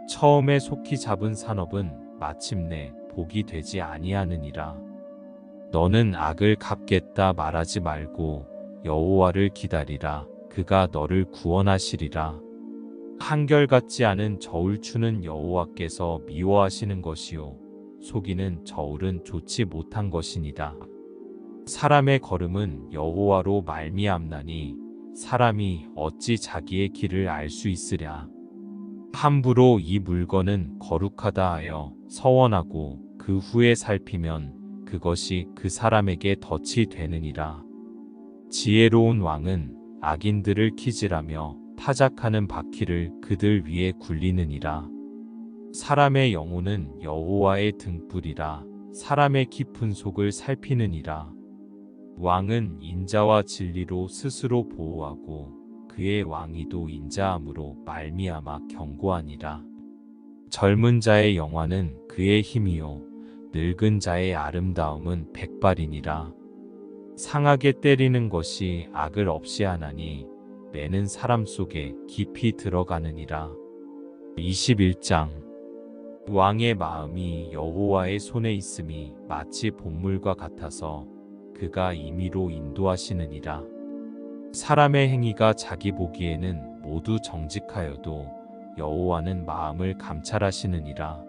처음에 속히 잡은 산업은 마침내 복이 되지 아니하느니라. 너는 악을 갚겠다 말하지 말고 여호와를 기다리라. 그가 너를 구원하시리라. 한결같지 않은 저울 추는 여호와께서 미워하시는 것이요 속이는 저울은 좋지 못한 것이니라. 사람의 걸음은 여호와로 말미암나니 사람이 어찌 자기의 길을 알 수 있으랴. 함부로 이 물건은 거룩하다 하여 서원하고 그 후에 살피면 그것이 그 사람에게 덫이 되느니라. 지혜로운 왕은 악인들을 키질하며 타작하는 바퀴를 그들 위에 굴리느니라. 사람의 영혼은 여호와의 등불이라. 사람의 깊은 속을 살피느니라. 왕은 인자와 진리로 스스로 보호하고 그의 왕위도 인자함으로 말미암아 견고하니라. 젊은 자의 영화는 그의 힘이요 늙은 자의 아름다움은 백발이니라. 상하게 때리는 것이 악을 없이 하나니 매는 사람 속에 깊이 들어가느니라. 21장 왕의 마음이 여호와의 손에 있음이 마치 본물과 같아서 그가 임의로 인도하시느니라. 사람의 행위가 자기 보기에는 모두 정직하여도 여호와는 마음을 감찰하시느니라.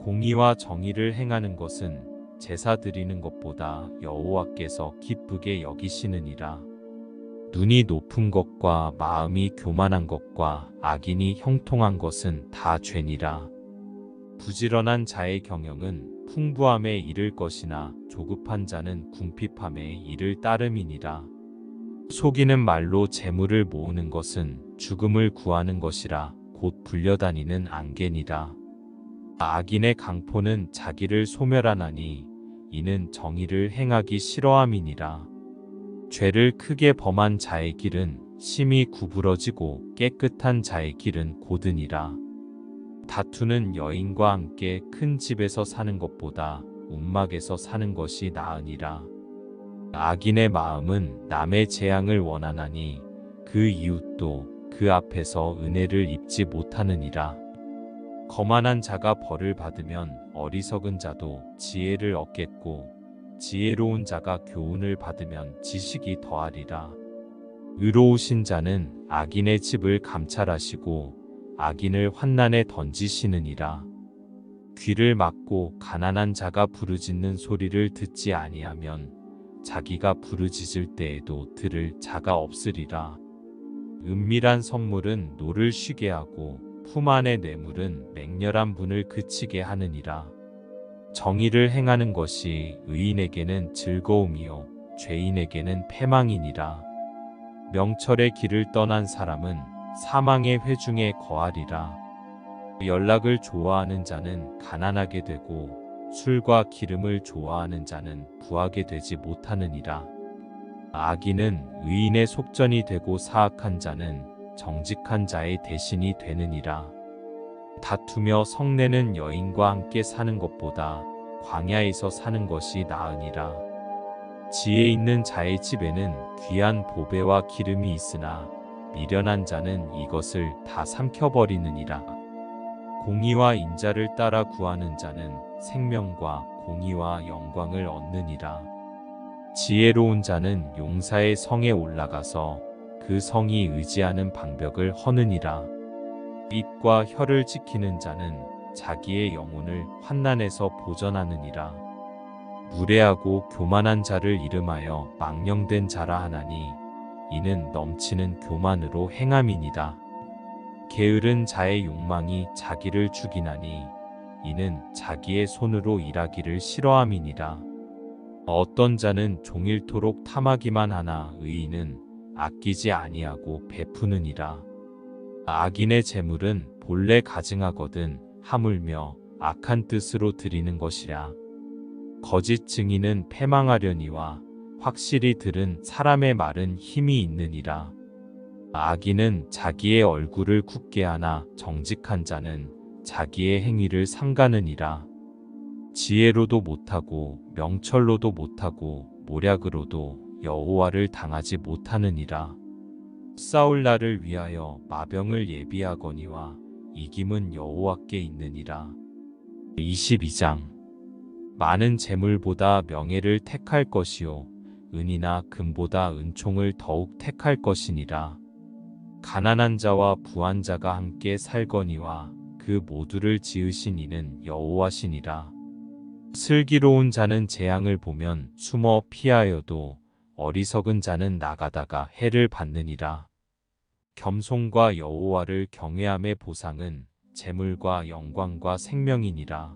공의와 정의를 행하는 것은 제사 드리는 것보다 여호와께서 기쁘게 여기시느니라. 눈이 높은 것과 마음이 교만한 것과 악인이 형통한 것은 다 죄니라. 부지런한 자의 경영은 풍부함에 이를 것이나 조급한 자는 궁핍함에 이를 따름이니라. 속이는 말로 재물을 모으는 것은 죽음을 구하는 것이라 곧 불려다니는 안개니라. 악인의 강포는 자기를 소멸하나니 이는 정의를 행하기 싫어함이니라. 죄를 크게 범한 자의 길은 심히 구부러지고 깨끗한 자의 길은 고드니라. 다투는 여인과 함께 큰 집에서 사는 것보다 움막에서 사는 것이 나으니라. 악인의 마음은 남의 재앙을 원하나니 그 이웃도 그 앞에서 은혜를 입지 못하느니라. 거만한 자가 벌을 받으면 어리석은 자도 지혜를 얻겠고 지혜로운 자가 교훈을 받으면 지식이 더하리라. 의로우신 자는 악인의 집을 감찰하시고 악인을 환난에 던지시느니라. 귀를 막고 가난한 자가 부르짖는 소리를 듣지 아니하면 자기가 부르짖을 때에도 들을 자가 없으리라. 은밀한 선물은 노를 쉬게 하고 품 안의 뇌물은 맹렬한 분을 그치게 하느니라. 정의를 행하는 것이 의인에게는 즐거움이요 죄인에게는 패망이니라. 명철의 길을 떠난 사람은 사망의 회중에 거하리라. 연락을 좋아하는 자는 가난하게 되고 술과 기름을 좋아하는 자는 부하게 되지 못하느니라. 악인은 의인의 속전이 되고 사악한 자는 정직한 자의 대신이 되느니라. 다투며 성내는 여인과 함께 사는 것보다 광야에서 사는 것이 나으니라. 지혜 있는 자의 집에는 귀한 보배와 기름이 있으나 미련한 자는 이것을 다 삼켜버리느니라. 공의와 인자를 따라 구하는 자는 생명과 공의와 영광을 얻느니라. 지혜로운 자는 용사의 성에 올라가서 그 성이 의지하는 방벽을 허느니라. 입과 혀를 지키는 자는 자기의 영혼을 환난에서 보전하느니라. 무례하고 교만한 자를 이름하여 망령된 자라 하나니 이는 넘치는 교만으로 행함이니라. 게으른 자의 욕망이 자기를 죽이나니 이는 자기의 손으로 일하기를 싫어함이니라. 어떤 자는 종일토록 탐하기만 하나 의인은 아끼지 아니하고 베푸느니라. 악인의 재물은 본래 가증하거든 하물며 악한 뜻으로 드리는 것이라. 거짓 증인은 패망하려니와 확실히 들은 사람의 말은 힘이 있느니라. 악인은 자기의 얼굴을 굳게 하나 정직한 자는 자기의 행위를 삼가느니라. 지혜로도 못하고 명철로도 못하고 모략으로도 여호와를 당하지 못하느니라. 싸울 날을 위하여 마병을 예비하거니와 이김은 여호와께 있느니라. 22장. 많은 재물보다 명예를 택할 것이요 은이나 금보다 은총을 더욱 택할 것이니라. 가난한 자와 부한 자가 함께 살거니와 그 모두를 지으신 이는 여호와시니라. 슬기로운 자는 재앙을 보면 숨어 피하여도 어리석은 자는 나가다가 해를 받느니라. 겸손과 여호와를 경외함의 보상은 재물과 영광과 생명이니라.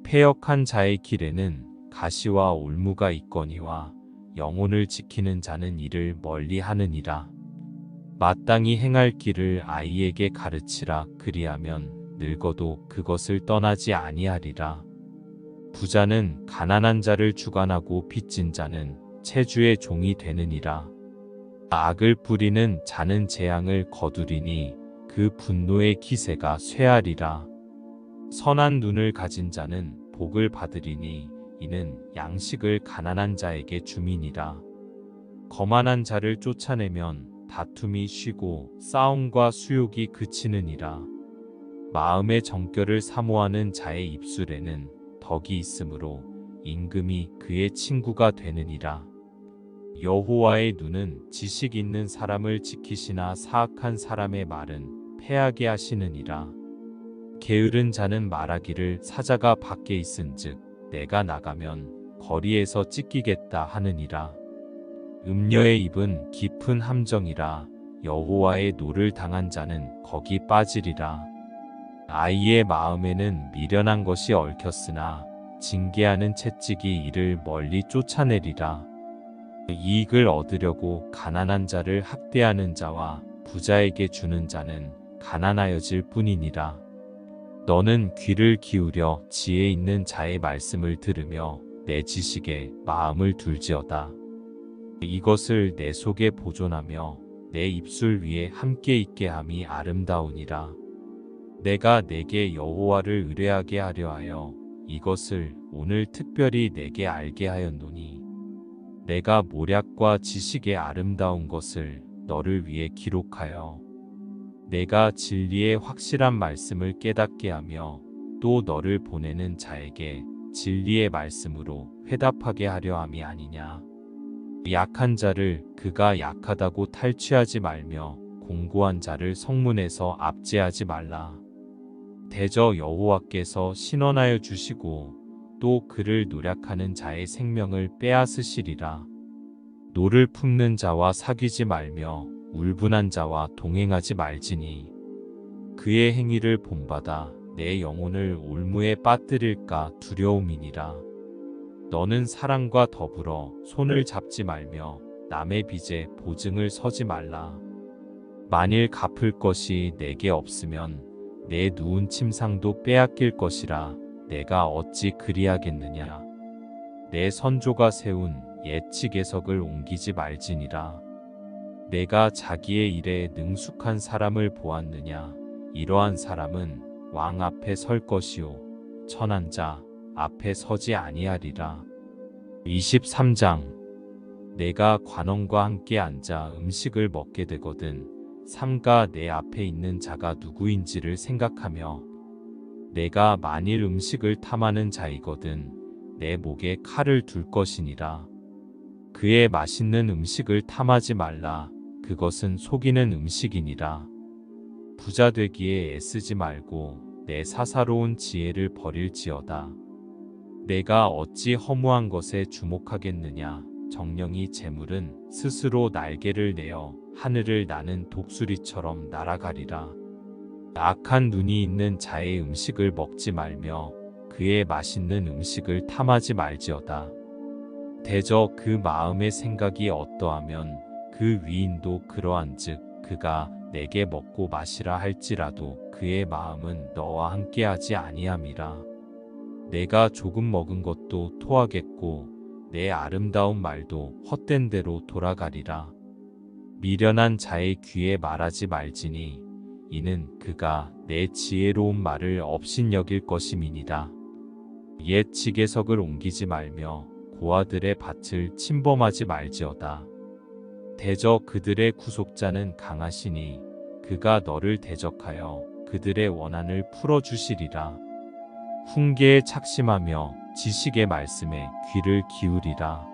패역한 자의 길에는 가시와 올무가 있거니와 영혼을 지키는 자는 이를 멀리 하느니라. 마땅히 행할 길을 아이에게 가르치라. 그리하면 늙어도 그것을 떠나지 아니하리라. 부자는 가난한 자를 주관하고 빚진 자는 체주의 종이 되느니라. 악을 부리는 자는 재앙을 거두리니 그 분노의 기세가 쇠하리라. 선한 눈을 가진 자는 복을 받으리니 이는 양식을 가난한 자에게 줌이니라. 거만한 자를 쫓아내면 다툼이 쉬고 싸움과 수욕이 그치느니라. 마음의 정결을 사모하는 자의 입술에는 덕이 있으므로 임금이 그의 친구가 되느니라. 여호와의 눈은 지식 있는 사람을 지키시나 사악한 사람의 말은 패하게 하시느니라. 게으른 자는 말하기를 사자가 밖에 있은즉 내가 나가면 거리에서 찢기겠다 하느니라. 음녀의 입은 깊은 함정이라 여호와의 노를 당한 자는 거기 빠지리라. 아이의 마음에는 미련한 것이 얽혔으나 징계하는 채찍이 이를 멀리 쫓아내리라. 이익을 얻으려고 가난한 자를 학대하는 자와 부자에게 주는 자는 가난하여질 뿐이니라. 너는 귀를 기울여 지혜 있는 자의 말씀을 들으며 내 지식에 마음을 둘지어다. 이것을 내 속에 보존하며 내 입술 위에 함께 있게 함이 아름다우니라. 내가 내게 여호와를 의뢰하게 하려 하여 이것을 오늘 특별히 내게 알게 하였노니 내가 모략과 지식의 아름다운 것을 너를 위해 기록하여 내가 진리의 확실한 말씀을 깨닫게 하며 또 너를 보내는 자에게 진리의 말씀으로 회답하게 하려 함이 아니냐. 약한 자를 그가 약하다고 탈취하지 말며 공고한 자를 성문에서 압제하지 말라. 대저 여호와께서 신원하여 주시고 또 그를 노략하는 자의 생명을 빼앗으시리라. 노를 품는 자와 사귀지 말며 울분한 자와 동행하지 말지니 그의 행위를 본받아 내 영혼을 올무에 빠뜨릴까 두려움이니라. 너는 사랑과 더불어 손을 잡지 말며 남의 빚에 보증을 서지 말라. 만일 갚을 것이 내게 없으면 내 누운 침상도 빼앗길 것이라 내가 어찌 그리하겠느냐. 내 선조가 세운 옛 지계석을 옮기지 말지니라. 내가 자기의 일에 능숙한 사람을 보았느냐. 이러한 사람은 왕 앞에 설 것이요 천한 자 앞에 서지 아니하리라. 23장. 내가 관원과 함께 앉아 음식을 먹게 되거든 삼가 내 앞에 있는 자가 누구인지를 생각하며 내가 만일 음식을 탐하는 자이거든 내 목에 칼을 둘 것이니라. 그의 맛있는 음식을 탐하지 말라. 그것은 속이는 음식이니라. 부자 되기에 애쓰지 말고 내 사사로운 지혜를 버릴지어다. 내가 어찌 허무한 것에 주목하겠느냐. 정령이 재물은 스스로 날개를 내어 하늘을 나는 독수리처럼 날아가리라. 악한 눈이 있는 자의 음식을 먹지 말며 그의 맛있는 음식을 탐하지 말지어다. 대저 그 마음의 생각이 어떠하면 그 위인도 그러한즉 그가 내게 먹고 마시라 할지라도 그의 마음은 너와 함께하지 아니함이라. 내가 조금 먹은 것도 토하겠고 내 아름다운 말도 헛된 대로 돌아가리라. 미련한 자의 귀에 말하지 말지니 이는 그가 내 지혜로운 말을 업신여길 것임이니라. 옛 지게석을 옮기지 말며 고아들의 밭을 침범하지 말지어다. 대저 그들의 구속자는 강하시니 그가 너를 대적하여 그들의 원한을 풀어주시리라. 훈계에 착심하며 지식의 말씀에 귀를 기울이라.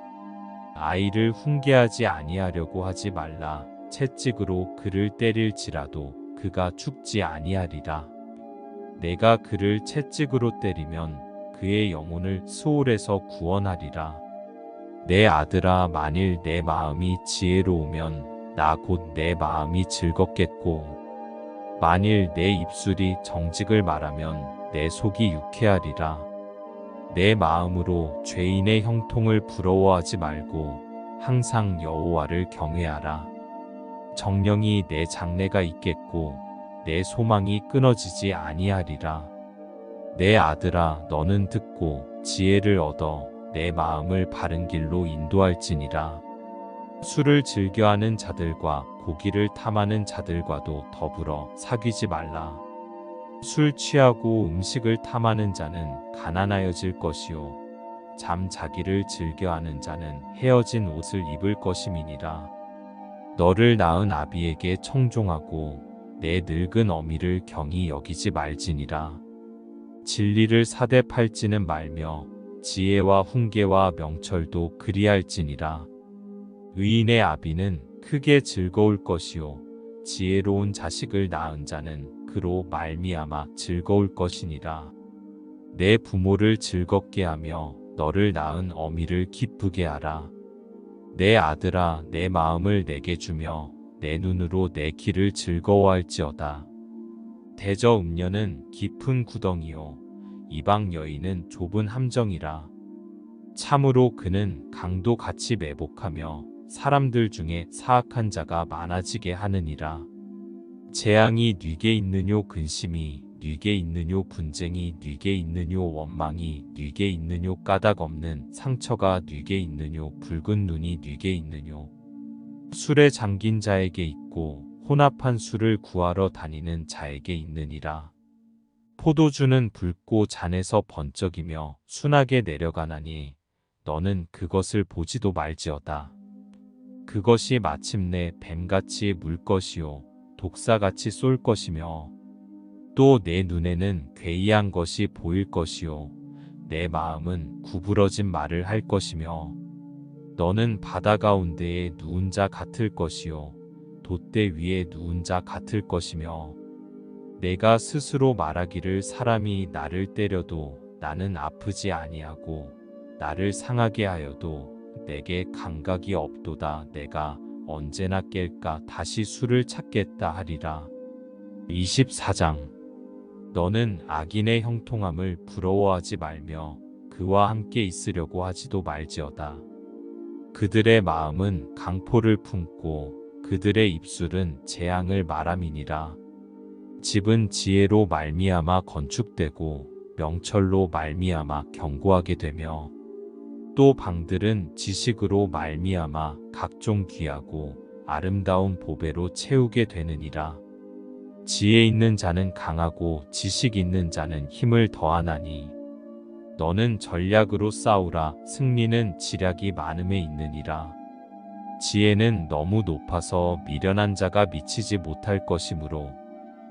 아이를 훈계하지 아니하려고 하지 말라. 채찍으로 그를 때릴지라도 그가 죽지 아니하리라. 내가 그를 채찍으로 때리면 그의 영혼을 스올에서 구원하리라. 내 아들아, 만일 내 마음이 지혜로우면 나 곧 내 마음이 즐겁겠고, 만일 내 입술이 정직을 말하면 내 속이 유쾌하리라. 내 마음으로 죄인의 형통을 부러워하지 말고 항상 여호와를 경외하라. 정령이 내 장래가 있겠고 내 소망이 끊어지지 아니하리라. 내 아들아, 너는 듣고 지혜를 얻어 내 마음을 바른 길로 인도할지니라. 술을 즐겨하는 자들과 고기를 탐하는 자들과도 더불어 사귀지 말라. 술 취하고 음식을 탐하는 자는 가난하여질 것이요 잠자기를 즐겨하는 자는 헤어진 옷을 입을 것임이니라. 너를 낳은 아비에게 청종하고 내 늙은 어미를 경히 여기지 말지니라. 진리를 사대 팔지는 말며 지혜와 훈계와 명철도 그리할지니라. 의인의 아비는 크게 즐거울 것이요 지혜로운 자식을 낳은 자는 그로 말미암아 즐거울 것이니라. 내 부모를 즐겁게 하며 너를 낳은 어미를 기쁘게 하라. 내 아들아, 내 마음을 내게 주며 내 눈으로 내 길을 즐거워할지어다. 대저 음녀는 깊은 구덩이요 이방 여인은 좁은 함정이라. 참으로 그는 강도 같이 매복하며 사람들 중에 사악한 자가 많아지게 하느니라. 재앙이 뉘게 있느뇨 근심이 뉘게 있느뇨 분쟁이 뉘게 있느뇨 원망이 뉘게 있느뇨 까닭 없는 상처가 뉘게 있느뇨 붉은 눈이 뉘게 있느뇨. 술에 잠긴 자에게 있고 혼합한 술을 구하러 다니는 자에게 있느니라. 포도주는 붉고 잔에서 번쩍이며 순하게 내려가나니 너는 그것을 보지도 말지어다. 그것이 마침내 뱀같이 물 것이요 독사같이 쏠 것이며 또 내 눈에는 괴이한 것이 보일 것이요 내 마음은 구부러진 말을 할 것이며 너는 바다 가운데에 누운 자 같을 것이요 돛대 위에 누운 자 같을 것이며 내가 스스로 말하기를 사람이 나를 때려도 나는 아프지 아니하고 나를 상하게 하여도 내게 감각이 없도다. 내가 언제나 깰까 다시 술을 찾겠다 하리라. 24장. 너는 악인의 형통함을 부러워하지 말며 그와 함께 있으려고 하지도 말지어다. 그들의 마음은 강포를 품고 그들의 입술은 재앙을 말함이니라. 집은 지혜로 말미암아 건축되고 명철로 말미암아 견고하게 되며 또 방들은 지식으로 말미암아 각종 귀하고 아름다운 보배로 채우게 되느니라. 지혜 있는 자는 강하고 지식 있는 자는 힘을 더하나니 너는 전략으로 싸우라. 승리는 지략이 많음에 있느니라. 지혜는 너무 높아서 미련한 자가 미치지 못할 것이므로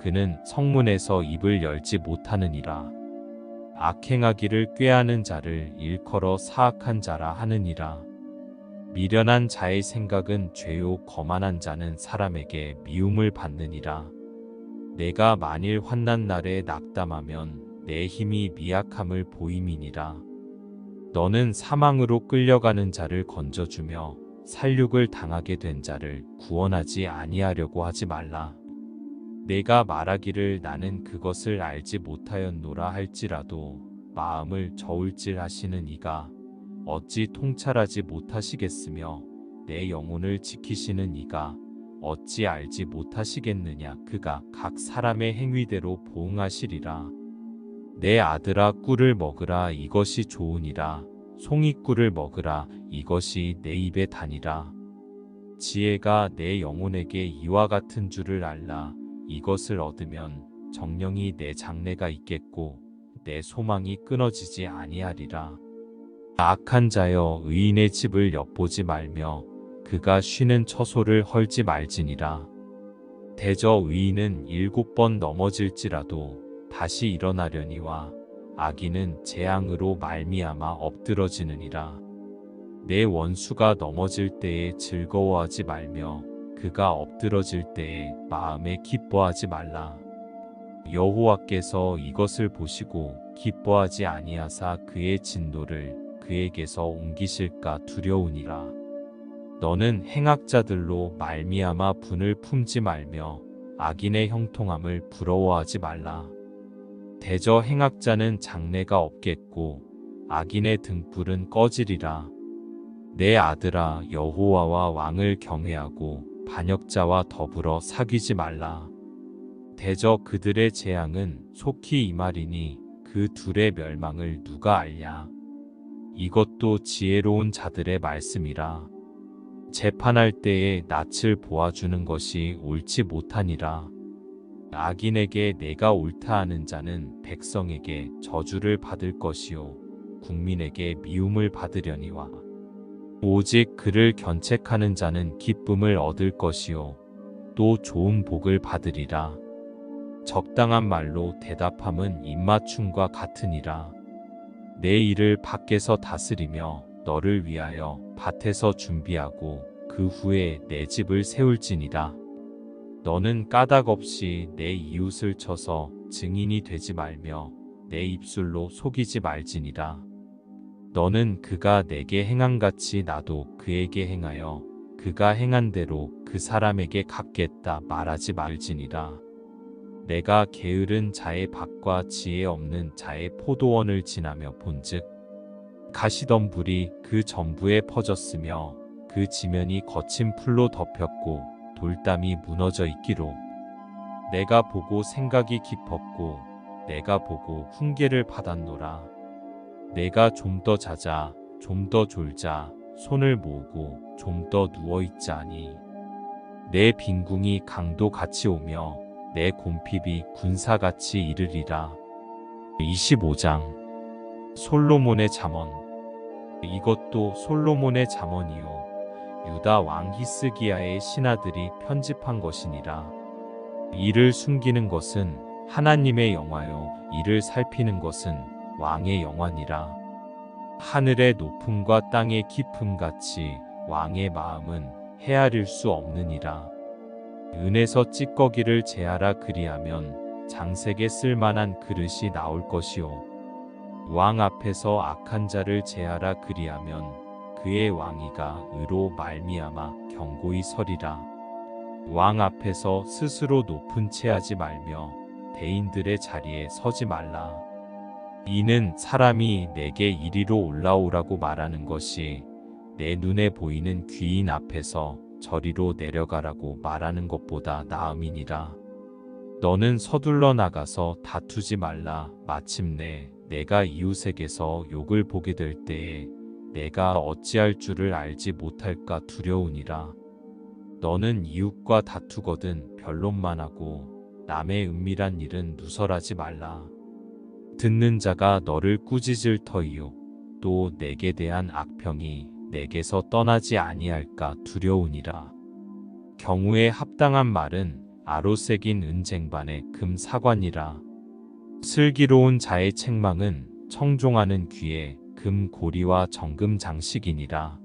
그는 성문에서 입을 열지 못하느니라. 악행하기를 꾀하는 자를 일컬어 사악한 자라 하느니라. 미련한 자의 생각은 죄요 거만한 자는 사람에게 미움을 받느니라. 내가 만일 환난 날에 낙담하면 내 힘이 미약함을 보임이니라. 너는 사망으로 끌려가는 자를 건져주며 살육을 당하게 된 자를 구원하지 아니하려고 하지 말라. 내가 말하기를 나는 그것을 알지 못하였노라 할지라도 마음을 저울질하시는 이가 어찌 통찰하지 못하시겠으며 내 영혼을 지키시는 이가 어찌 알지 못하시겠느냐. 그가 각 사람의 행위대로 보응하시리라. 내 아들아, 꿀을 먹으라. 이것이 좋으니라. 송이꿀을 먹으라. 이것이 내 입에 다니라. 지혜가 내 영혼에게 이와 같은 줄을 알라. 이것을 얻으면 정령이 내 장래가 있겠고 내 소망이 끊어지지 아니하리라. 악한 자여 의인의 집을 엿보지 말며 그가 쉬는 처소를 헐지 말지니라. 대저 의인은 7번 넘어질지라도 다시 일어나려니와 악인은 재앙으로 말미암아 엎드러지느니라. 내 원수가 넘어질 때에 즐거워하지 말며 그가 엎드러질 때에 마음에 기뻐하지 말라. 여호와께서 이것을 보시고 기뻐하지 아니하사 그의 진노를 그에게서 옮기실까 두려우니라. 너는 행악자들로 말미암아 분을 품지 말며 악인의 형통함을 부러워하지 말라. 대저 행악자는 장래가 없겠고 악인의 등불은 꺼지리라. 내 아들아 여호와와 왕을 경외하고 반역자와 더불어 사귀지 말라. 대저 그들의 재앙은 속히 임하리니 그 둘의 멸망을 누가 알랴. 이것도 지혜로운 자들의 말씀이라. 재판할 때에 낯을 보아주는 것이 옳지 못하니라. 악인에게 내가 옳다 하는 자는 백성에게 저주를 받을 것이요 국민에게 미움을 받으려니와 오직 그를 견책하는 자는 기쁨을 얻을 것이요 또 좋은 복을 받으리라. 적당한 말로 대답함은 입맞춤과 같으니라. 내 일을 밖에서 다스리며 너를 위하여 밭에서 준비하고 그 후에 내 집을 세울지니라. 너는 까닭 없이 내 이웃을 쳐서 증인이 되지 말며 내 입술로 속이지 말지니라. 너는 그가 내게 행한같이 나도 그에게 행하여 그가 행한 대로 그 사람에게 갚겠다 말하지 말지니라. 내가 게으른 자의 밭과 지혜 없는 자의 포도원을 지나며 본즉 가시덤불이 그 전부에 퍼졌으며 그 지면이 거친 풀로 덮였고 돌담이 무너져 있기로 내가 보고 생각이 깊었고 내가 보고 훈계를 받았노라. 내가 좀 더 자자 좀 더 졸자 손을 모으고 좀 더 누워있자니 내 빈궁이 강도 같이 오며 내 곰핍이 군사같이 이르리라. 25장 솔로몬의 잠언. 이것도 솔로몬의 잠언이요 유다 왕 히스기야의 신하들이 편집한 것이니라. 이를 숨기는 것은 하나님의 영화요 이를 살피는 것은 왕의 영화니라. 하늘의 높음과 땅의 깊음 같이 왕의 마음은 헤아릴 수 없느니라. 은에서 찌꺼기를 제하라 그리하면 장색에 쓸만한 그릇이 나올 것이요 왕 앞에서 악한 자를 제하라 그리하면 그의 왕위가 의로 말미암아 견고히 서리라. 왕 앞에서 스스로 높은 채 하지 말며 대인들의 자리에 서지 말라. 이는 사람이 내게 이리로 올라오라고 말하는 것이 내 눈에 보이는 귀인 앞에서 저리로 내려가라고 말하는 것보다 나음이니라. 너는 서둘러 나가서 다투지 말라. 마침내 내가 이웃에게서 욕을 보게 될 때에 내가 어찌할 줄을 알지 못할까 두려우니라. 너는 이웃과 다투거든 변론만 하고 남의 은밀한 일은 누설하지 말라. 듣는 자가 너를 꾸짖을 터이요 또 내게 대한 악평이 내게서 떠나지 아니할까 두려우니라. 경우에 합당한 말은 아로새긴 은쟁반의 금 사관이라. 슬기로운 자의 책망은 청종하는 귀에 금 고리와 정금 장식이니라.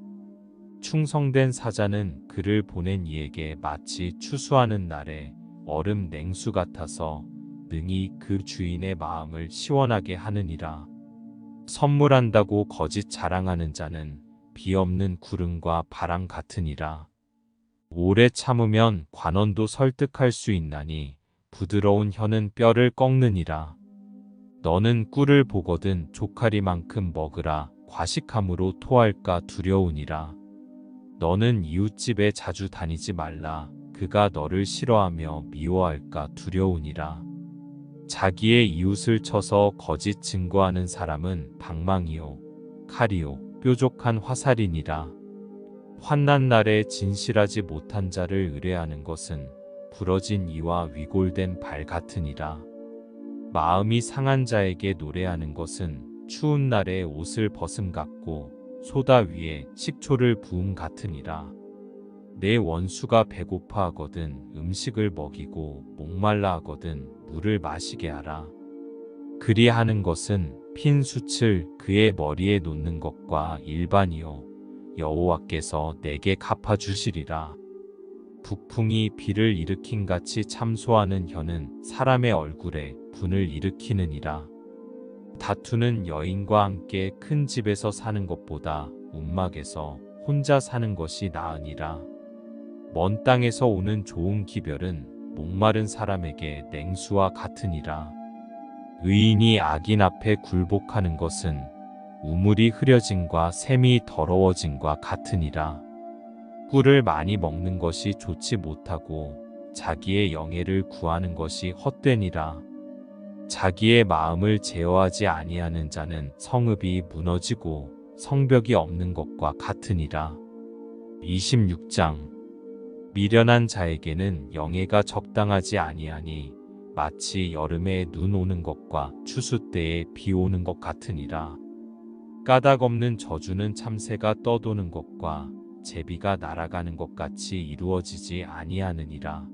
충성된 사자는 그를 보낸 이에게 마치 추수하는 날에 얼음 냉수 같아서 능히 그 주인의 마음을 시원하게 하느니라. 선물한다고 거짓 자랑하는 자는 비 없는 구름과 바람 같으니라. 오래 참으면 관원도 설득할 수 있나니 부드러운 혀는 뼈를 꺾느니라. 너는 꿀을 보거든 조카리만큼 먹으라. 과식함으로 토할까 두려우니라. 너는 이웃집에 자주 다니지 말라. 그가 너를 싫어하며 미워할까 두려우니라. 자기의 이웃을 쳐서 거짓 증거하는 사람은 방망이요 칼이요 뾰족한 화살이니라. 환난 날에 진실하지 못한 자를 의뢰하는 것은 부러진 이와 위골된 발 같으니라. 마음이 상한 자에게 노래하는 것은 추운 날에 옷을 벗음 같고 소다 위에 식초를 부음 같으니라. 내 원수가 배고파 하거든 음식을 먹이고 목말라 하거든 물을 마시게 하라. 그리하는 것은 핀 숯을 그의 머리에 놓는 것과 일반이요 여호와께서 내게 갚아주시리라. 북풍이 비를 일으킨 같이 참소하는 혀는 사람의 얼굴에 분을 일으키느니라. 다투는 여인과 함께 큰 집에서 사는 것보다 움막에서 혼자 사는 것이 나으니라. 먼 땅에서 오는 좋은 기별은 목마른 사람에게 냉수와 같으니라. 의인이 악인 앞에 굴복하는 것은 우물이 흐려짐과 샘이 더러워짐과 같으니라. 꿀을 많이 먹는 것이 좋지 못하고 자기의 영예를 구하는 것이 헛되니라. 자기의 마음을 제어하지 아니하는 자는 성읍이 무너지고 성벽이 없는 것과 같으니라. 26장 미련한 자에게는 영예가 적당하지 아니하니 마치 여름에 눈 오는 것과 추수 때에 비 오는 것 같으니라. 까닭 없는 저주는 참새가 떠도는 것과 제비가 날아가는 것 같이 이루어지지 아니하느니라.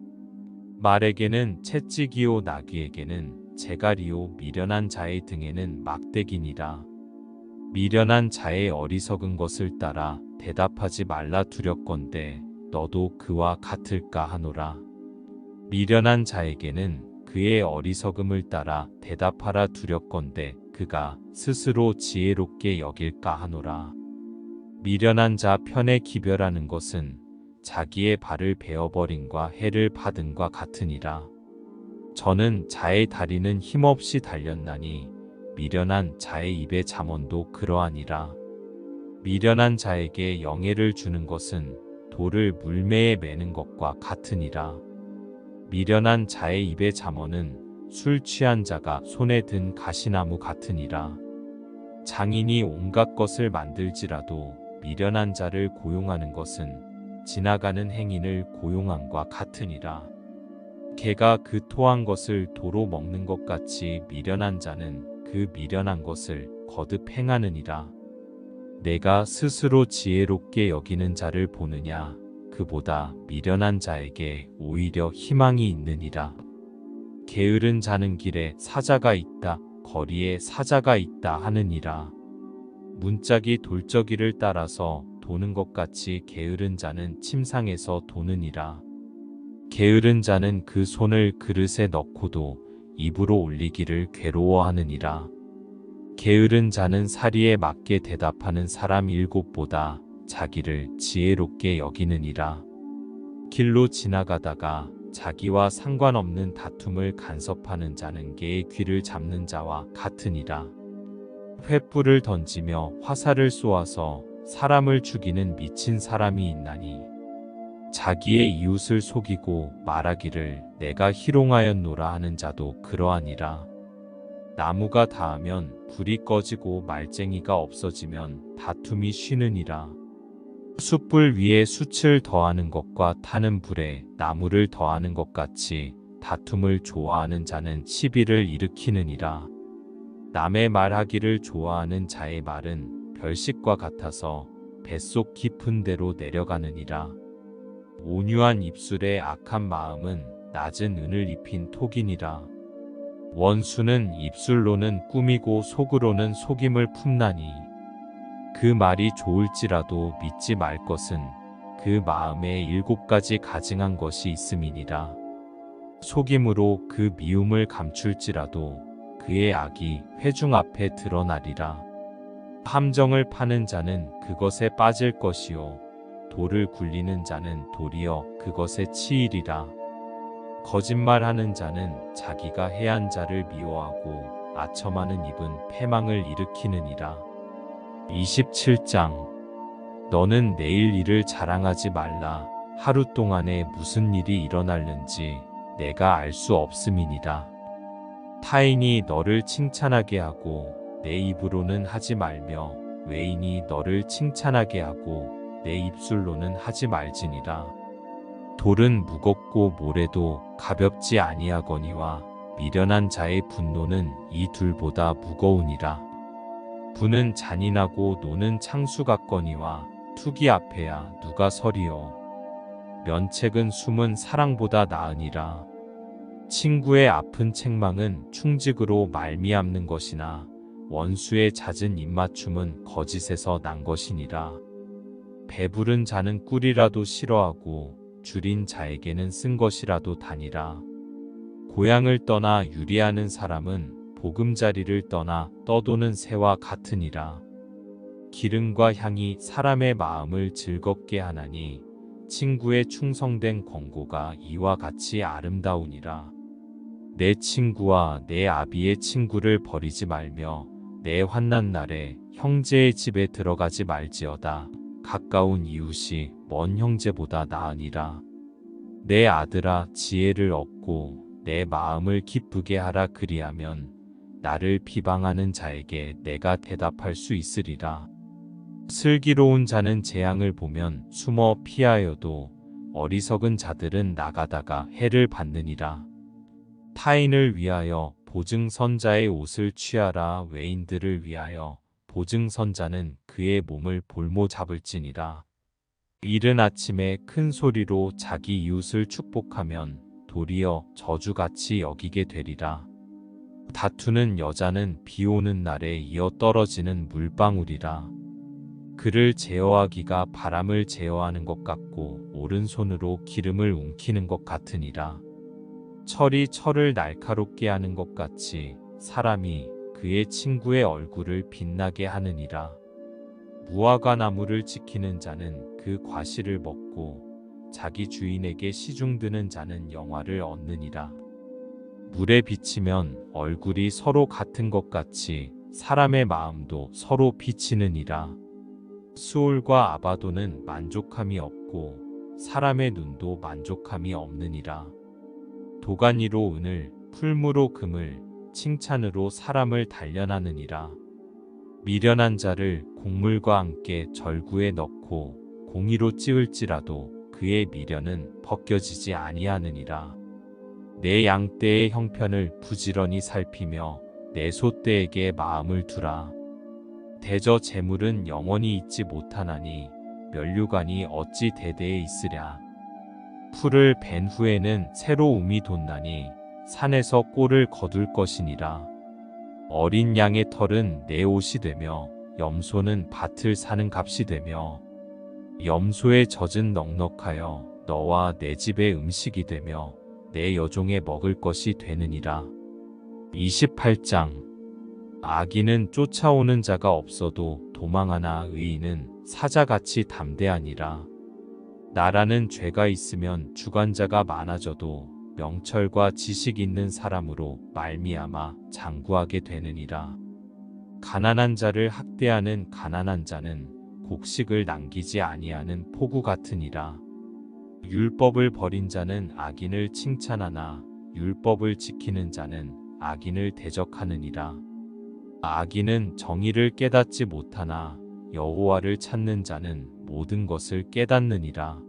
말에게는 채찍이요 나귀에게는 재갈이요 미련한 자의 등에는 막대기니라. 미련한 자의 어리석은 것을 따라 대답하지 말라 두렵건대 너도 그와 같을까 하노라. 미련한 자에게는 그의 어리석음을 따라 대답하라 두렵건대 그가 스스로 지혜롭게 여길까 하노라. 미련한 자 편에 기별하는 것은 자기의 발을 베어버림과 해를 받음과 같으니라. 저는 자의 다리는 힘없이 달렸나니 미련한 자의 입의 잠언도 그러하니라. 미련한 자에게 영예를 주는 것은 돌을 물매에 매는 것과 같으니라. 미련한 자의 입의 잠언은 술 취한 자가 손에 든 가시나무 같으니라. 장인이 온갖 것을 만들지라도 미련한 자를 고용하는 것은 지나가는 행인을 고용함과 같으니라. 개가 그 토한 것을 도로 먹는 것 같이 미련한 자는 그 미련한 것을 거듭 행하느니라. 내가 스스로 지혜롭게 여기는 자를 보느냐 그보다 미련한 자에게 오히려 희망이 있느니라. 게으른 자는 길에 사자가 있다 거리에 사자가 있다 하느니라. 문짝이 돌저기를 따라서 도는 것 같이 게으른 자는 침상에서 도느니라. 게으른 자는 그 손을 그릇에 넣고도 입으로 올리기를 괴로워하느니라. 게으른 자는 사리에 맞게 대답하는 사람 일곱보다 자기를 지혜롭게 여기느니라. 길로 지나가다가 자기와 상관없는 다툼을 간섭하는 자는 개의 귀를 잡는 자와 같으니라. 횃불을 던지며 화살을 쏘아서 사람을 죽이는 미친 사람이 있나니 자기의 이웃을 속이고 말하기를 내가 희롱하였노라 하는 자도 그러하니라. 나무가 닿으면 불이 꺼지고 말쟁이가 없어지면 다툼이 쉬느니라. 숯불 위에 숯을 더하는 것과 타는 불에 나무를 더하는 것 같이 다툼을 좋아하는 자는 시비를 일으키느니라. 남의 말하기를 좋아하는 자의 말은 별식과 같아서 뱃속 깊은 데로 내려가느니라. 온유한 입술에 악한 마음은 낮은 은을 입힌 톡이니라. 원수는 입술로는 꾸미고 속으로는 속임을 품나니 그 말이 좋을지라도 믿지 말 것은 그 마음에 7가지 가증한 것이 있음이니라. 속임으로 그 미움을 감출지라도 그의 악이 회중 앞에 드러나리라. 함정을 파는 자는 그것에 빠질 것이요 돌을 굴리는 자는 도리어 그것에 치이리라. 거짓말하는 자는 자기가 해한 자를 미워하고 아첨하는 입은 패망을 일으키느니라. 27장 너는 내일 일을 자랑하지 말라. 하루 동안에 무슨 일이 일어날는지 내가 알 수 없음이니라. 타인이 너를 칭찬하게 하고 내 입으로는 하지 말며 외인이 너를 칭찬하게 하고 내 입술로는 하지 말지니라. 돌은 무겁고 모래도 가볍지 아니하거니와 미련한 자의 분노는 이 둘보다 무거우니라. 부는 잔인하고 노는 창수 같거니와 투기 앞에야 누가 서리요. 면책은 숨은 사랑보다 나으니라. 친구의 아픈 책망은 충직으로 말미암는 것이나 원수의 잦은 입맞춤은 거짓에서 난 것이니라. 배부른 자는 꿀이라도 싫어하고 줄인 자에게는 쓴 것이라도 다니라. 고향을 떠나 유리하는 사람은 보금자리를 떠나 떠도는 새와 같으니라. 기름과 향이 사람의 마음을 즐겁게 하나니 친구의 충성된 권고가 이와 같이 아름다우니라. 내 친구와 내 아비의 친구를 버리지 말며 내 환난 날에 형제의 집에 들어가지 말지어다. 가까운 이웃이 먼 형제보다 나으니라. 내 아들아, 지혜를 얻고 내 마음을 기쁘게 하라. 그리하면 나를 비방하는 자에게 내가 대답할 수 있으리라. 슬기로운 자는 재앙을 보면 숨어 피하여도 어리석은 자들은 나가다가 해를 받느니라. 타인을 위하여 보증선자의 옷을 취하라. 외인들을 위하여 보증선자는 그의 몸을 볼모 잡을지니라. 이른 아침에 큰 소리로 자기 이웃을 축복하면 도리어 저주같이 여기게 되리라. 다투는 여자는 비 오는 날에 이어 떨어지는 물방울이라. 그를 제어하기가 바람을 제어하는 것 같고 오른손으로 기름을 움키는 것 같으니라. 철이 철을 날카롭게 하는 것 같이 사람이 그의 친구의 얼굴을 빛나게 하느니라. 무화과 나무를 지키는 자는 그 과실을 먹고 자기 주인에게 시중드는 자는 영화를 얻느니라. 물에 비치면 얼굴이 서로 같은 것 같이 사람의 마음도 서로 비치느니라. 수올과 아바도는 만족함이 없고 사람의 눈도 만족함이 없느니라. 도가니로 은을, 풀무로 금을, 칭찬으로 사람을 단련하느니라. 미련한 자를 곡물과 함께 절구에 넣고 공의로 찌을지라도 그의 미련은 벗겨지지 아니하느니라. 내 양떼의 형편을 부지런히 살피며 내 소떼에게 마음을 두라. 대저 재물은 영원히 있지 못하나니 면류관이 어찌 대대에 있으랴. 풀을 벤 후에는 새로 움이 돋나니 산에서 꼴을 거둘 것이니라. 어린 양의 털은 내 옷이 되며 염소는 밭을 사는 값이 되며 염소의 젖은 넉넉하여 너와 내 집의 음식이 되며 내 여종의 먹을 것이 되느니라. 28장. 악인은 쫓아오는 자가 없어도 도망하나 의인은 사자같이 담대하니라. 나라는 죄가 있으면 주관자가 많아져도 명철과 지식 있는 사람으로 말미암아 장구하게 되느니라. 가난한 자를 학대하는 가난한 자는 곡식을 남기지 아니하는 포구 같으니라. 율법을 버린 자는 악인을 칭찬하나 율법을 지키는 자는 악인을 대적하느니라. 악인은 정의를 깨닫지 못하나 여호와를 찾는 자는 모든 것을 깨닫느니라.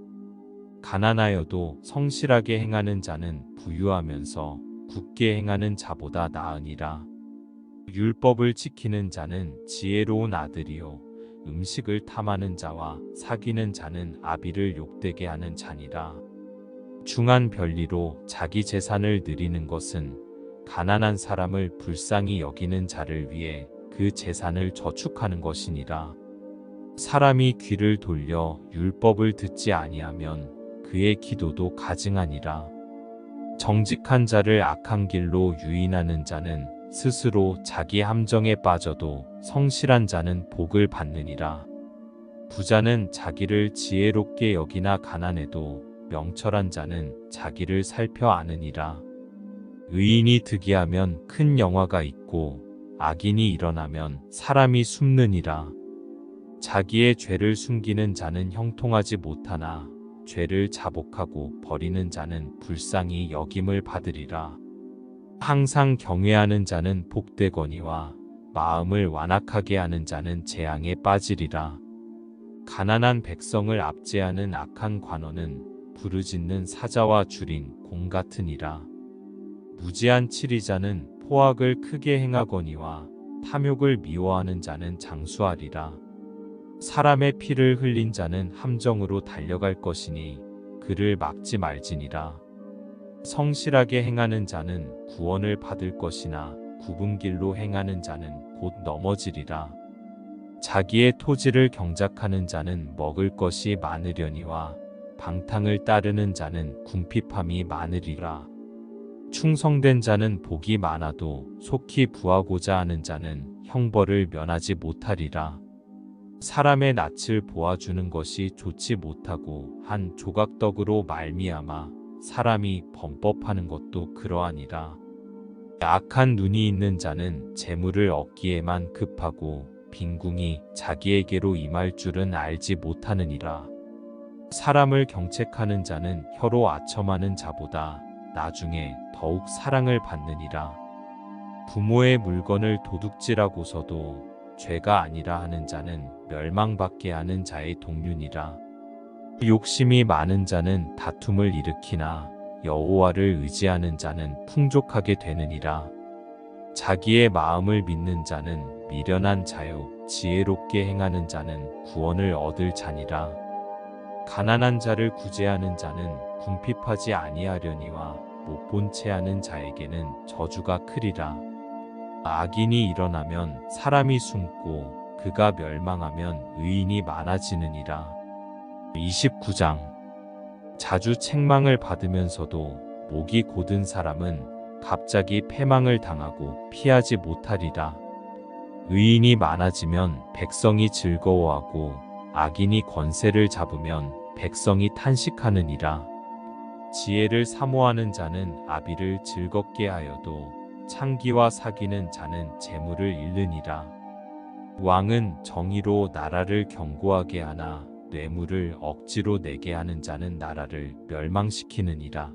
가난하여도 성실하게 행하는 자는 부유하면서 굳게 행하는 자보다 나으니라. 율법을 지키는 자는 지혜로운 아들이요 음식을 탐하는 자와 사귀는 자는 아비를 욕되게 하는 자니라. 중한 별리로 자기 재산을 늘리는 것은 가난한 사람을 불쌍히 여기는 자를 위해 그 재산을 저축하는 것이니라. 사람이 귀를 돌려 율법을 듣지 아니하면 그의 기도도 가증하니라. 정직한 자를 악한 길로 유인하는 자는 스스로 자기 함정에 빠져도 성실한 자는 복을 받느니라. 부자는 자기를 지혜롭게 여기나 가난해도 명철한 자는 자기를 살펴 아느니라. 의인이 득이하면 큰 영화가 있고 악인이 일어나면 사람이 숨느니라. 자기의 죄를 숨기는 자는 형통하지 못하나 죄를 자복하고 버리는 자는 불쌍히 여김을 받으리라. 항상 경외하는 자는 복되거니와 마음을 완악하게 하는 자는 재앙에 빠지리라. 가난한 백성을 압제하는 악한 관원은 부르짖는 사자와 줄인 공 같으니라. 무지한 치리자는 포악을 크게 행하거니와 탐욕을 미워하는 자는 장수하리라. 사람의 피를 흘린 자는 함정으로 달려갈 것이니 그를 막지 말지니라. 성실하게 행하는 자는 구원을 받을 것이나 굽은 길로 행하는 자는 곧 넘어지리라. 자기의 토지를 경작하는 자는 먹을 것이 많으려니와 방탕을 따르는 자는 궁핍함이 많으리라. 충성된 자는 복이 많아도 속히 부하고자 하는 자는 형벌을 면하지 못하리라. 사람의 낯을 보아주는 것이 좋지 못하고 한 조각떡으로 말미암아 사람이 범법하는 것도 그러하니라. 악한 눈이 있는 자는 재물을 얻기에만 급하고 빈궁이 자기에게로 임할 줄은 알지 못하느니라. 사람을 경책하는 자는 혀로 아첨하는 자보다 나중에 더욱 사랑을 받느니라. 부모의 물건을 도둑질하고서도 죄가 아니라 하는 자는 멸망받게 하는 자의 동류니라. 욕심이 많은 자는 다툼을 일으키나 여호와를 의지하는 자는 풍족하게 되느니라. 자기의 마음을 믿는 자는 미련한 자요 지혜롭게 행하는 자는 구원을 얻을 자니라. 가난한 자를 구제하는 자는 궁핍하지 아니하려니와 못 본 채 하는 자에게는 저주가 크리라. 악인이 일어나면 사람이 숨고 그가 멸망하면 의인이 많아지느니라. 29장. 자주 책망을 받으면서도 목이 곧은 사람은 갑자기 패망을 당하고 피하지 못하리라. 의인이 많아지면 백성이 즐거워하고 악인이 권세를 잡으면 백성이 탄식하느니라. 지혜를 사모하는 자는 아비를 즐겁게 하여도 창기와 사귀는 자는 재물을 잃느니라. 왕은 정의로 나라를 견고하게 하나 뇌물을 억지로 내게 하는 자는 나라를 멸망시키느니라.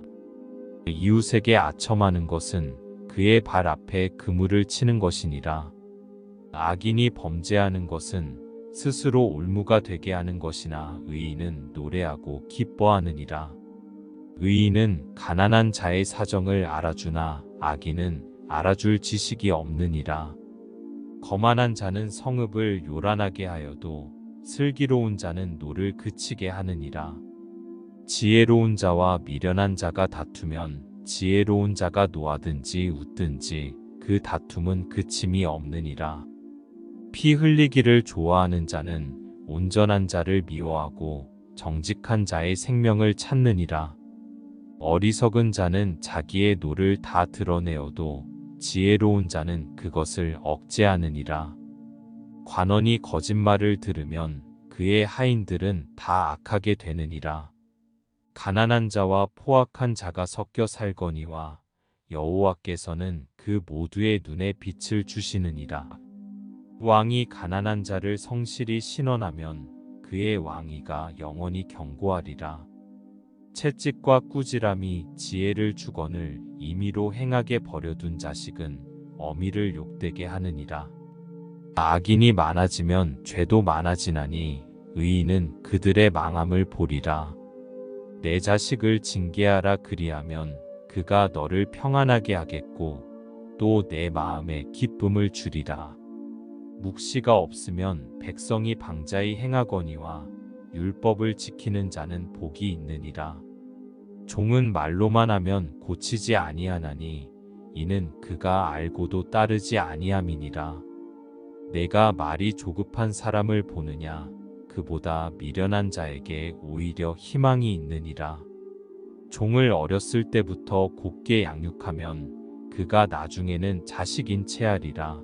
이웃에게 아첨하는 것은 그의 발 앞에 그물을 치는 것이니라. 악인이 범죄하는 것은 스스로 올무가 되게 하는 것이나 의인은 노래하고 기뻐하느니라. 의인은 가난한 자의 사정을 알아주나 악인은 알아줄 지식이 없느니라. 거만한 자는 성읍을 요란하게 하여도 슬기로운 자는 노를 그치게 하느니라. 지혜로운 자와 미련한 자가 다투면 지혜로운 자가 노하든지 웃든지 그 다툼은 그침이 없느니라. 피 흘리기를 좋아하는 자는 온전한 자를 미워하고 정직한 자의 생명을 찾느니라. 어리석은 자는 자기의 노를 다 드러내어도 지혜로운 자는 그것을 억제하느니라. 관원이 거짓말을 들으면 그의 하인들은 다 악하게 되느니라. 가난한 자와 포악한 자가 섞여 살거니와 여호와께서는 그 모두의 눈에 빛을 주시느니라. 왕이 가난한 자를 성실히 신원하면 그의 왕위가 영원히 견고하리라. 채찍과 꾸지람이 지혜를 주거늘 임의로 행하게 버려둔 자식은 어미를 욕되게 하느니라. 악인이 많아지면 죄도 많아지나니 의인은 그들의 망함을 보리라. 내 자식을 징계하라 그리하면 그가 너를 평안하게 하겠고 또 내 마음에 기쁨을 주리라. 묵시가 없으면 백성이 방자히 행하거니와 율법을 지키는 자는 복이 있느니라. 종은 말로만 하면 고치지 아니하나니 이는 그가 알고도 따르지 아니함이니라. 내가 말이 조급한 사람을 보느냐 그보다 미련한 자에게 오히려 희망이 있느니라. 종을 어렸을 때부터 곱게 양육하면 그가 나중에는 자식인 채하리라.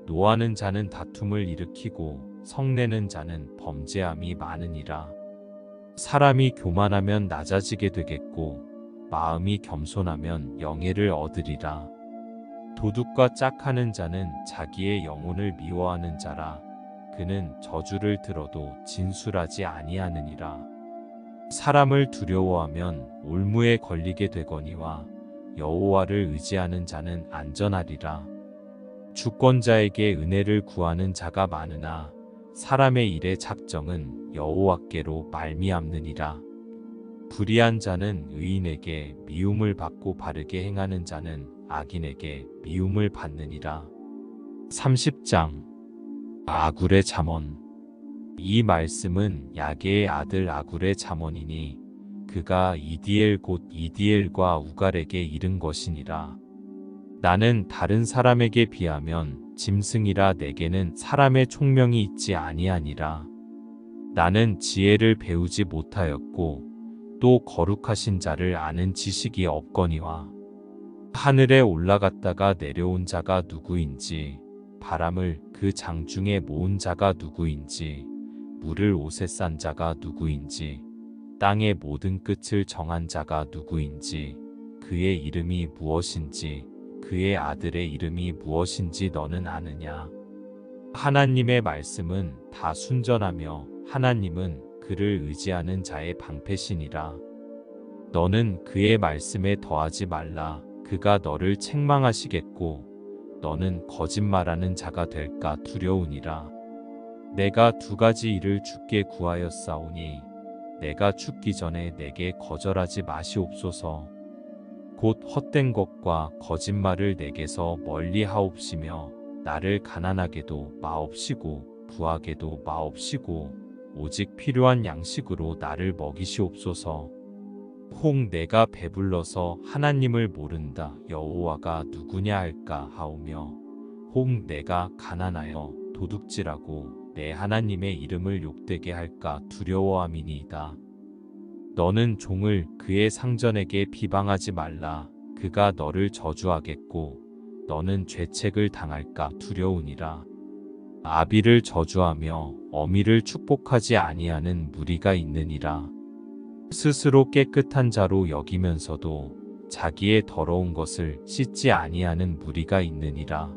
노하는 자는 다툼을 일으키고 성내는 자는 범죄함이 많으니라. 사람이 교만하면 낮아지게 되겠고 마음이 겸손하면 영예를 얻으리라. 도둑과 짝하는 자는 자기의 영혼을 미워하는 자라. 그는 저주를 들어도 진술하지 아니하느니라. 사람을 두려워하면 올무에 걸리게 되거니와 여호와를 의지하는 자는 안전하리라. 주권자에게 은혜를 구하는 자가 많으나 사람의 일의 작정은 여호와께로 말미암느니라. 불의한 자는 의인에게 미움을 받고 바르게 행하는 자는 악인에게 미움을 받느니라. 30장 아굴의 잠언. 이 말씀은 야게의 아들 아굴의 잠언이니 그가 이디엘 곧 이디엘과 우갈에게 이른 것이니라. 나는 다른 사람에게 비하면 짐승이라 내게는 사람의 총명이 있지 아니하니라. 나는 지혜를 배우지 못하였고 또 거룩하신 자를 아는 지식이 없거니와 하늘에 올라갔다가 내려온 자가 누구인지 바람을 그 장중에 모은 자가 누구인지 물을 옷에 싼 자가 누구인지 땅의 모든 끝을 정한 자가 누구인지 그의 이름이 무엇인지 그의 아들의 이름이 무엇인지 너는 아느냐? 하나님의 말씀은 다 순전하며 하나님은 그를 의지하는 자의 방패시니라. 너는 그의 말씀에 더하지 말라. 그가 너를 책망하시겠고 너는 거짓말하는 자가 될까 두려우니라. 내가 두 가지 일을 주께 구하였사오니 내가 죽기 전에 내게 거절하지 마시옵소서. 곧 헛된 것과 거짓말을 내게서 멀리 하옵시며 나를 가난하게도 마옵시고 부하게도 마옵시고 오직 필요한 양식으로 나를 먹이시옵소서. 혹 내가 배불러서 하나님을 모른다 여호와가 누구냐 할까 하오며 혹 내가 가난하여 도둑질하고 내 하나님의 이름을 욕되게 할까 두려워함이니이다. 너는 종을 그의 상전에게 비방하지 말라. 그가 너를 저주하겠고 너는 죄책을 당할까 두려우니라. 아비를 저주하며 어미를 축복하지 아니하는 무리가 있느니라. 스스로 깨끗한 자로 여기면서도 자기의 더러운 것을 씻지 아니하는 무리가 있느니라.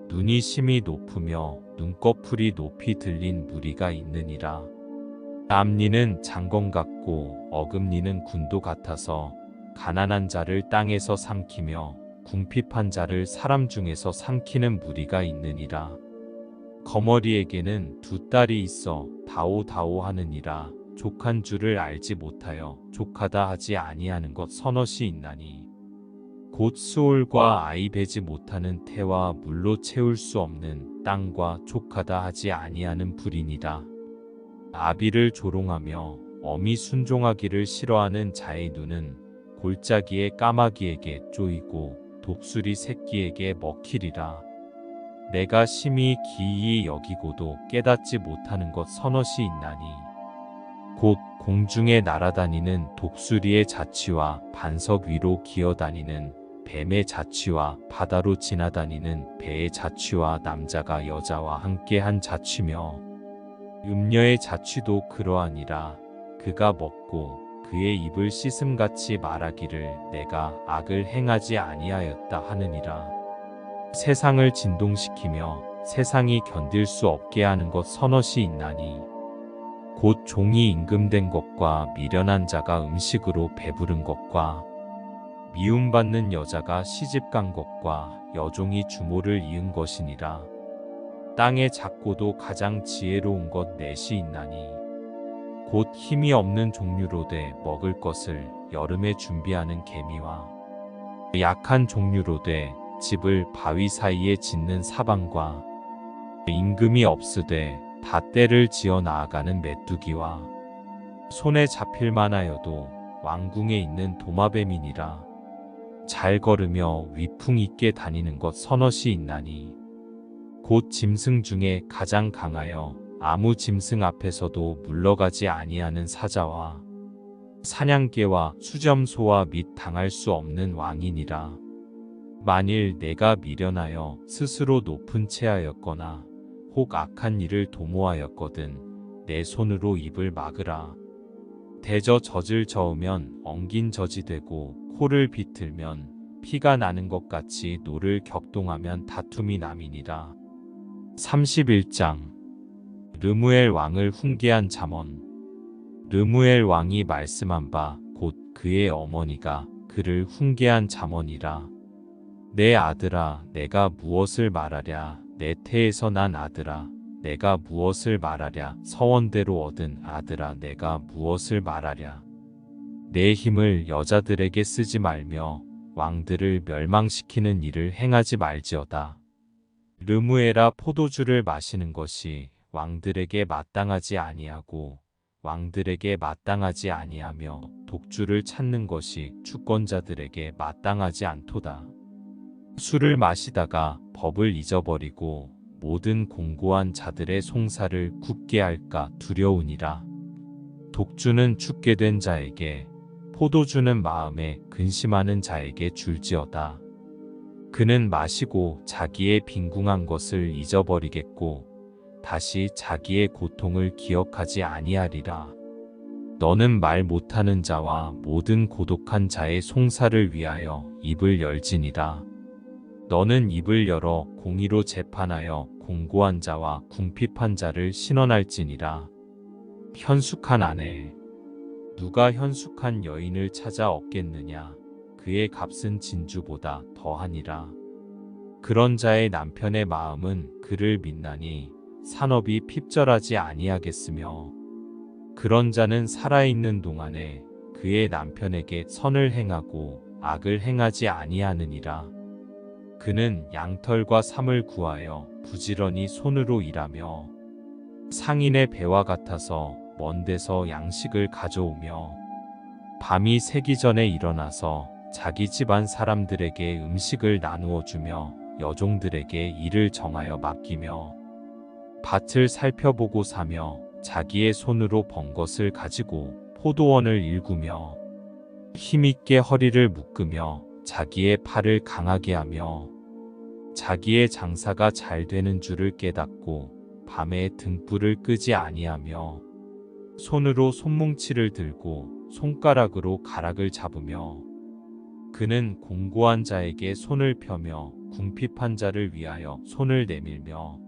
눈이 심히 높으며 눈꺼풀이 높이 들린 무리가 있느니라. 암니는 장검 같고 어금니는 군도 같아서 가난한 자를 땅에서 삼키며 궁핍한 자를 사람 중에서 삼키는 무리가 있느니라. 거머리에게는 두 딸이 있어 다오다오 하느니라. 족한 줄을 알지 못하여 족하다 하지 아니하는 것 서넛이 있나니 곧 수올과 아이 베지 못하는 태와 물로 채울 수 없는 땅과 족하다 하지 아니하는 불이니라. 아비를 조롱하며 어미 순종하기를 싫어하는 자의 눈은 골짜기의 까마귀에게 쪼이고 독수리 새끼에게 먹히리라. 내가 심히 기이히 여기고도 깨닫지 못하는 것 서넛이 있나니 곧 공중에 날아다니는 독수리의 자취와 반석 위로 기어다니는 뱀의 자취와 바다로 지나다니는 배의 자취와 남자가 여자와 함께한 자취며 음녀의 자취도 그러하니라. 그가 먹고 그의 입을 씻음같이 말하기를 내가 악을 행하지 아니하였다 하느니라. 세상을 진동시키며 세상이 견딜 수 없게 하는 것 서넛이 있나니 곧 종이 임금된 것과 미련한 자가 음식으로 배부른 것과 미움받는 여자가 시집간 것과 여종이 주모를 이은 것이니라. 땅의 작고도 가장 지혜로운 것 넷이 있나니 곧 힘이 없는 종류로 돼 먹을 것을 여름에 준비하는 개미와 약한 종류로 돼 집을 바위 사이에 짓는 사방과 임금이 없으되 다 때를 지어 나아가는 메뚜기와 손에 잡힐 만하여도 왕궁에 있는 도마뱀이니라. 잘 걸으며 위풍 있게 다니는 것 서넛이 있나니 곧 짐승 중에 가장 강하여 아무 짐승 앞에서도 물러가지 아니하는 사자와 사냥개와 수점소와 및 당할 수 없는 왕이니라. 만일 내가 미련하여 스스로 높은 채하였거나 혹 악한 일을 도모하였거든 내 손으로 입을 막으라. 대저 젖을 저으면 엉긴 젖이 되고 코를 비틀면 피가 나는 것 같이 노를 격동하면 다툼이 남이니라. 31장 르무엘 왕을 훈계한 잠언. 르무엘 왕이 말씀한 바 곧 그의 어머니가 그를 훈계한 잠언이라. 내 아들아 내가 무엇을 말하랴. 내 태에서 난 아들아 내가 무엇을 말하랴. 서원대로 얻은 아들아, 내가 무엇을 말하랴. 내 힘을 여자들에게 쓰지 말며 왕들을 멸망시키는 일을 행하지 말지어다. 르무에라, 포도주를 마시는 것이 왕들에게 마땅하지 아니하고 왕들에게 마땅하지 아니하며 독주를 찾는 것이 주권자들에게 마땅하지 않도다. 술을 마시다가 법을 잊어버리고 모든 공고한 자들의 송사를 굳게 할까 두려우니라. 독주는 죽게 된 자에게, 포도주는 마음에 근심하는 자에게 줄지어다. 그는 마시고 자기의 빈궁한 것을 잊어버리겠고 다시 자기의 고통을 기억하지 아니하리라. 너는 말 못하는 자와 모든 고독한 자의 송사를 위하여 입을 열지니라. 너는 입을 열어 공의로 재판하여 공고한 자와 궁핍한 자를 신원할지니라. 현숙한 아내, 누가 현숙한 여인을 찾아 얻겠느냐. 그의 값은 진주보다 더하니라. 그런 자의 남편의 마음은 그를 믿나니 산업이 핍절하지 아니하겠으며 그런 자는 살아있는 동안에 그의 남편에게 선을 행하고 악을 행하지 아니하느니라. 그는 양털과 삼을 구하여 부지런히 손으로 일하며 상인의 배와 같아서 먼 데서 양식을 가져오며 밤이 새기 전에 일어나서 자기 집안 사람들에게 음식을 나누어 주며 여종들에게 일을 정하여 맡기며 밭을 살펴보고 사며 자기의 손으로 번 것을 가지고 포도원을 일구며 힘있게 허리를 묶으며 자기의 팔을 강하게 하며 자기의 장사가 잘 되는 줄을 깨닫고 밤에 등불을 끄지 아니하며 손으로 손뭉치를 들고 손가락으로 가락을 잡으며 그는 공고한 자에게 손을 펴며 궁핍한 자를 위하여 손을 내밀며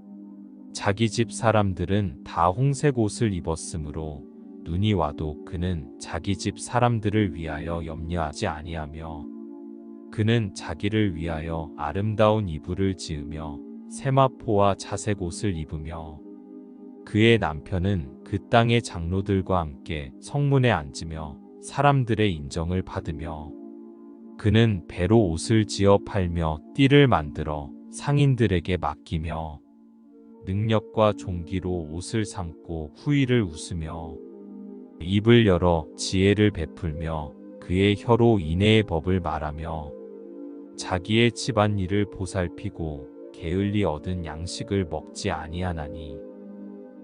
자기 집 사람들은 다 홍색 옷을 입었으므로 눈이 와도 그는 자기 집 사람들을 위하여 염려하지 아니하며 그는 자기를 위하여 아름다운 이불을 지으며 세마포와 자색 옷을 입으며 그의 남편은 그 땅의 장로들과 함께 성문에 앉으며 사람들의 인정을 받으며 그는 배로 옷을 지어 팔며 띠를 만들어 상인들에게 맡기며 능력과 종기로 옷을 삼고 후일을 웃으며 입을 열어 지혜를 베풀며 그의 혀로 인애의 법을 말하며 자기의 집안일을 보살피고 게을리 얻은 양식을 먹지 아니하나니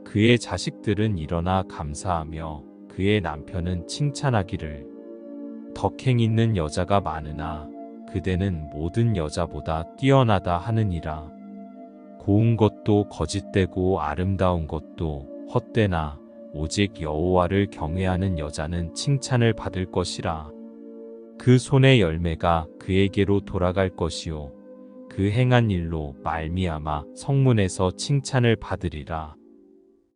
그의 자식들은 일어나 감사하며 그의 남편은 칭찬하기를 덕행 있는 여자가 많으나 그대는 모든 여자보다 뛰어나다 하느니라. 고운 것도 거짓되고 아름다운 것도 헛되나 오직 여호와를 경외하는 여자는 칭찬을 받을 것이라. 그 손의 열매가 그에게로 돌아갈 것이요 그 행한 일로 말미암아 성문에서 칭찬을 받으리라.